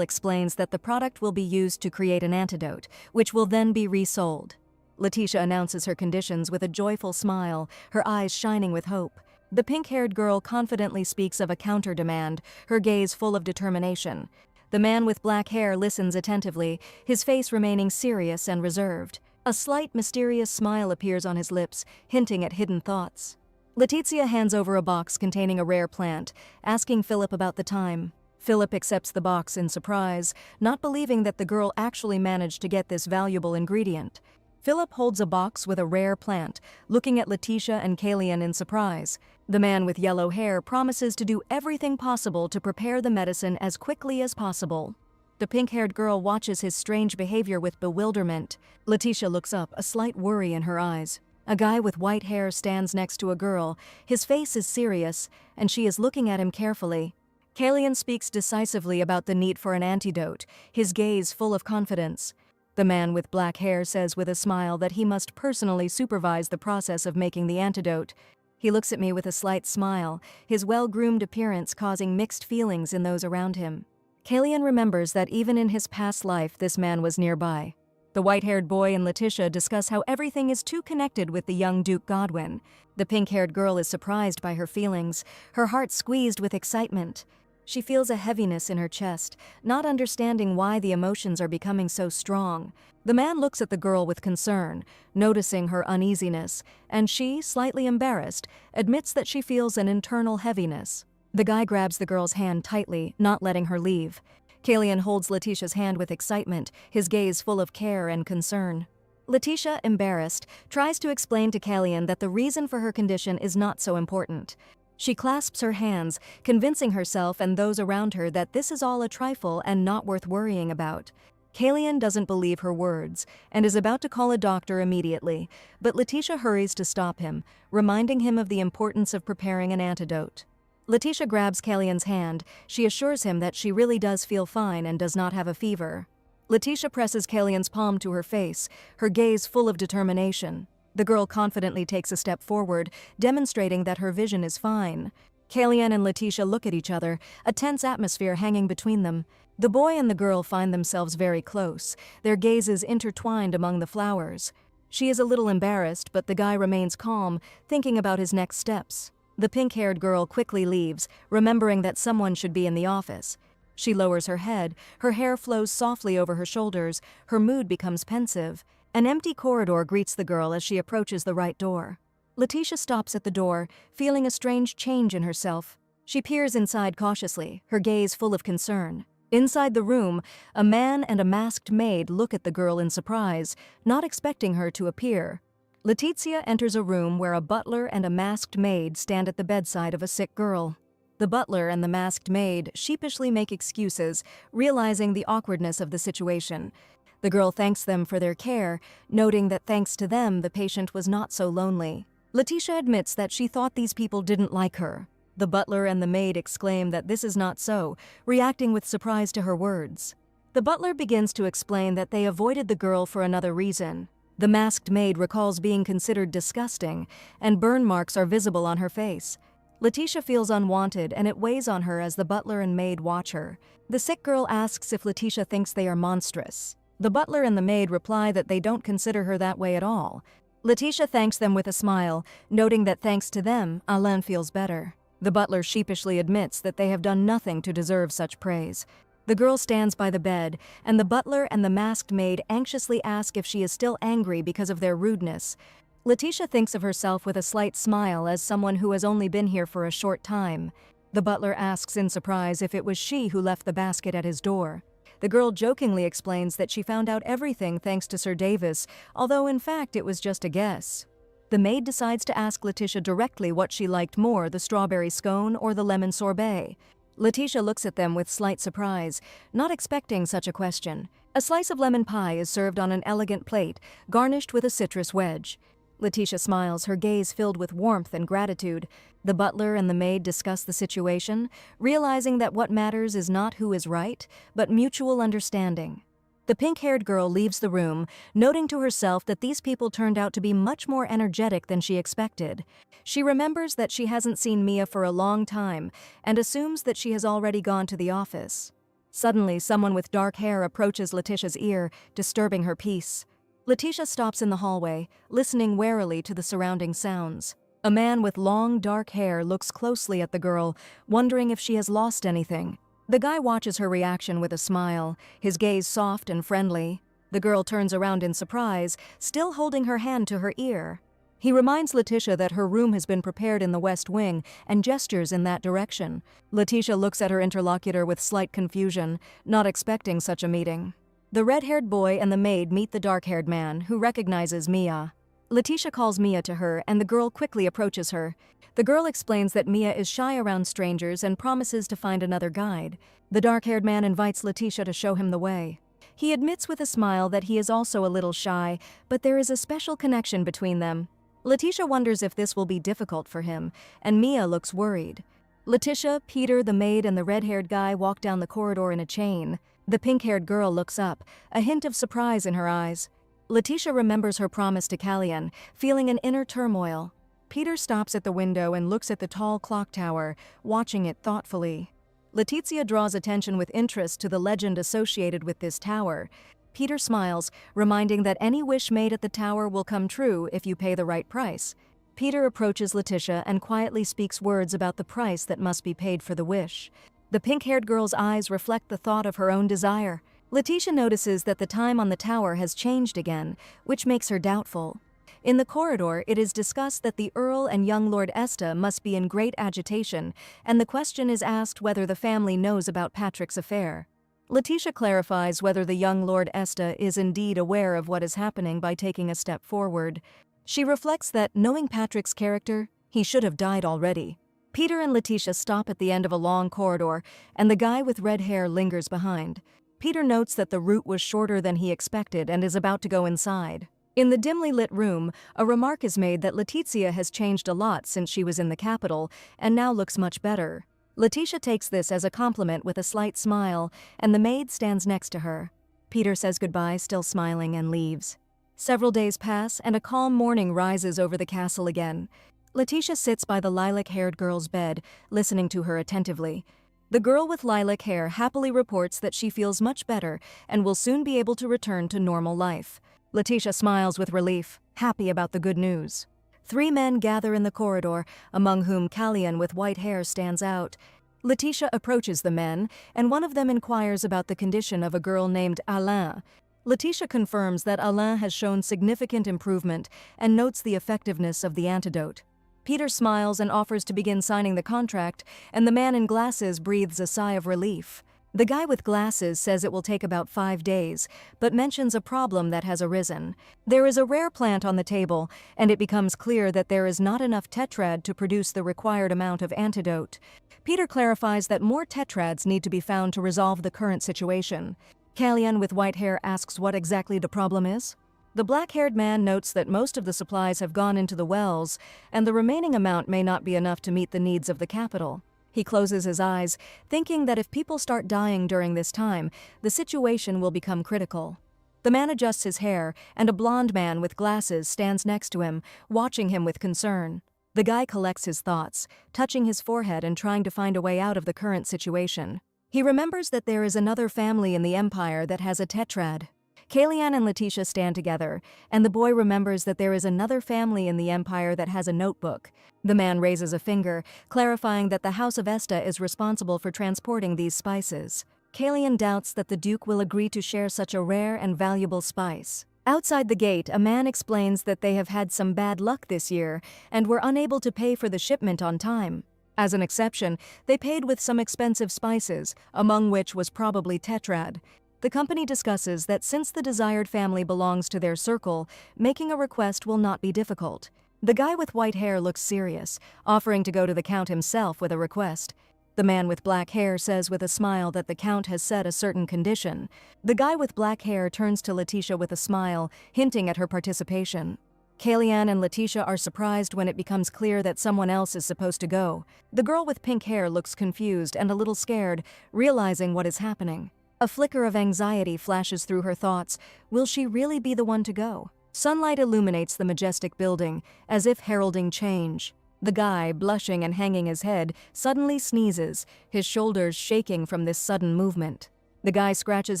explains that the product will be used to create an antidote, which will then be resold. Letitia announces her conditions with a joyful smile, her eyes shining with hope. The pink-haired girl confidently speaks of a counter-demand, her gaze full of determination. The man with black hair listens attentively, his face remaining serious and reserved. A slight, mysterious smile appears on his lips, hinting at hidden thoughts. Letitia hands over a box containing a rare plant, asking Philip about the time. Philip accepts the box in surprise, not believing that the girl actually managed to get this valuable ingredient. Philip holds a box with a rare plant, looking at Letitia and Kalian in surprise. The man with yellow hair promises to do everything possible to prepare the medicine as quickly as possible. The pink-haired girl watches his strange behavior with bewilderment. Letitia looks up, a slight worry in her eyes. A guy with white hair stands next to a girl. His face is serious, and she is looking at him carefully. Kalian speaks decisively about the need for an antidote, his gaze full of confidence. The man with black hair says with a smile that he must personally supervise the process of making the antidote. He looks at me with a slight smile, his well-groomed appearance causing mixed feelings in those around him. Kalian remembers that even in his past life this man was nearby. The white-haired boy and Letitia discuss how everything is too connected with the young Duke Godwin. The pink-haired girl is surprised by her feelings, her heart squeezed with excitement. She feels a heaviness in her chest, not understanding why the emotions are becoming so strong. The man looks at the girl with concern, noticing her uneasiness, and she, slightly embarrassed, admits that she feels an internal heaviness. The guy grabs the girl's hand tightly, not letting her leave. Kalian holds Letitia's hand with excitement, his gaze full of care and concern. Letitia, embarrassed, tries to explain to Kalian that the reason for her condition is not so important. She clasps her hands, convincing herself and those around her that this is all a trifle and not worth worrying about. Kalian doesn't believe her words and is about to call a doctor immediately, but Letitia hurries to stop him, reminding him of the importance of preparing an antidote. Letitia grabs Kalian's hand. She assures him that she really does feel fine and does not have a fever. Letitia presses Kalian's palm to her face, her gaze full of determination. The girl confidently takes a step forward, demonstrating that her vision is fine. Kalian and Letitia look at each other, a tense atmosphere hanging between them. The boy and the girl find themselves very close, their gazes intertwined among the flowers. She is a little embarrassed, but the guy remains calm, thinking about his next steps. The pink-haired girl quickly leaves, remembering that someone should be in the office. She lowers her head, her hair flows softly over her shoulders, her mood becomes pensive. An empty corridor greets the girl as she approaches the right door. Letitia stops at the door, feeling a strange change in herself. She peers inside cautiously, her gaze full of concern. Inside the room, a man and a masked maid look at the girl in surprise, not expecting her to appear. Letitia enters a room where a butler and a masked maid stand at the bedside of a sick girl. The butler and the masked maid sheepishly make excuses, realizing the awkwardness of the situation. The girl thanks them for their care, noting that thanks to them the patient was not so lonely. Letitia admits that she thought these people didn't like her. The butler and the maid exclaim that this is not so, reacting with surprise to her words. The butler begins to explain that they avoided the girl for another reason. The masked maid recalls being considered disgusting, and burn marks are visible on her face. Letitia feels unwanted, and it weighs on her as the butler and maid watch her. The sick girl asks if Letitia thinks they are monstrous. The butler and the maid reply that they don't consider her that way at all. Letitia thanks them with a smile, noting that thanks to them, Alain feels better. The butler sheepishly admits that they have done nothing to deserve such praise. The girl stands by the bed, and the butler and the masked maid anxiously ask if she is still angry because of their rudeness. Letitia thinks of herself with a slight smile as someone who has only been here for a short time. The butler asks in surprise if it was she who left the basket at his door. The girl jokingly explains that she found out everything thanks to Sir Davis, although in fact it was just a guess. The maid decides to ask Letitia directly what she liked more, the strawberry scone or the lemon sorbet. Letitia looks at them with slight surprise, not expecting such a question. A slice of lemon pie is served on an elegant plate, garnished with a citrus wedge. Letitia smiles, her gaze filled with warmth and gratitude. The butler and the maid discuss the situation, realizing that what matters is not who is right, but mutual understanding. The pink-haired girl leaves the room, noting to herself that these people turned out to be much more energetic than she expected. She remembers that she hasn't seen Mia for a long time and assumes that she has already gone to the office. Suddenly, someone with dark hair approaches Letitia's ear, disturbing her peace. Letitia stops in the hallway, listening warily to the surrounding sounds. A man with long, dark hair looks closely at the girl, wondering if she has lost anything. The guy watches her reaction with a smile, his gaze soft and friendly. The girl turns around in surprise, still holding her hand to her ear. He reminds Letitia that her room has been prepared in the West Wing and gestures in that direction. Letitia looks at her interlocutor with slight confusion, not expecting such a meeting. The red-haired boy and the maid meet the dark-haired man, who recognizes Mia. Letitia calls Mia to her, and the girl quickly approaches her. The girl explains that Mia is shy around strangers and promises to find another guide. The dark-haired man invites Letitia to show him the way. He admits with a smile that he is also a little shy, but there is a special connection between them. Letitia wonders if this will be difficult for him, and Mia looks worried. Letitia, Peter, the maid, and the red-haired guy walk down the corridor in a chain. The pink-haired girl looks up, a hint of surprise in her eyes. Letitia remembers her promise to Callian, feeling an inner turmoil. Peter stops at the window and looks at the tall clock tower, watching it thoughtfully. Letitia draws attention with interest to the legend associated with this tower. Peter smiles, reminding that any wish made at the tower will come true if you pay the right price. Peter approaches Letitia and quietly speaks words about the price that must be paid for the wish. The pink-haired girl's eyes reflect the thought of her own desire. Letitia notices that the time on the tower has changed again, which makes her doubtful. In the corridor, it is discussed that the Earl and young Lord Esta must be in great agitation, and the question is asked whether the family knows about Patrick's affair. Letitia clarifies whether the young Lord Esta is indeed aware of what is happening by taking a step forward. She reflects that, knowing Patrick's character, he should have died already. Peter and Letitia stop at the end of a long corridor, and the guy with red hair lingers behind. Peter notes that the route was shorter than he expected and is about to go inside. In the dimly lit room, a remark is made that Letitia has changed a lot since she was in the capital and now looks much better. Letitia takes this as a compliment with a slight smile, and the maid stands next to her. Peter says goodbye, still smiling, and leaves. Several days pass, and a calm morning rises over the castle again. Letitia sits by the lilac-haired girl's bed, listening to her attentively. The girl with lilac hair happily reports that she feels much better and will soon be able to return to normal life. Letitia smiles with relief, happy about the good news. 3 men gather in the corridor, among whom Callian with white hair stands out. Letitia approaches the men, and one of them inquires about the condition of a girl named Alain. Letitia confirms that Alain has shown significant improvement and notes the effectiveness of the antidote. Peter smiles and offers to begin signing the contract, and the man in glasses breathes a sigh of relief. The guy with glasses says it will take about 5 days, but mentions a problem that has arisen. There is a rare plant on the table, and it becomes clear that there is not enough tetrad to produce the required amount of antidote. Peter clarifies that more tetrads need to be found to resolve the current situation. Callian with white hair asks what exactly the problem is. The black-haired man notes that most of the supplies have gone into the wells, and the remaining amount may not be enough to meet the needs of the capital. He closes his eyes, thinking that if people start dying during this time, the situation will become critical. The man adjusts his hair, and a blond man with glasses stands next to him, watching him with concern. The guy collects his thoughts, touching his forehead and trying to find a way out of the current situation. He remembers that there is another family in the Empire that has a tetrad. Callian and Letitia stand together, and the boy remembers that there is another family in the Empire that has a notebook. The man raises a finger, clarifying that the House of Esta is responsible for transporting these spices. Callian doubts that the Duke will agree to share such a rare and valuable spice. Outside the gate, a man explains that they have had some bad luck this year and were unable to pay for the shipment on time. As an exception, they paid with some expensive spices, among which was probably tetrad. The company discusses that since the desired family belongs to their circle, making a request will not be difficult. The guy with white hair looks serious, offering to go to the Count himself with a request. The man with black hair says with a smile that the Count has set a certain condition. The guy with black hair turns to Letitia with a smile, hinting at her participation. Callian and Letitia are surprised when it becomes clear that someone else is supposed to go. The girl with pink hair looks confused and a little scared, realizing what is happening. A flicker of anxiety flashes through her thoughts. Will she really be the one to go? Sunlight illuminates the majestic building, as if heralding change. The guy, blushing and hanging his head, suddenly sneezes, his shoulders shaking from this sudden movement. The guy scratches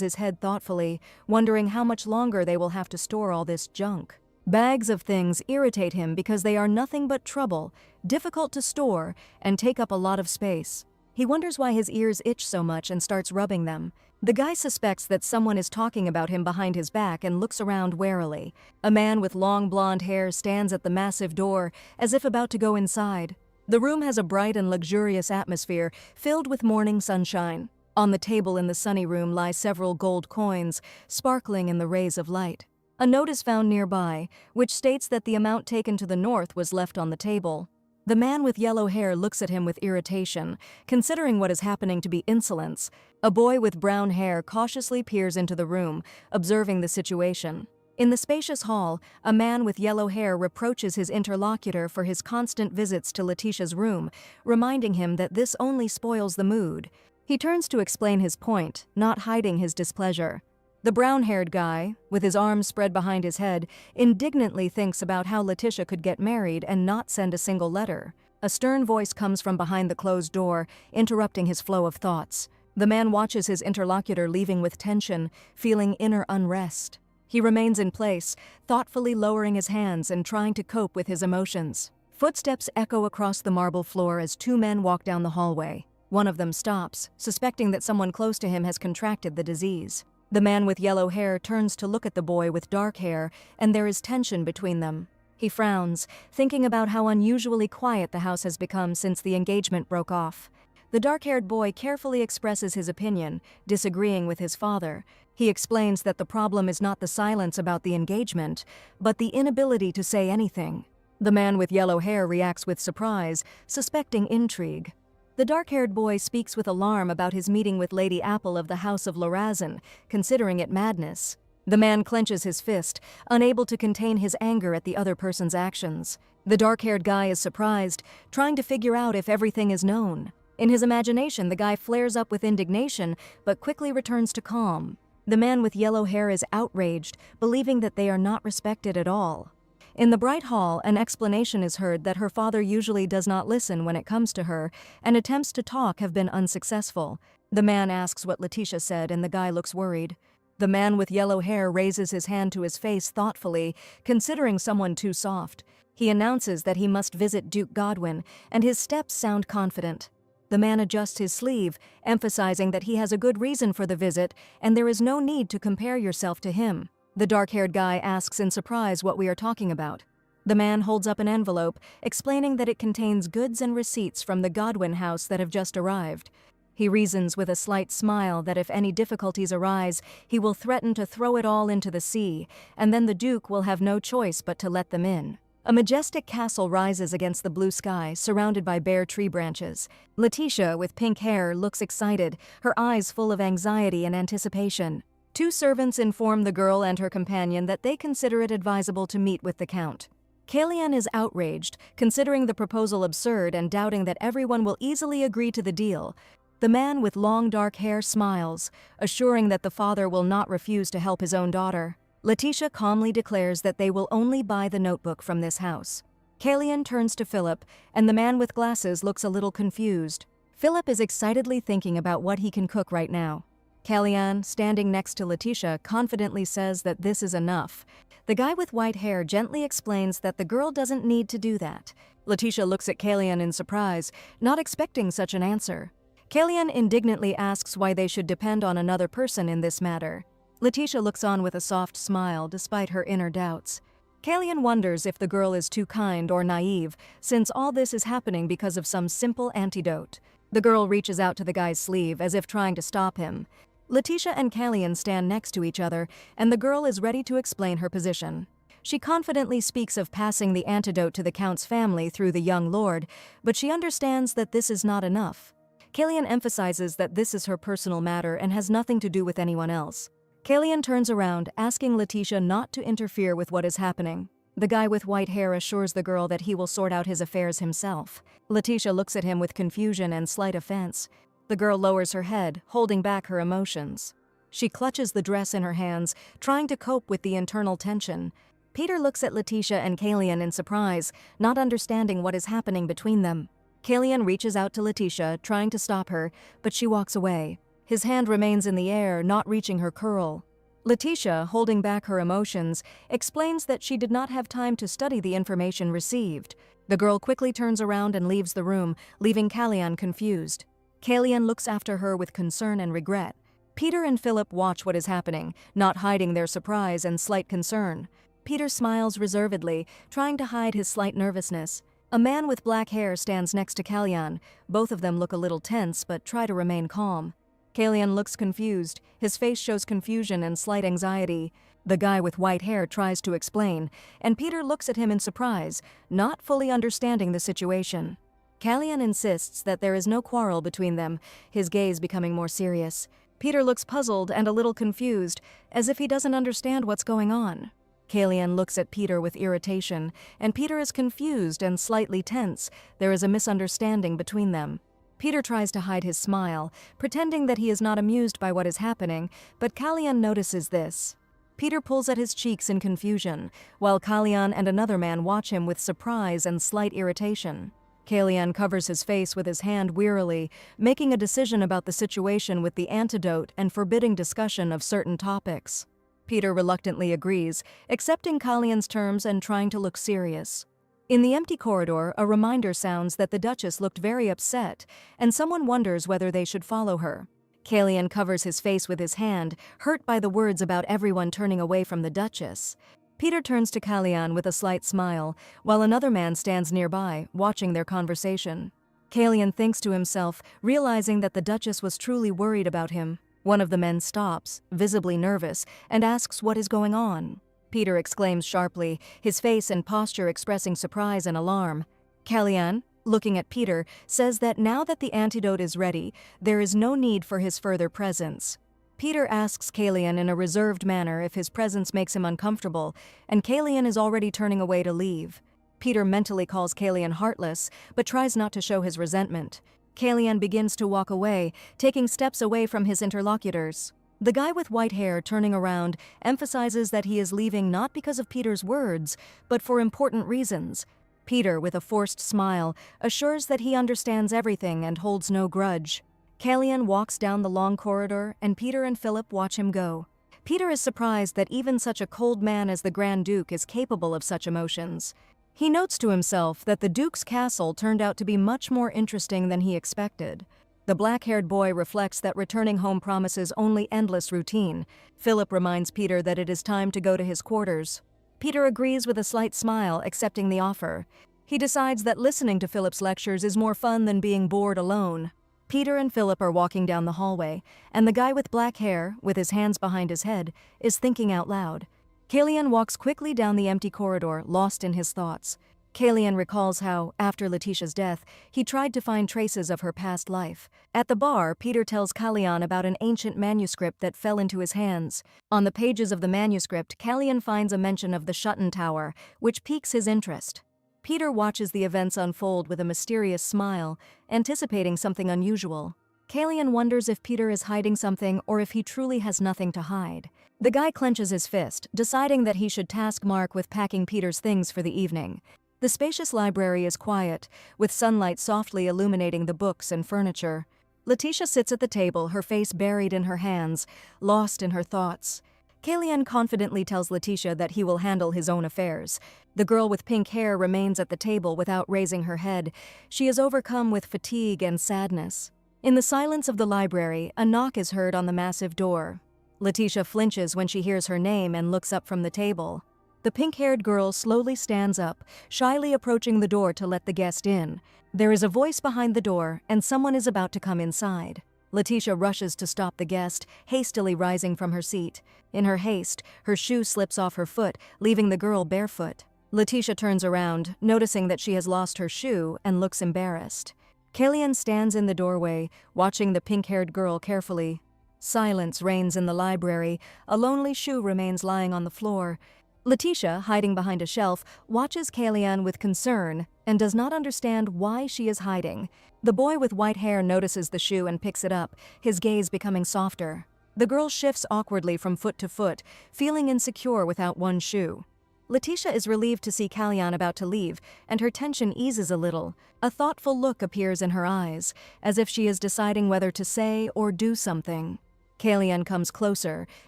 his head thoughtfully, wondering how much longer they will have to store all this junk. Bags of things irritate him because they are nothing but trouble, difficult to store, and take up a lot of space. He wonders why his ears itch so much and starts rubbing them. The guy suspects that someone is talking about him behind his back and looks around warily. A man with long blonde hair stands at the massive door, as if about to go inside. The room has a bright and luxurious atmosphere, filled with morning sunshine. On the table in the sunny room lie several gold coins, sparkling in the rays of light. A note is found nearby, which states that the amount taken to the north was left on the table. The man with yellow hair looks at him with irritation, considering what is happening to be insolence. A boy with brown hair cautiously peers into the room, observing the situation. In the spacious hall, a man with yellow hair reproaches his interlocutor for his constant visits to Letitia's room, reminding him that this only spoils the mood. He turns to explain his point, not hiding his displeasure. The brown-haired guy, with his arms spread behind his head, indignantly thinks about how Letitia could get married and not send a single letter. A stern voice comes from behind the closed door, interrupting his flow of thoughts. The man watches his interlocutor leaving with tension, feeling inner unrest. He remains in place, thoughtfully lowering his hands and trying to cope with his emotions. Footsteps echo across the marble floor as two men walk down the hallway. One of them stops, suspecting that someone close to him has contracted the disease. The man with yellow hair turns to look at the boy with dark hair, and there is tension between them. He frowns, thinking about how unusually quiet the house has become since the engagement broke off. The dark-haired boy carefully expresses his opinion, disagreeing with his father. He explains that the problem is not the silence about the engagement, but the inability to say anything. The man with yellow hair reacts with surprise, suspecting intrigue. The dark-haired boy speaks with alarm about his meeting with Lady Apple of the House of Lorazin, considering it madness. The man clenches his fist, unable to contain his anger at the other person's actions. The dark-haired guy is surprised, trying to figure out if everything is known. In his imagination, the guy flares up with indignation, but quickly returns to calm. The man with yellow hair is outraged, believing that they are not respected at all. In the bright hall, an explanation is heard that her father usually does not listen when it comes to her, and attempts to talk have been unsuccessful. The man asks what Letitia said, and the guy looks worried. The man with yellow hair raises his hand to his face thoughtfully, considering someone too soft. He announces that he must visit Duke Godwin, and his steps sound confident. The man adjusts his sleeve, emphasizing that he has a good reason for the visit, and there is no need to compare yourself to him. The dark-haired guy asks in surprise what we are talking about. The man holds up an envelope, explaining that it contains goods and receipts from the Godwin house that have just arrived. He reasons with a slight smile that if any difficulties arise, he will threaten to throw it all into the sea, and then the Duke will have no choice but to let them in. A majestic castle rises against the blue sky, surrounded by bare tree branches. Letitia, with pink hair, looks excited, her eyes full of anxiety and anticipation. Two servants inform the girl and her companion that they consider it advisable to meet with the Count. Kalian is outraged, considering the proposal absurd and doubting that everyone will easily agree to the deal. The man with long dark hair smiles, assuring that the father will not refuse to help his own daughter. Letitia calmly declares that they will only buy the notebook from this house. Kalian turns to Philip, and the man with glasses looks a little confused. Philip is excitedly thinking about what he can cook right now. Kalian, standing next to Letitia, confidently says that this is enough. The guy with white hair gently explains that the girl doesn't need to do that. Letitia looks at Kalian in surprise, not expecting such an answer. Kalian indignantly asks why they should depend on another person in this matter. Letitia looks on with a soft smile despite her inner doubts. Kalian wonders if the girl is too kind or naive, since all this is happening because of some simple antidote. The girl reaches out to the guy's sleeve as if trying to stop him. Letitia and Kalian stand next to each other, and the girl is ready to explain her position. She confidently speaks of passing the antidote to the Count's family through the young lord, but she understands that this is not enough. Kalian emphasizes that this is her personal matter and has nothing to do with anyone else. Kalian turns around, asking Letitia not to interfere with what is happening. The guy with white hair assures the girl that he will sort out his affairs himself. Letitia looks at him with confusion and slight offense. The girl lowers her head, holding back her emotions. She clutches the dress in her hands, trying to cope with the internal tension. Peter looks at Letitia and Kalian in surprise, not understanding what is happening between them. Kalian reaches out to Letitia, trying to stop her, but she walks away. His hand remains in the air, not reaching her curl. Letitia, holding back her emotions, explains that she did not have time to study the information received. The girl quickly turns around and leaves the room, leaving Kalyan confused. Kalyan looks after her with concern and regret. Peter and Philip watch what is happening, not hiding their surprise and slight concern. Peter smiles reservedly, trying to hide his slight nervousness. A man with black hair stands next to Kalyan. Both of them look a little tense but try to remain calm. Kalyan looks confused. His face shows confusion and slight anxiety. The guy with white hair tries to explain, and Peter looks at him in surprise, not fully understanding the situation. Kalyan insists that there is no quarrel between them, his gaze becoming more serious. Peter looks puzzled and a little confused, as if he doesn't understand what's going on. Kalyan looks at Peter with irritation, and Peter is confused and slightly tense. There is a misunderstanding between them. Peter tries to hide his smile, pretending that he is not amused by what is happening, but Kalyan notices this. Peter pulls at his cheeks in confusion, while Kalyan and another man watch him with surprise and slight irritation. Kalyan covers his face with his hand wearily, making a decision about the situation with the antidote and forbidding discussion of certain topics. Peter reluctantly agrees, accepting Kalyan's terms and trying to look serious. In the empty corridor, a reminder sounds that the Duchess looked very upset, and someone wonders whether they should follow her. Kalyan covers his face with his hand, hurt by the words about everyone turning away from the Duchess. Peter turns to Kalyan with a slight smile, while another man stands nearby, watching their conversation. Kalyan thinks to himself, realizing that the Duchess was truly worried about him. One of the men stops, visibly nervous, and asks what is going on. Peter exclaims sharply, his face and posture expressing surprise and alarm. Kalyan, looking at Peter, says that now that the antidote is ready, there is no need for his further presence. Peter asks Kalyan in a reserved manner if his presence makes him uncomfortable, and Kalyan is already turning away to leave. Peter mentally calls Kalyan heartless, but tries not to show his resentment. Kalyan begins to walk away, taking steps away from his interlocutors. The guy with white hair, turning around, emphasizes that he is leaving not because of Peter's words, but for important reasons. Peter, with a forced smile, assures that he understands everything and holds no grudge. Kalyan walks down the long corridor, and Peter and Philip watch him go. Peter is surprised that even such a cold man as the Grand Duke is capable of such emotions. He notes to himself that the Duke's castle turned out to be much more interesting than he expected. The black-haired boy reflects that returning home promises only endless routine. Philip reminds Peter that it is time to go to his quarters. Peter agrees with a slight smile, accepting the offer. He decides that listening to Philip's lectures is more fun than being bored alone. Peter and Philip are walking down the hallway, and the guy with black hair, with his hands behind his head, is thinking out loud. Kalyan walks quickly down the empty corridor, lost in his thoughts. Kalyan recalls how, after Letitia's death, he tried to find traces of her past life. At the bar, Peter tells Kalyan about an ancient manuscript that fell into his hands. On the pages of the manuscript, Kalyan finds a mention of the Shutton Tower, which piques his interest. Peter watches the events unfold with a mysterious smile, anticipating something unusual. Kalyan wonders if Peter is hiding something or if he truly has nothing to hide. The guy clenches his fist, deciding that he should task Mark with packing Peter's things for the evening. The spacious library is quiet, with sunlight softly illuminating the books and furniture. Letitia sits at the table, her face buried in her hands, lost in her thoughts. Kalyan confidently tells Letitia that he will handle his own affairs. The girl with pink hair remains at the table without raising her head. She is overcome with fatigue and sadness. In the silence of the library, a knock is heard on the massive door. Letitia flinches when she hears her name and looks up from the table. The pink-haired girl slowly stands up, shyly approaching the door to let the guest in. There is a voice behind the door, and someone is about to come inside. Letitia rushes to stop the guest, hastily rising from her seat. In her haste, her shoe slips off her foot, leaving the girl barefoot. Letitia turns around, noticing that she has lost her shoe, and looks embarrassed. Kalyan stands in the doorway, watching the pink-haired girl carefully. Silence reigns in the library. A lonely shoe remains lying on the floor. Letitia, hiding behind a shelf, watches Kalyan with concern and does not understand why she is hiding. The boy with white hair notices the shoe and picks it up, his gaze becoming softer. The girl shifts awkwardly from foot to foot, feeling insecure without one shoe. Letitia is relieved to see Kalyan about to leave, and her tension eases a little. A thoughtful look appears in her eyes, as if she is deciding whether to say or do something. Kalyan comes closer,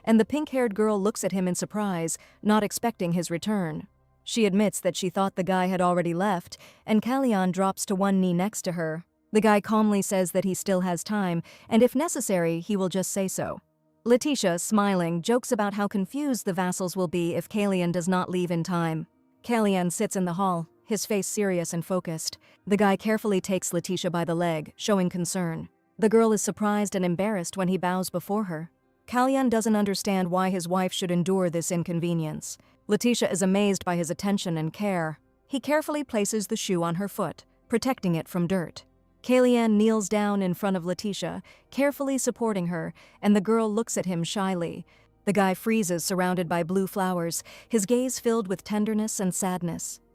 and the pink-haired girl looks at him in surprise, not expecting his return. She admits that she thought the guy had already left, and Kalyan drops to one knee next to her. The guy calmly says that he still has time, and if necessary, he will just say so. Letitia, smiling, jokes about how confused the vassals will be if Kalyan does not leave in time. Kalyan sits in the hall, his face serious and focused. The guy carefully takes Letitia by the leg, showing concern. The girl is surprised and embarrassed when he bows before her. Kalyan doesn't understand why his wife should endure this inconvenience. Letitia is amazed by his attention and care. He carefully places the shoe on her foot, protecting it from dirt. Kalyan kneels down in front of Letitia, carefully supporting her, and the girl looks at him shyly. The guy freezes surrounded by blue flowers, his gaze filled with tenderness and sadness.